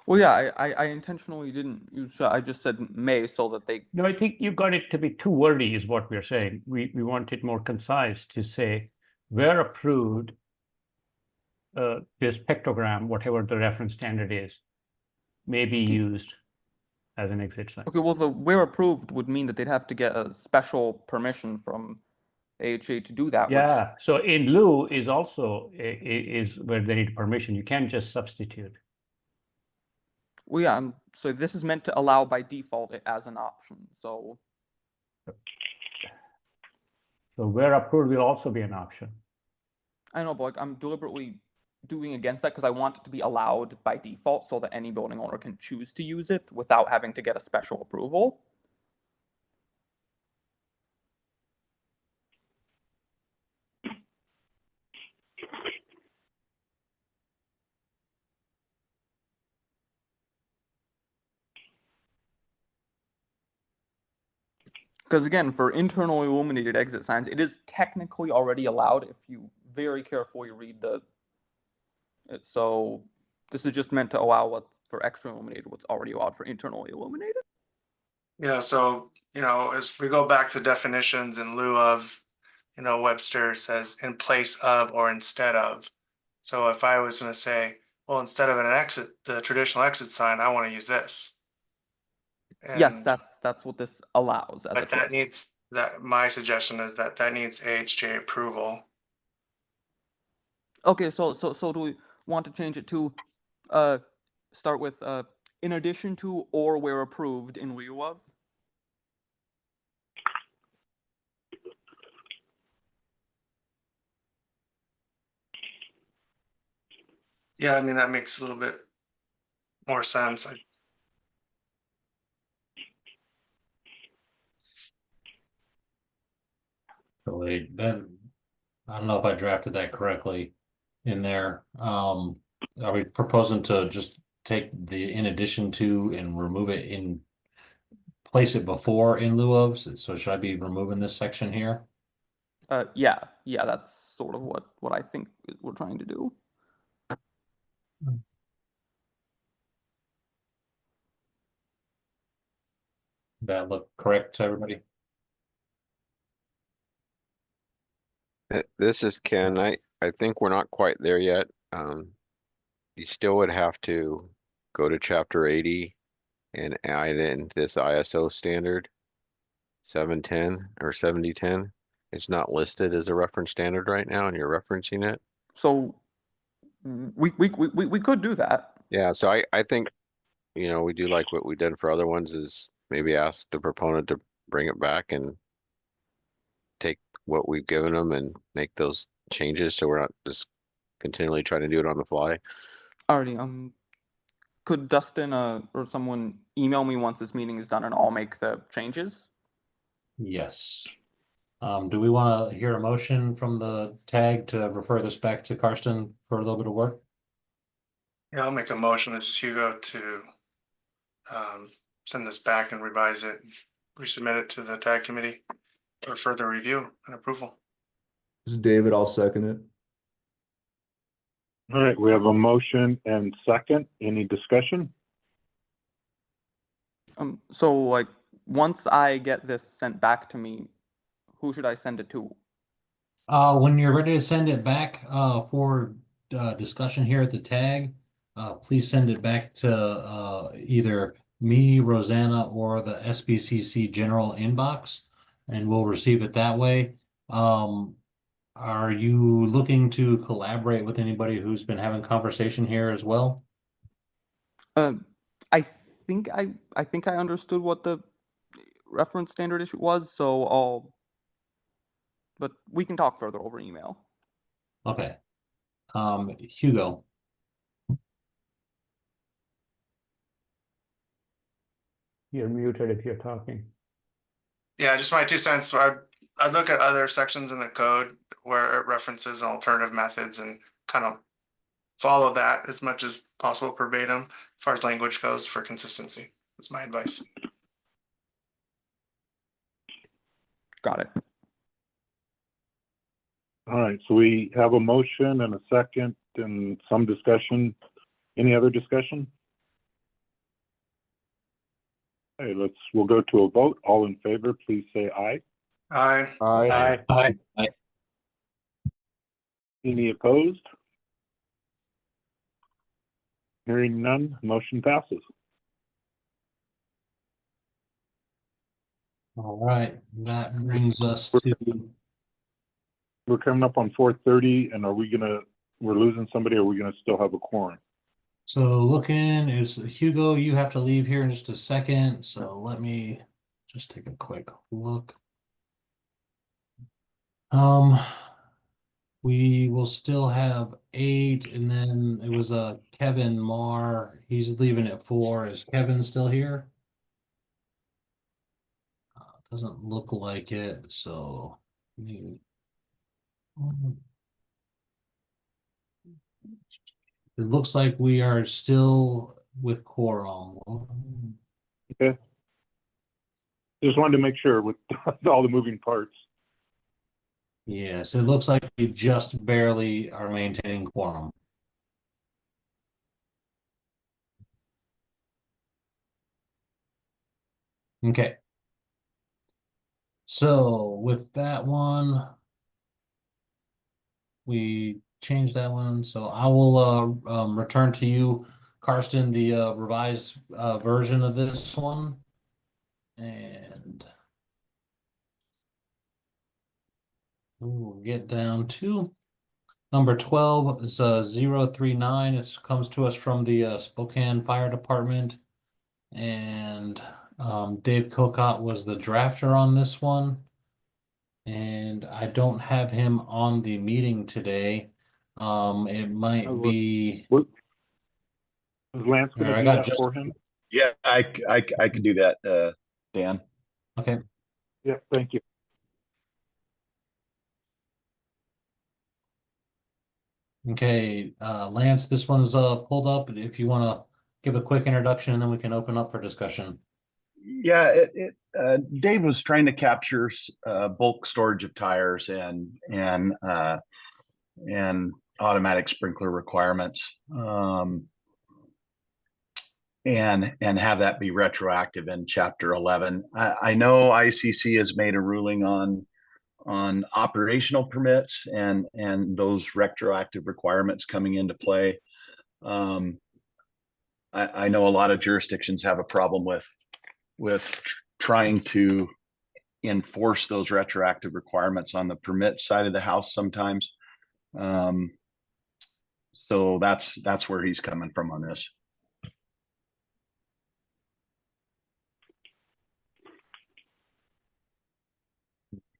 Well, yeah, I intentionally didn't use shall. I just said may so that they. No, I think you got it to be too wordy is what we're saying. We want it more concise to say where approved this pictogram, whatever the reference standard is, may be used as an exit sign. Okay, well, the where approved would mean that they'd have to get a special permission from AHA to do that. Yeah, so in lieu is also is where they need permission. You can't just substitute. Well, yeah, so this is meant to allow by default it as an option. So where approved will also be an option. I know, but I'm deliberately doing against that because I want it to be allowed by default so that any building owner can choose to use it without having to get a special approval. Because again, for internally illuminated exit signs, it is technically already allowed if you very carefully read so this is just meant to allow for externally illuminated what's already allowed for internally illuminated. Yeah, so as we go back to definitions in lieu of, Webster says in place of or instead of. So if I was going to say, well, instead of an exit, the traditional exit sign, I want to use this. Yes, that's what this allows. But that needs my suggestion is that needs AHJ approval. Okay, so do we want to change it to start with in addition to or where approved in lieu of? Yeah, I mean that makes a little bit more sense. Really, I don't know if I drafted that correctly in there. Are we proposing to just take the in addition to and remove it place it before in lieu of? So should I be removing this section here? Yeah, that's sort of what I think we're trying to do. That look correct to everybody? This is Ken. I think we're not quite there yet. You still would have to go to chapter 80 and add in this ISO standard 710 or 7010. It's not listed as a reference standard right now, and you're referencing it. So we could do that. Yeah, so I think, you know, we do like what we've done for other ones is maybe ask the proponent to bring it back and take what we've given them and make those changes so we're not just continually trying to do it on the fly. Alrighty, could Dustin or someone email me once this meeting is done and I'll make the changes? Yes. Do we want to hear a motion from the tag to refer this back to Karsten for a little bit of work? Yeah, I'll make a motion. This is Hugo to send this back and revise it, resubmit it to the tag committee for further review and approval. This is David, I'll second it. All right, we have a motion and second. Any discussion? So like once I get this sent back to me, who should I send it to? When you're ready to send it back for discussion here at the tag, please send it back to either me, Rosanna, or the SBCC general inbox, and we'll receive it that way. Are you looking to collaborate with anybody who's been having conversation here as well? I think I understood what the reference standard issue was, so but we can talk further over email. Okay. Hugo. You're muted if you're talking. Yeah, just my 2 cents. I'd look at other sections in the code where it references alternative methods and kind of follow that as much as possible verbatim as far as language goes for consistency. That's my advice. Got it. All right, so we have a motion and a second and some discussion. Any other discussion? Okay, we'll go to a vote. All in favor, please say aye. Aye. Aye. Aye. Aye. Any opposed? Hearing none, motion passes. All right, that brings us to. We're coming up on 4:30, and we're losing somebody, or are we gonna still have a quorum? So looking is Hugo, you have to leave here in just a second. So let me just take a quick look. We will still have 8, and then it was Kevin Marr. He's leaving at 4. Is Kevin still here? Doesn't look like it. So maybe. It looks like we are still with quorum. Okay. Just wanted to make sure with all the moving parts. Yes, it looks like we just barely are maintaining quorum. Okay. So with that one, we changed that one. So I will return to you, Karsten, the revised version of this one. And we'll get down to number 12 is 039. This comes to us from the Spokane Fire Department. And Dave Kokot was the drafter on this one. And I don't have him on the meeting today. It might be. Is Lance Here, gonna I do got that for him? Yeah, I can do that, Dan. Okay. Yeah, thank you. Okay, Lance, this one's pulled up. If you want to give a quick introduction, and then we can open up for discussion. Yeah, Dave was trying to capture bulk storage of tires and automatic sprinkler requirements, and have that be retroactive in Chapter 11. I know ICC has made a ruling on operational permits and those retroactive requirements coming into play. I know a lot of jurisdictions have a problem with trying to enforce those retroactive requirements on the permit side of the house sometimes. So that's where he's coming from on this.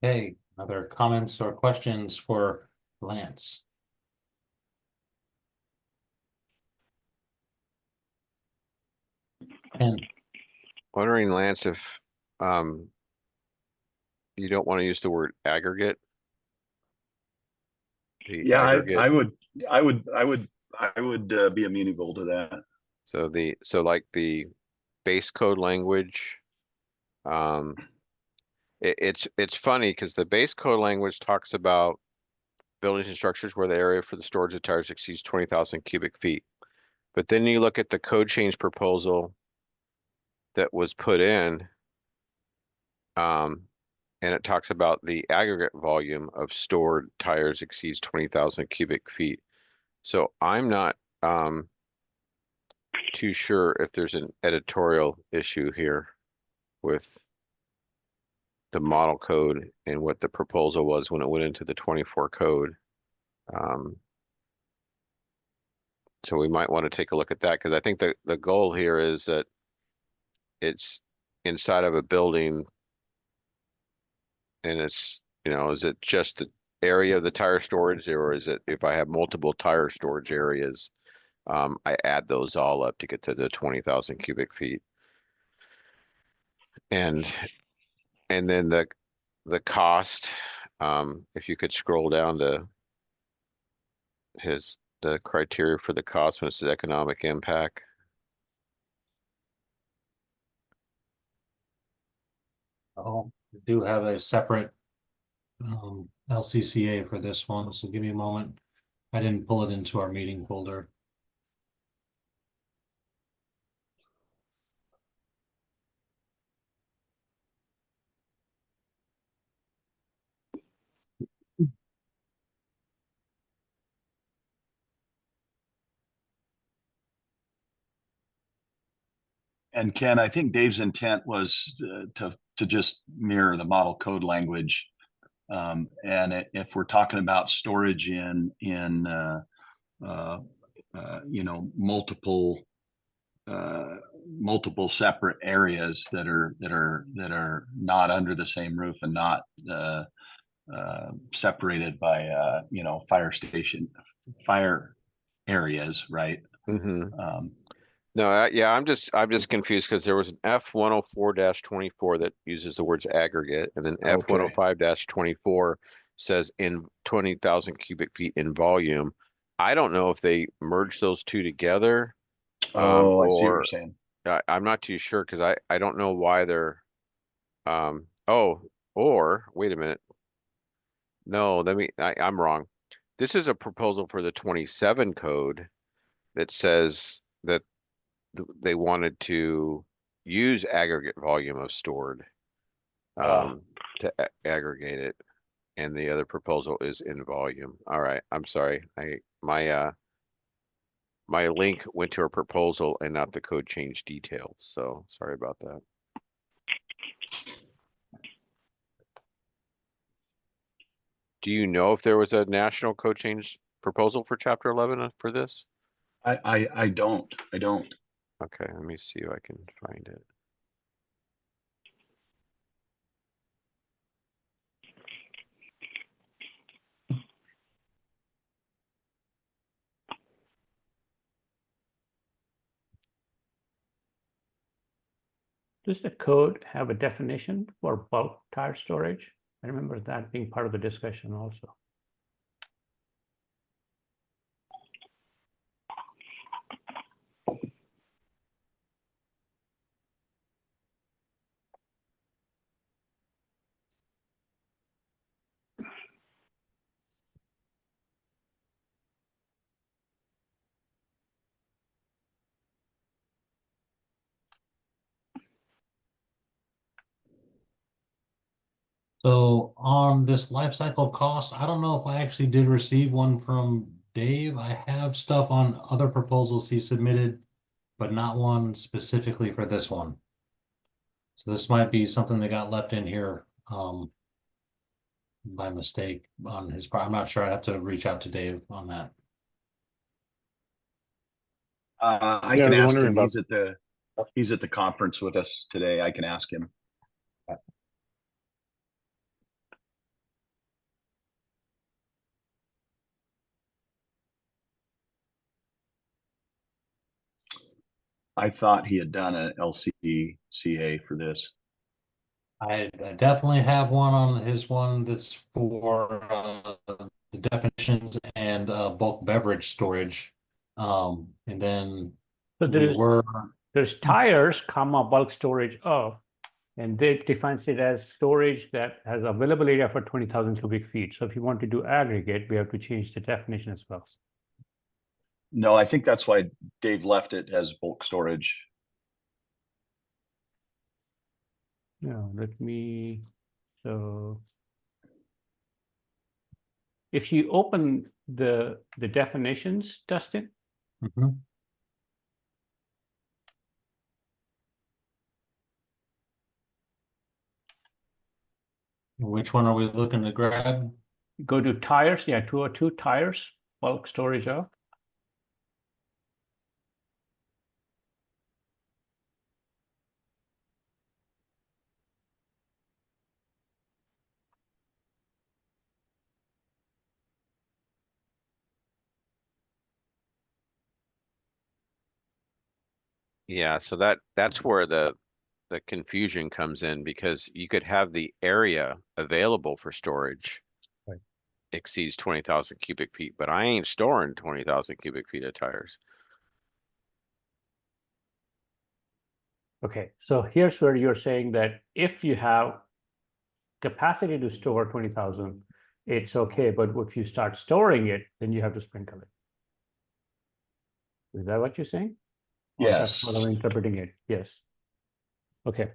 Okay, other comments or questions for Lance? And Wondering, Lance, if you don't want to use the word aggregate. The Yeah, aggregate. I would be amenable to that. So like the base code language, it's funny because the base code language talks about buildings and structures where the area for the storage of tires exceeds 20,000 cubic feet. But then you look at the code change proposal that was put in, and it talks about the aggregate volume of stored tires exceeds 20,000 cubic feet. So I'm not too sure if there's an editorial issue here with the model code and what the proposal was when it went into the 24 code. So we might want to take a look at that, because I think the goal here is that it's inside of a building, and it's, is it just the area of the tire storage, or is it if I have multiple tire storage areas, I add those all up to get to the 20,000 cubic feet. And then the cost, if you could scroll down to the criteria for the cost when it's the economic impact. oh, we do have a separate LCCA for this one, so give me a moment. I didn't pull it into our meeting folder. And Ken, I think Dave's intent was to just mirror the model code language. And if we're talking about storage in multiple separate areas that are not under the same roof and not separated by fire areas, right? Mm-hmm. No, yeah, I'm just confused because there was an F104-24 that uses the words aggregate, and then F105-24 says in 20,000 cubic feet in volume. I don't know if they merged those two together. I see what you're saying. I'm not too sure, because I don't know why they're or wait a minute. No, I'm wrong. This is a proposal for the 27 code that says that they wanted to use aggregate volume of stored to aggregate it, and the other proposal is in volume. All right, I'm sorry. My link went to a proposal and not the code change details, so sorry about that. Do you know if there was a national code change proposal for chapter 11 for this? I don't. Okay, let me see if I can find it. Does the code have a definition for bulk tire storage? I remember that being part of the discussion also. So on this life cycle cost, I don't know if I actually did receive one from Dave. I have stuff on other proposals he submitted, but not one specifically for this one. So this might be something that got left in here by mistake on his part. I'm not sure. I'd have to reach out to Dave on that. I Yeah, I can was ask wondering him. about. He's at the conference with us today. I can ask him. I thought he had done an LCCA for this. I definitely have one on his one that's for the definitions and bulk beverage storage. And then So there's tires, comma, bulk storage of, and they defines it as storage that has available area for 20,000 cubic feet. So if you want to do aggregate, we have to change the definition as well. No, I think that's why Dave left it as bulk storage. Yeah, so if you open the definitions, Dustin, Which one are we looking to grab? go to tires, yeah, 202 tires, bulk storage of. Yeah, so that's where the confusion comes in, because you could have the area available for storage exceeds 20,000 cubic feet, but I ain't storing 20,000 cubic feet of tires. Okay, so here's where you're saying that if you have capacity to store 20,000, it's okay, but if you start storing it, then you have to sprinkle it. Is that what you're saying? Or that's Yes. what I'm interpreting it. Yes. Okay.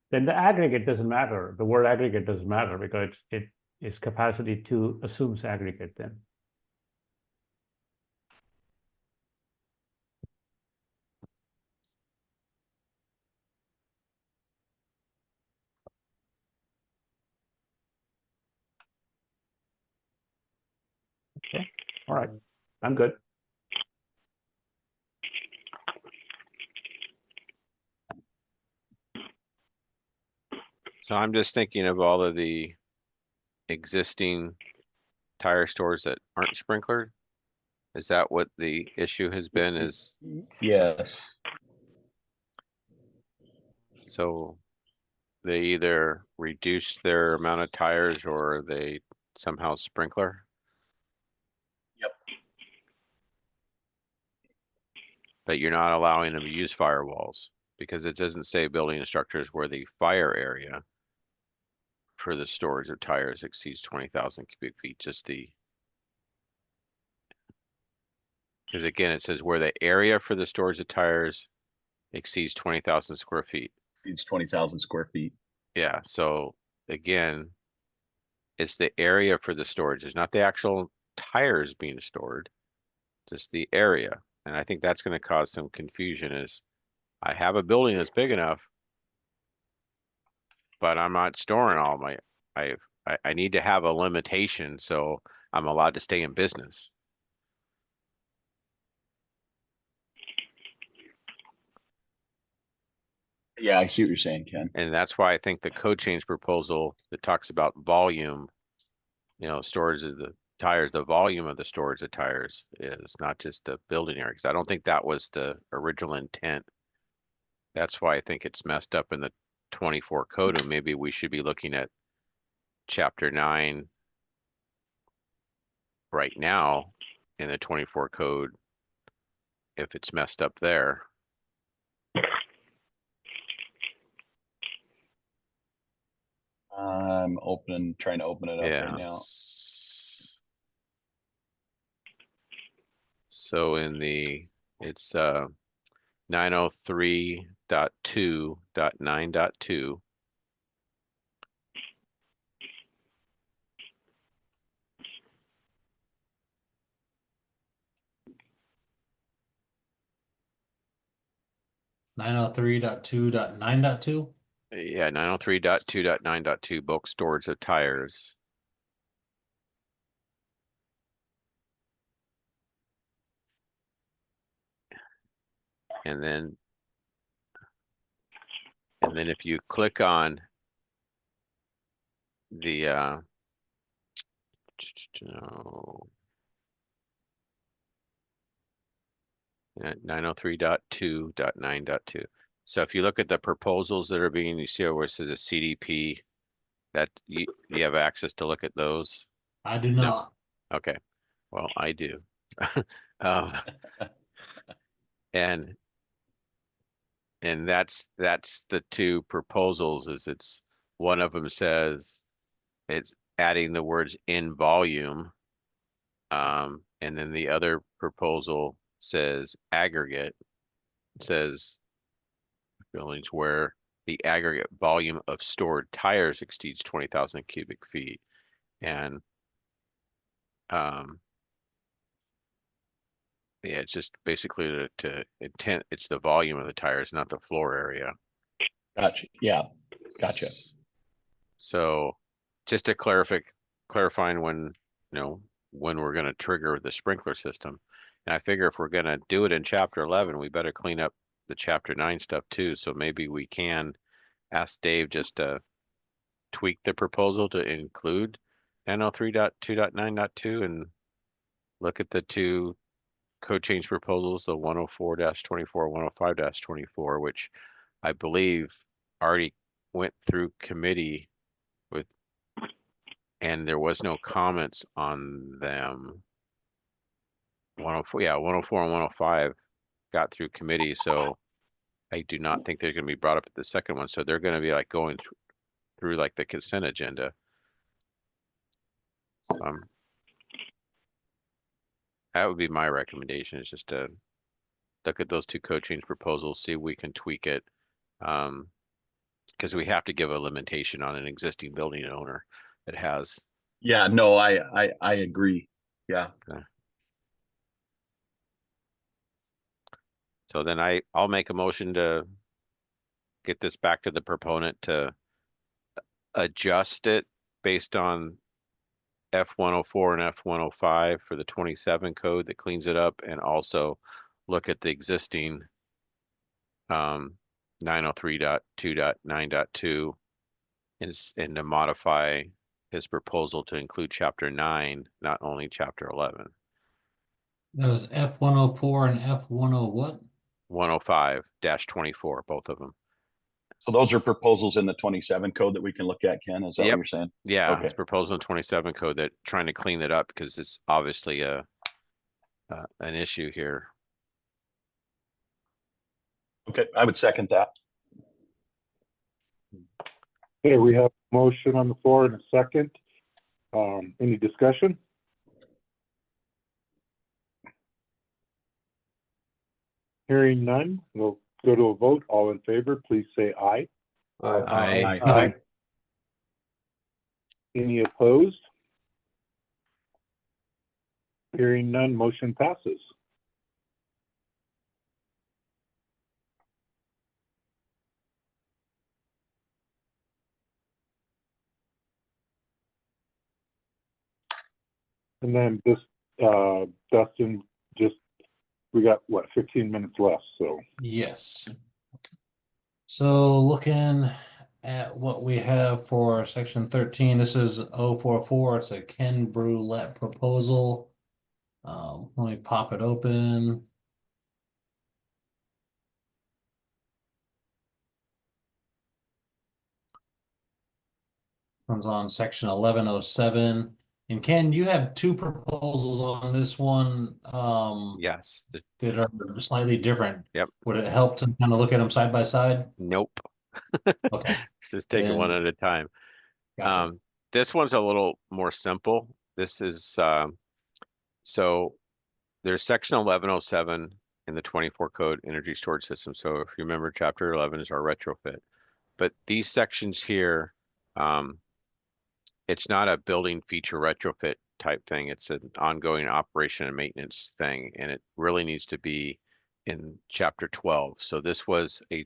Then the aggregate doesn't matter. The word aggregate doesn't matter because it is capacity to assumes aggregate then. Okay. All right. I'm good. So I'm just thinking of all of the existing tire stores that aren't sprinklered. Is that what the issue has been? Is Yes. so they either reduce their amount of tires or they somehow sprinkler? Yep. But you're not allowing them to use firewalls because it doesn't say building structures where the fire area for the storage of tires exceeds 20,000 cubic feet, just the, because again, it says where the area for the storage of tires exceeds 20,000 square feet. It's 20,000 square feet. Yeah, so again, it's the area for the storage. It's not the actual tires being stored, just the area. And I think that's going to cause some confusion is I have a building that's big enough, but I'm not storing all my, I need to have a limitation so I'm allowed to stay in business. Yeah, I see what you're saying, Ken. And that's why I think the code change proposal that talks about volume, storage of the tires, the volume of the storage of tires is not just the building area. Because I don't think that was the original intent. That's why I think it's messed up in the 24 code, and maybe we should be looking at chapter 9 right now in the 24 code if it's messed up there. I'm trying to open it up right now. So it's 903.2.9.2. .903.2.9.2. Yeah, 903.2.9.2 bulk storage of tires. And then if you click on the 903.2.9.2. So if you look at the proposals that are being, you see where it says a CDP, that you have access to look at those? I do No. not. Okay. Well, I do. um, and that's the two proposals. Is it's one of them says it's adding the words in volume, and then the other proposal says aggregate. It says buildings where the aggregate volume of stored tires exceeds 20,000 cubic feet, and yeah, it's just basically to intent. It's the volume of the tires, not the floor area. Gotcha. Yeah. Gotcha. So just to clarifying when, when we're going to trigger the sprinkler system. And I figure if we're going to do it in chapter 11, we better clean up the chapter 9 stuff too. So maybe we can ask Dave just to tweak the proposal to include NL3.2.9.2 and look at the two code change proposals, the 104-24, 105-24, which I believe already went through committee with, and there was no comments on them. 104, yeah, 104 and 105 got through committee, so I do not think they're going to be brought up at the second one. So they're going to be like going through like the consent agenda. So that would be my recommendation, is just to look at those two code change proposals, see if we can tweak it. Because we have to give a limitation on an existing building owner that has. Yeah, no, I agree. Yeah. Okay. So then I'll make a motion to get this back to the proponent to adjust it based on F104 and F105 for the 27 code that cleans it up, and also look at the existing 903.2.9.2 and to modify his proposal to include chapter 9, not only chapter 11. That was F104 and F10 what? 105-24, both of them. So those are proposals in the 27 code that we can look at, Ken? Is that what you're saying? Yeah, okay. It's proposal in 27 code that trying to clean that up because it's obviously an issue here. Okay, I would second that. Okay, we have a motion on the floor in a second. Any discussion? Hearing none, we'll go to a vote. All in favor, please say aye. Aye. Aye. Any opposed? Hearing none, motion passes. And then this, Dustin, we got what, 15 minutes left, so. Yes. So looking at what we have for section 13, this is 044. It's a Ken Brulette proposal. Let me pop it open. Comes on section 1107. And Ken, you have two proposals on this one. Yes. That are slightly different. Yep. Would it help to kind of look at them side by side? Nope. Okay. Just take it one at a time. Gotcha. This one's a little more simple. This is so there's section 1107 in the 24 code energy storage system. So if you remember, chapter 11 is our retrofit. But these sections here, it's not a building feature retrofit type thing. It's an ongoing operation and maintenance thing, and it really needs to be in chapter 12. So this was a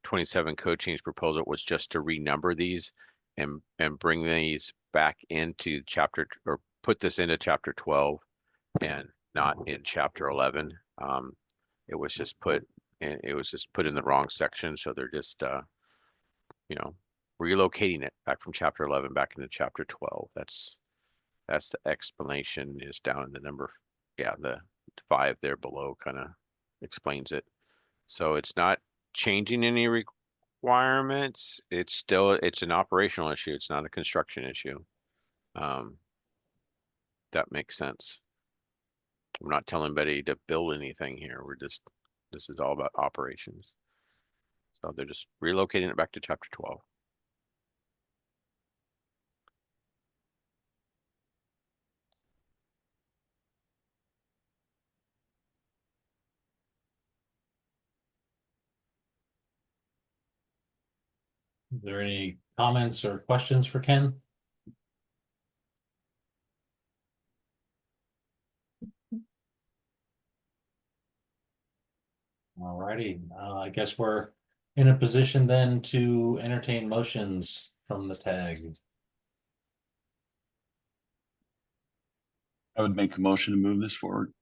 27 code change proposal was just to renumber these and bring these back into chapter, or put this into chapter 12 and not in chapter 11. It was just put in the wrong section. So they're just, you know, relocating it back from chapter 11 back into chapter 12. That's the explanation, is down in the number. Yeah, the 5 there below kind of explains it. So it's not changing any requirements. It's an operational issue. It's not a construction issue. That makes sense. We're not telling anybody to build anything here. This is all about operations. So they're just relocating it back to chapter 12. Is there any comments or questions for Ken? Alrighty, I guess we're in a position then to entertain motions from the tag. I would make a motion to move this forward.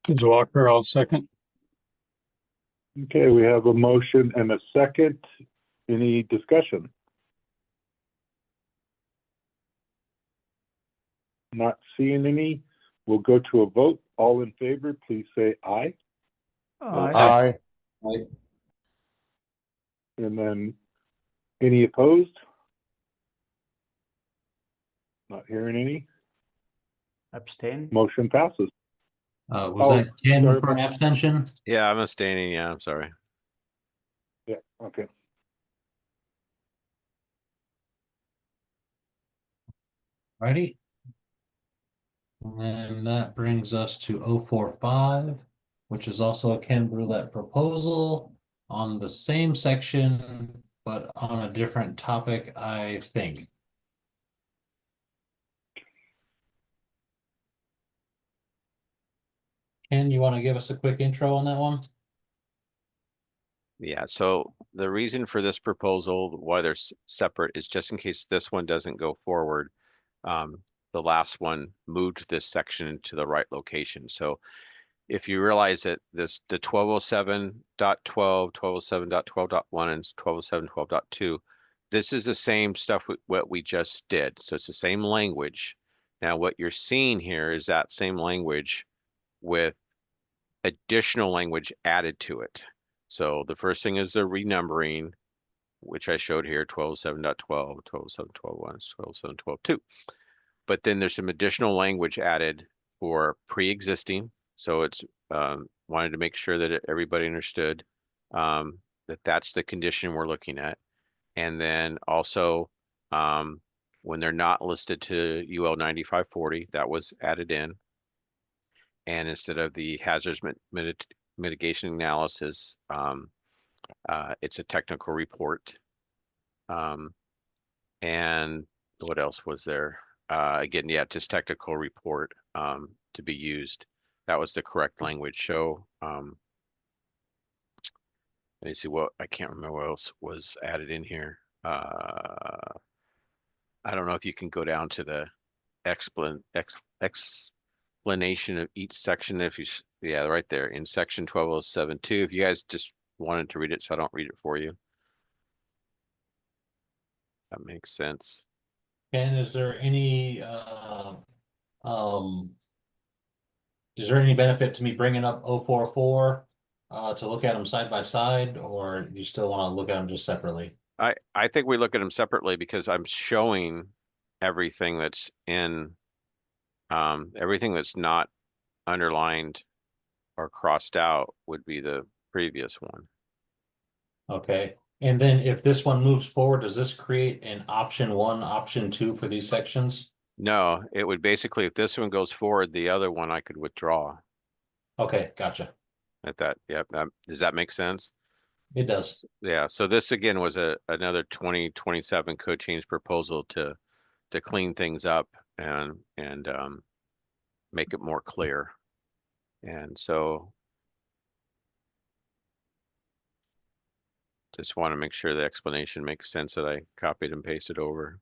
Walker, I'll second. Okay, we have a motion and a second. Any discussion? Not seeing any. We'll go to a vote. All in favor, please say aye. Aye. Aye. And then any opposed? Not hearing any. Abstain. Motion passes. Was that Ken for an abstention? Yeah, I'm abstaining. Yeah, I'm sorry. Yeah, okay. Righty. And that brings us to 045, which is also a Ken Brulette proposal on the same section, but on a different topic, I think. Ken, you want to give us a quick intro on that one? Yeah, so the reason for this proposal, why they're separate, is just in case this one doesn't go forward. The last one moved this section to the right location. So if you realize that the 1207.12, 1207.12.1, and 1207.12.2, this is the same stuff what we just did. So it's the same language. Now what you're seeing here is that same language with additional language added to it. So the first thing is the renumbering, which I showed here, 1207.12, 1207.12.1, 1207.12.2. But then there's some additional language added for pre-existing. So it's wanted to make sure that everybody understood that that's the condition we're looking at. And then also when they're not listed to UL 9540, that was added in. And instead of the hazards mitigation analysis, it's a technical report. And what else was there? Again, yeah, just technical report to be used. That was the correct language. So let me see what, I can't remember what else was added in here. I don't know if you can go down to the explanation of each section. If you, yeah, right there in section 1207.2. If you guys just wanted to read it, so I don't read it for you. That makes sense. And is there any benefit to me bringing up 044 to look at them side by side, or you still want to look at them just separately? I think we look at them separately because I'm showing everything that's in everything that's not underlined or crossed out would be the previous one. Okay. And then if this one moves forward, does this create an option 1, option 2 for these sections? No, it would basically, if this one goes forward, the other one I could withdraw. Okay, gotcha. At that, yeah. Does that make sense? It does. Yeah. So this again was another 2027 code change proposal to clean things up and make it more clear. And so Just want to make sure the explanation makes sense that I copied and pasted over.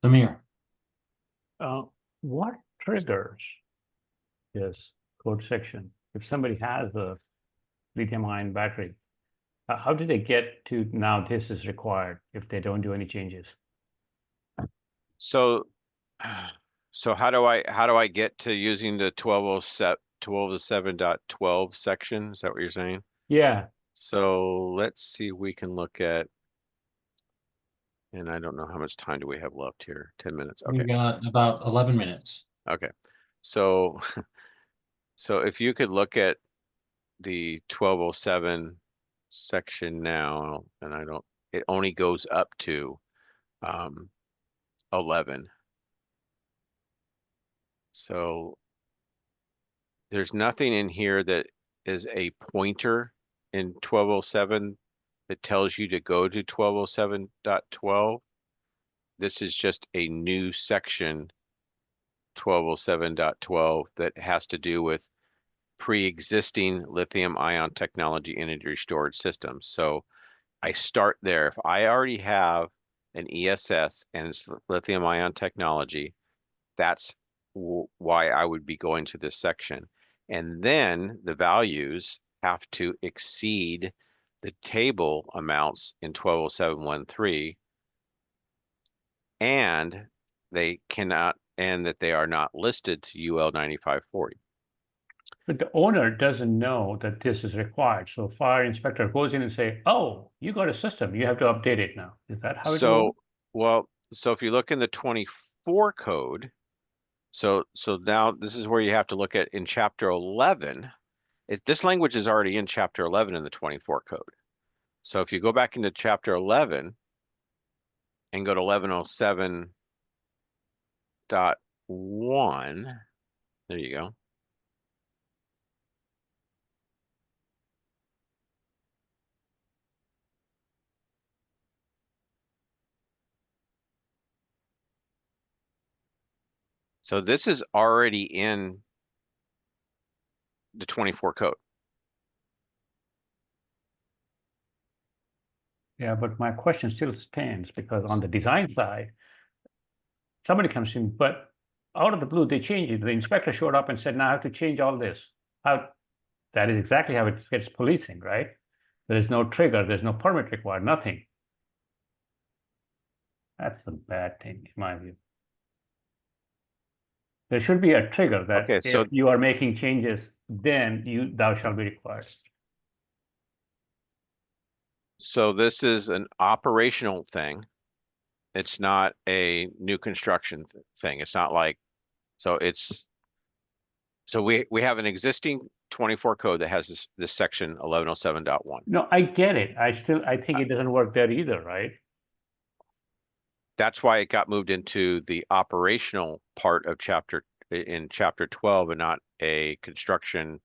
Samir. What triggers this code section? If somebody has a lithium-ion battery, how do they get to now this is required if they don't do any changes? So, so how do I get to using the 1207.12 section? Is that what you're saying? Yeah. So let's see if we can look at, and I don't know how much time do we have left here? 10 minutes. Okay. We got about 11 minutes. Okay. So, so if you could look at the 1207 section now, and it only goes up to 11. So there's nothing in here that is a pointer in 1207 that tells you to go to 1207.12. This is just a new section, 1207.12, that has to do with pre-existing lithium-ion technology energy storage systems. So I start there. If I already have an ESS and it's lithium-ion technology, that's why I would be going to this section. And then the values have to exceed the table amounts in 1207.13, and they cannot, and that they are not listed to UL 9540. But the owner doesn't know that this is required. So fire inspector goes in and say, oh, you got a system, you have to update it now. Is that how it So, works? well, so if you look in the 24 code, so now this is where you have to look at in chapter 11. This language is already in chapter 11 in the 24 code. So if you go back into chapter 11 and go to 1107.1, there you go. So this is already in the 24 code. Yeah, but my question still stands because on the design side, somebody comes in, but out of the blue, they change it. The inspector showed up and said, now I have to change all this. That is exactly how it gets policing, right? There is no trigger, there's no permit required, nothing. That's a bad thing in my view. There should be a trigger that Okay, so if you are making changes, then thou shall be required. So this is an operational thing. It's not a new construction thing. It's not like, so we have an existing 24 code that has this section 1107.1. No, I get it. I think it doesn't work there either, right? That's why it got moved into the operational part of chapter 12 and not a construction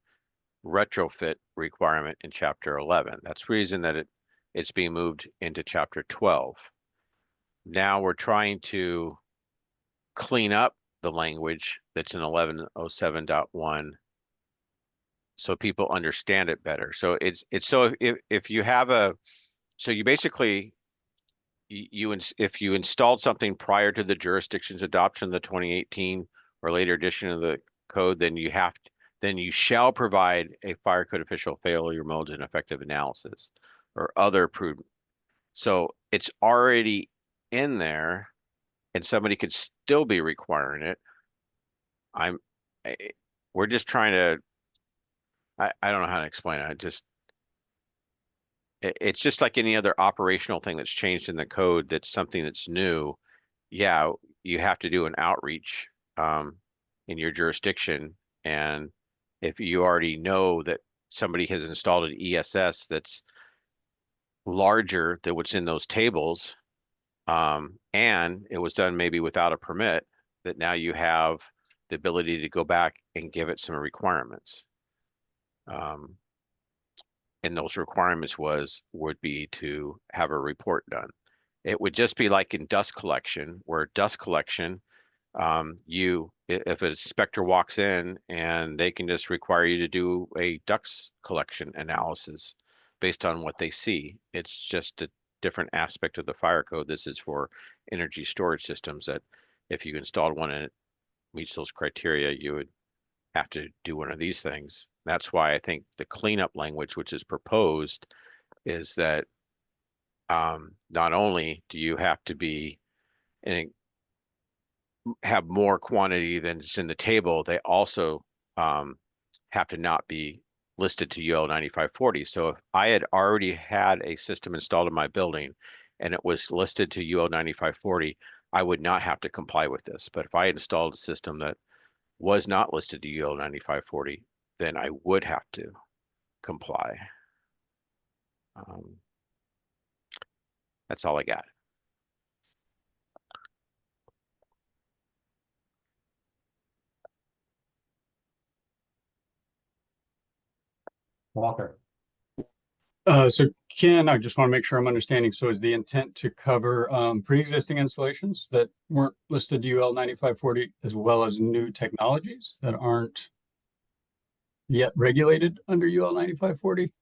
retrofit requirement in chapter 11. That's the reason that it's being moved into chapter 12. Now we're trying to clean up the language that's in 1107.1 so people understand it better. So it's so if you have so you basically if you installed something prior to the jurisdiction's adoption of the 2018 or later edition of the code, then you shall provide a fire code official failure modes and effective analysis or other prudent. So it's already in there and somebody could still be requiring it. We're just trying to, I don't know how to explain it. It's just like any other operational thing that's changed in the code. That's something that's new. Yeah, you have to do an outreach in your jurisdiction. And if you already know that somebody has installed an ESS that's larger than what's in those tables, and it was done maybe without a permit, that now you have the ability to go back and give it some requirements. And those requirements would be to have a report done. It would just be like in dust collection, where dust collection, If a inspector walks in and they can just require you to do a ducts collection analysis based on what they see, it's just a different aspect of the fire code. This is for energy storage systems that if you installed one and it meets those criteria, you would have to do one of these things. That's why I think the cleanup language, which is proposed, is that not only do you have to be and have more quantity than is in the table, they also have to not be listed to UL 9540. So if I had already had a system installed in my building and it was listed to UL 9540, I would not have to comply with this. But if I had installed a system that was not listed to UL 9540, then I would have to comply. That's all I got. Walker. So Ken, I just want to make sure I'm understanding. So is the intent to cover pre-existing installations that weren't listed to UL 9540 as well as new technologies that aren't yet regulated under UL 9540?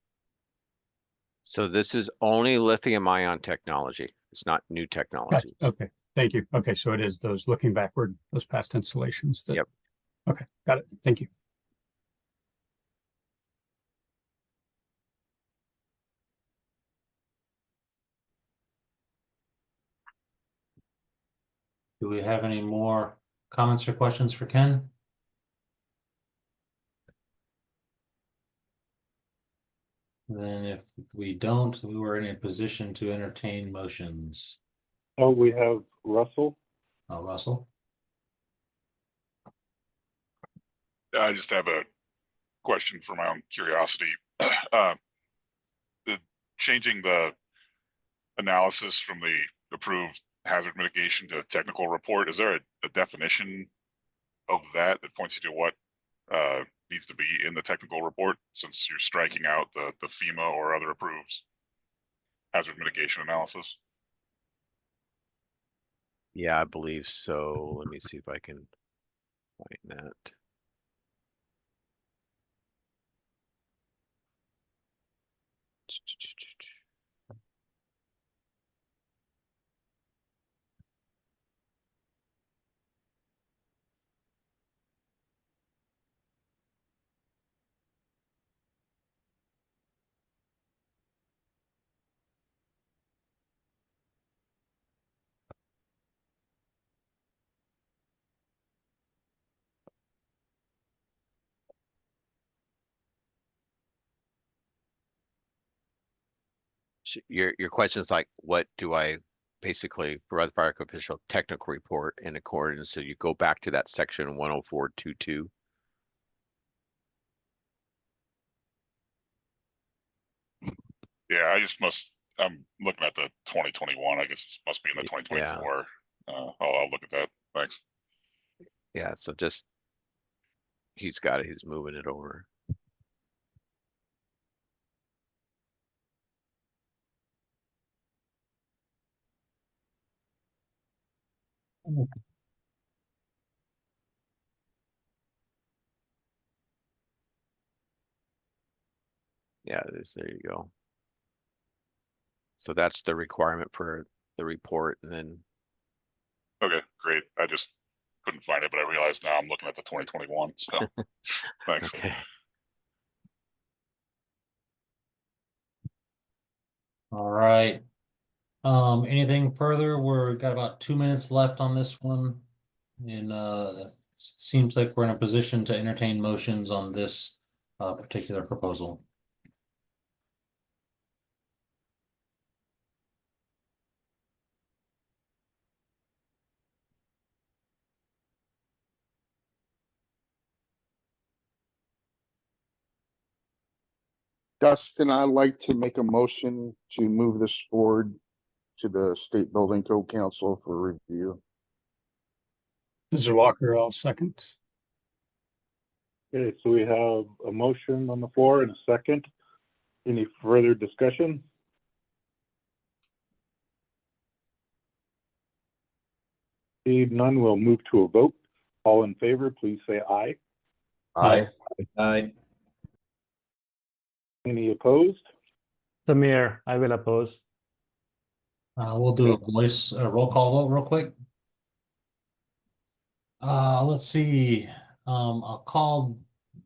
So this is only lithium ion technology. It's not new technologies. Gotcha. Okay, thank you. Okay, so it is those looking backward, those past installations that. Yep. Okay, got it. Thank you. Do we have any more comments or questions for Ken? Then if we don't, we were in a position to entertain motions. Oh, we have Russell. Russell? I just have a question for my own curiosity. Changing the analysis from the approved hazard mitigation to technical report, is there a definition of that points you to what needs to be in the technical report, since you're striking out the FEMA or other approved hazard mitigation analysis? Yeah, I believe so. Let me see if I can find that. Your question is like, what do I basically provide the fire code official technical report in accordance? So you go back to that section 10422. Yeah, I'm looking at the 2021. I guess it must be in the 2024. Yeah. I'll look at that. Thanks. Yeah, so just, he's got it, he's moving it over. Yeah, it is. There you go. So that's the requirement for the report, and then. Okay, great. I just couldn't find it, but I realized now I'm looking at the 2021. So thanks. Okay. All right. Anything further? We've got about 2 minutes left on this one. And seems like we're in a position to entertain motions on this particular proposal. Dustin, I'd like to make a motion to move this forward to the State Building Code Council for review. Mr. Walker, I'll second. Okay, so we have a motion on the floor and a second. Any further discussion? Seeing none, we'll move to a vote. All in favor, please say aye. Aye. Aye. Any opposed? Samir, I will oppose. We'll do a voice roll call vote real quick. Let's see. I'll call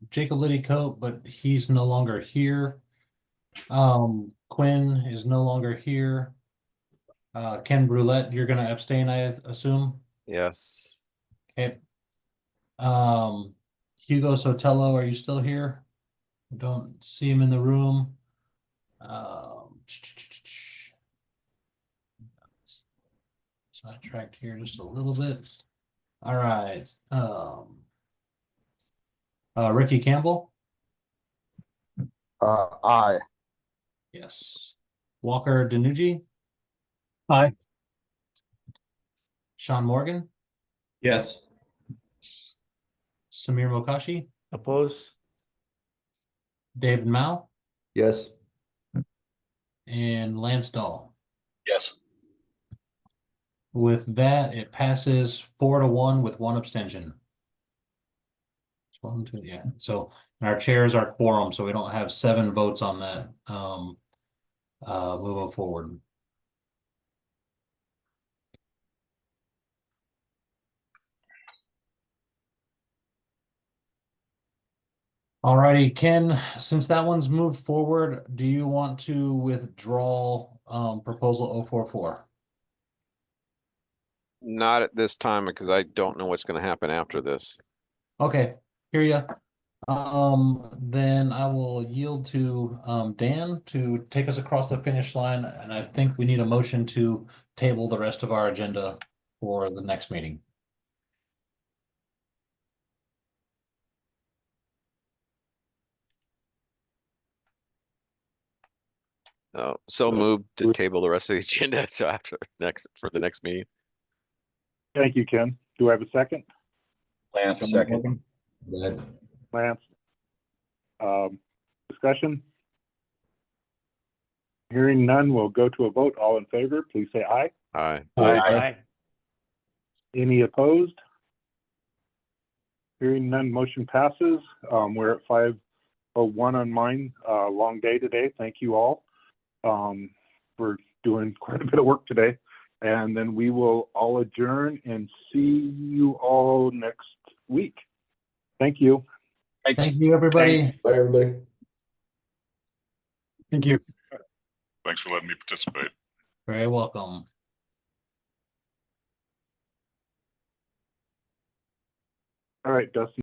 Jacob Liddycoat, but he's no longer here. Quinn is no longer here. Ken Brulette, you're gonna abstain, I assume. Yes. Okay. Hugo Sotelo, are you still here? I don't see him in the room. Sidetracked here just a little bit. All right. Ricky Campbell. Aye. Yes. Walker Danucci. Aye. Sean Morgan. Yes. Samir Mokashi. Oppose. David Mao. Yes. And Lance Dahl. Yes. With that, it passes 4-1 with one abstention. 1, 2, yeah. So our chairs are quorum, so we don't have 7 votes on that. Moving forward. Alrighty, Ken, since that one's moved forward, do you want to withdraw proposal 044? Not at this time because I don't know what's going to happen after this. Okay, hear ya. Then I will yield to Dan to take us across the finish line, and I think we need a motion to table the rest of our agenda for the next meeting. So moved to table the rest of the agenda so for the next meeting. Thank you, Ken. Do I have a second? Lance, second. Lance. Discussion? Hearing none, we'll go to a vote. All in favor, please say aye. Aye. Aye. Any opposed? Hearing none, motion passes. We're at 5:01 on mine. Long day today. Thank you all. We're doing quite a bit of work today. And then we will all adjourn and see you all next week. Thank you. Thank you, everybody. Thanks. Bye, everybody. Thank you. Thanks for letting me participate. Very welcome. All right, Dustin.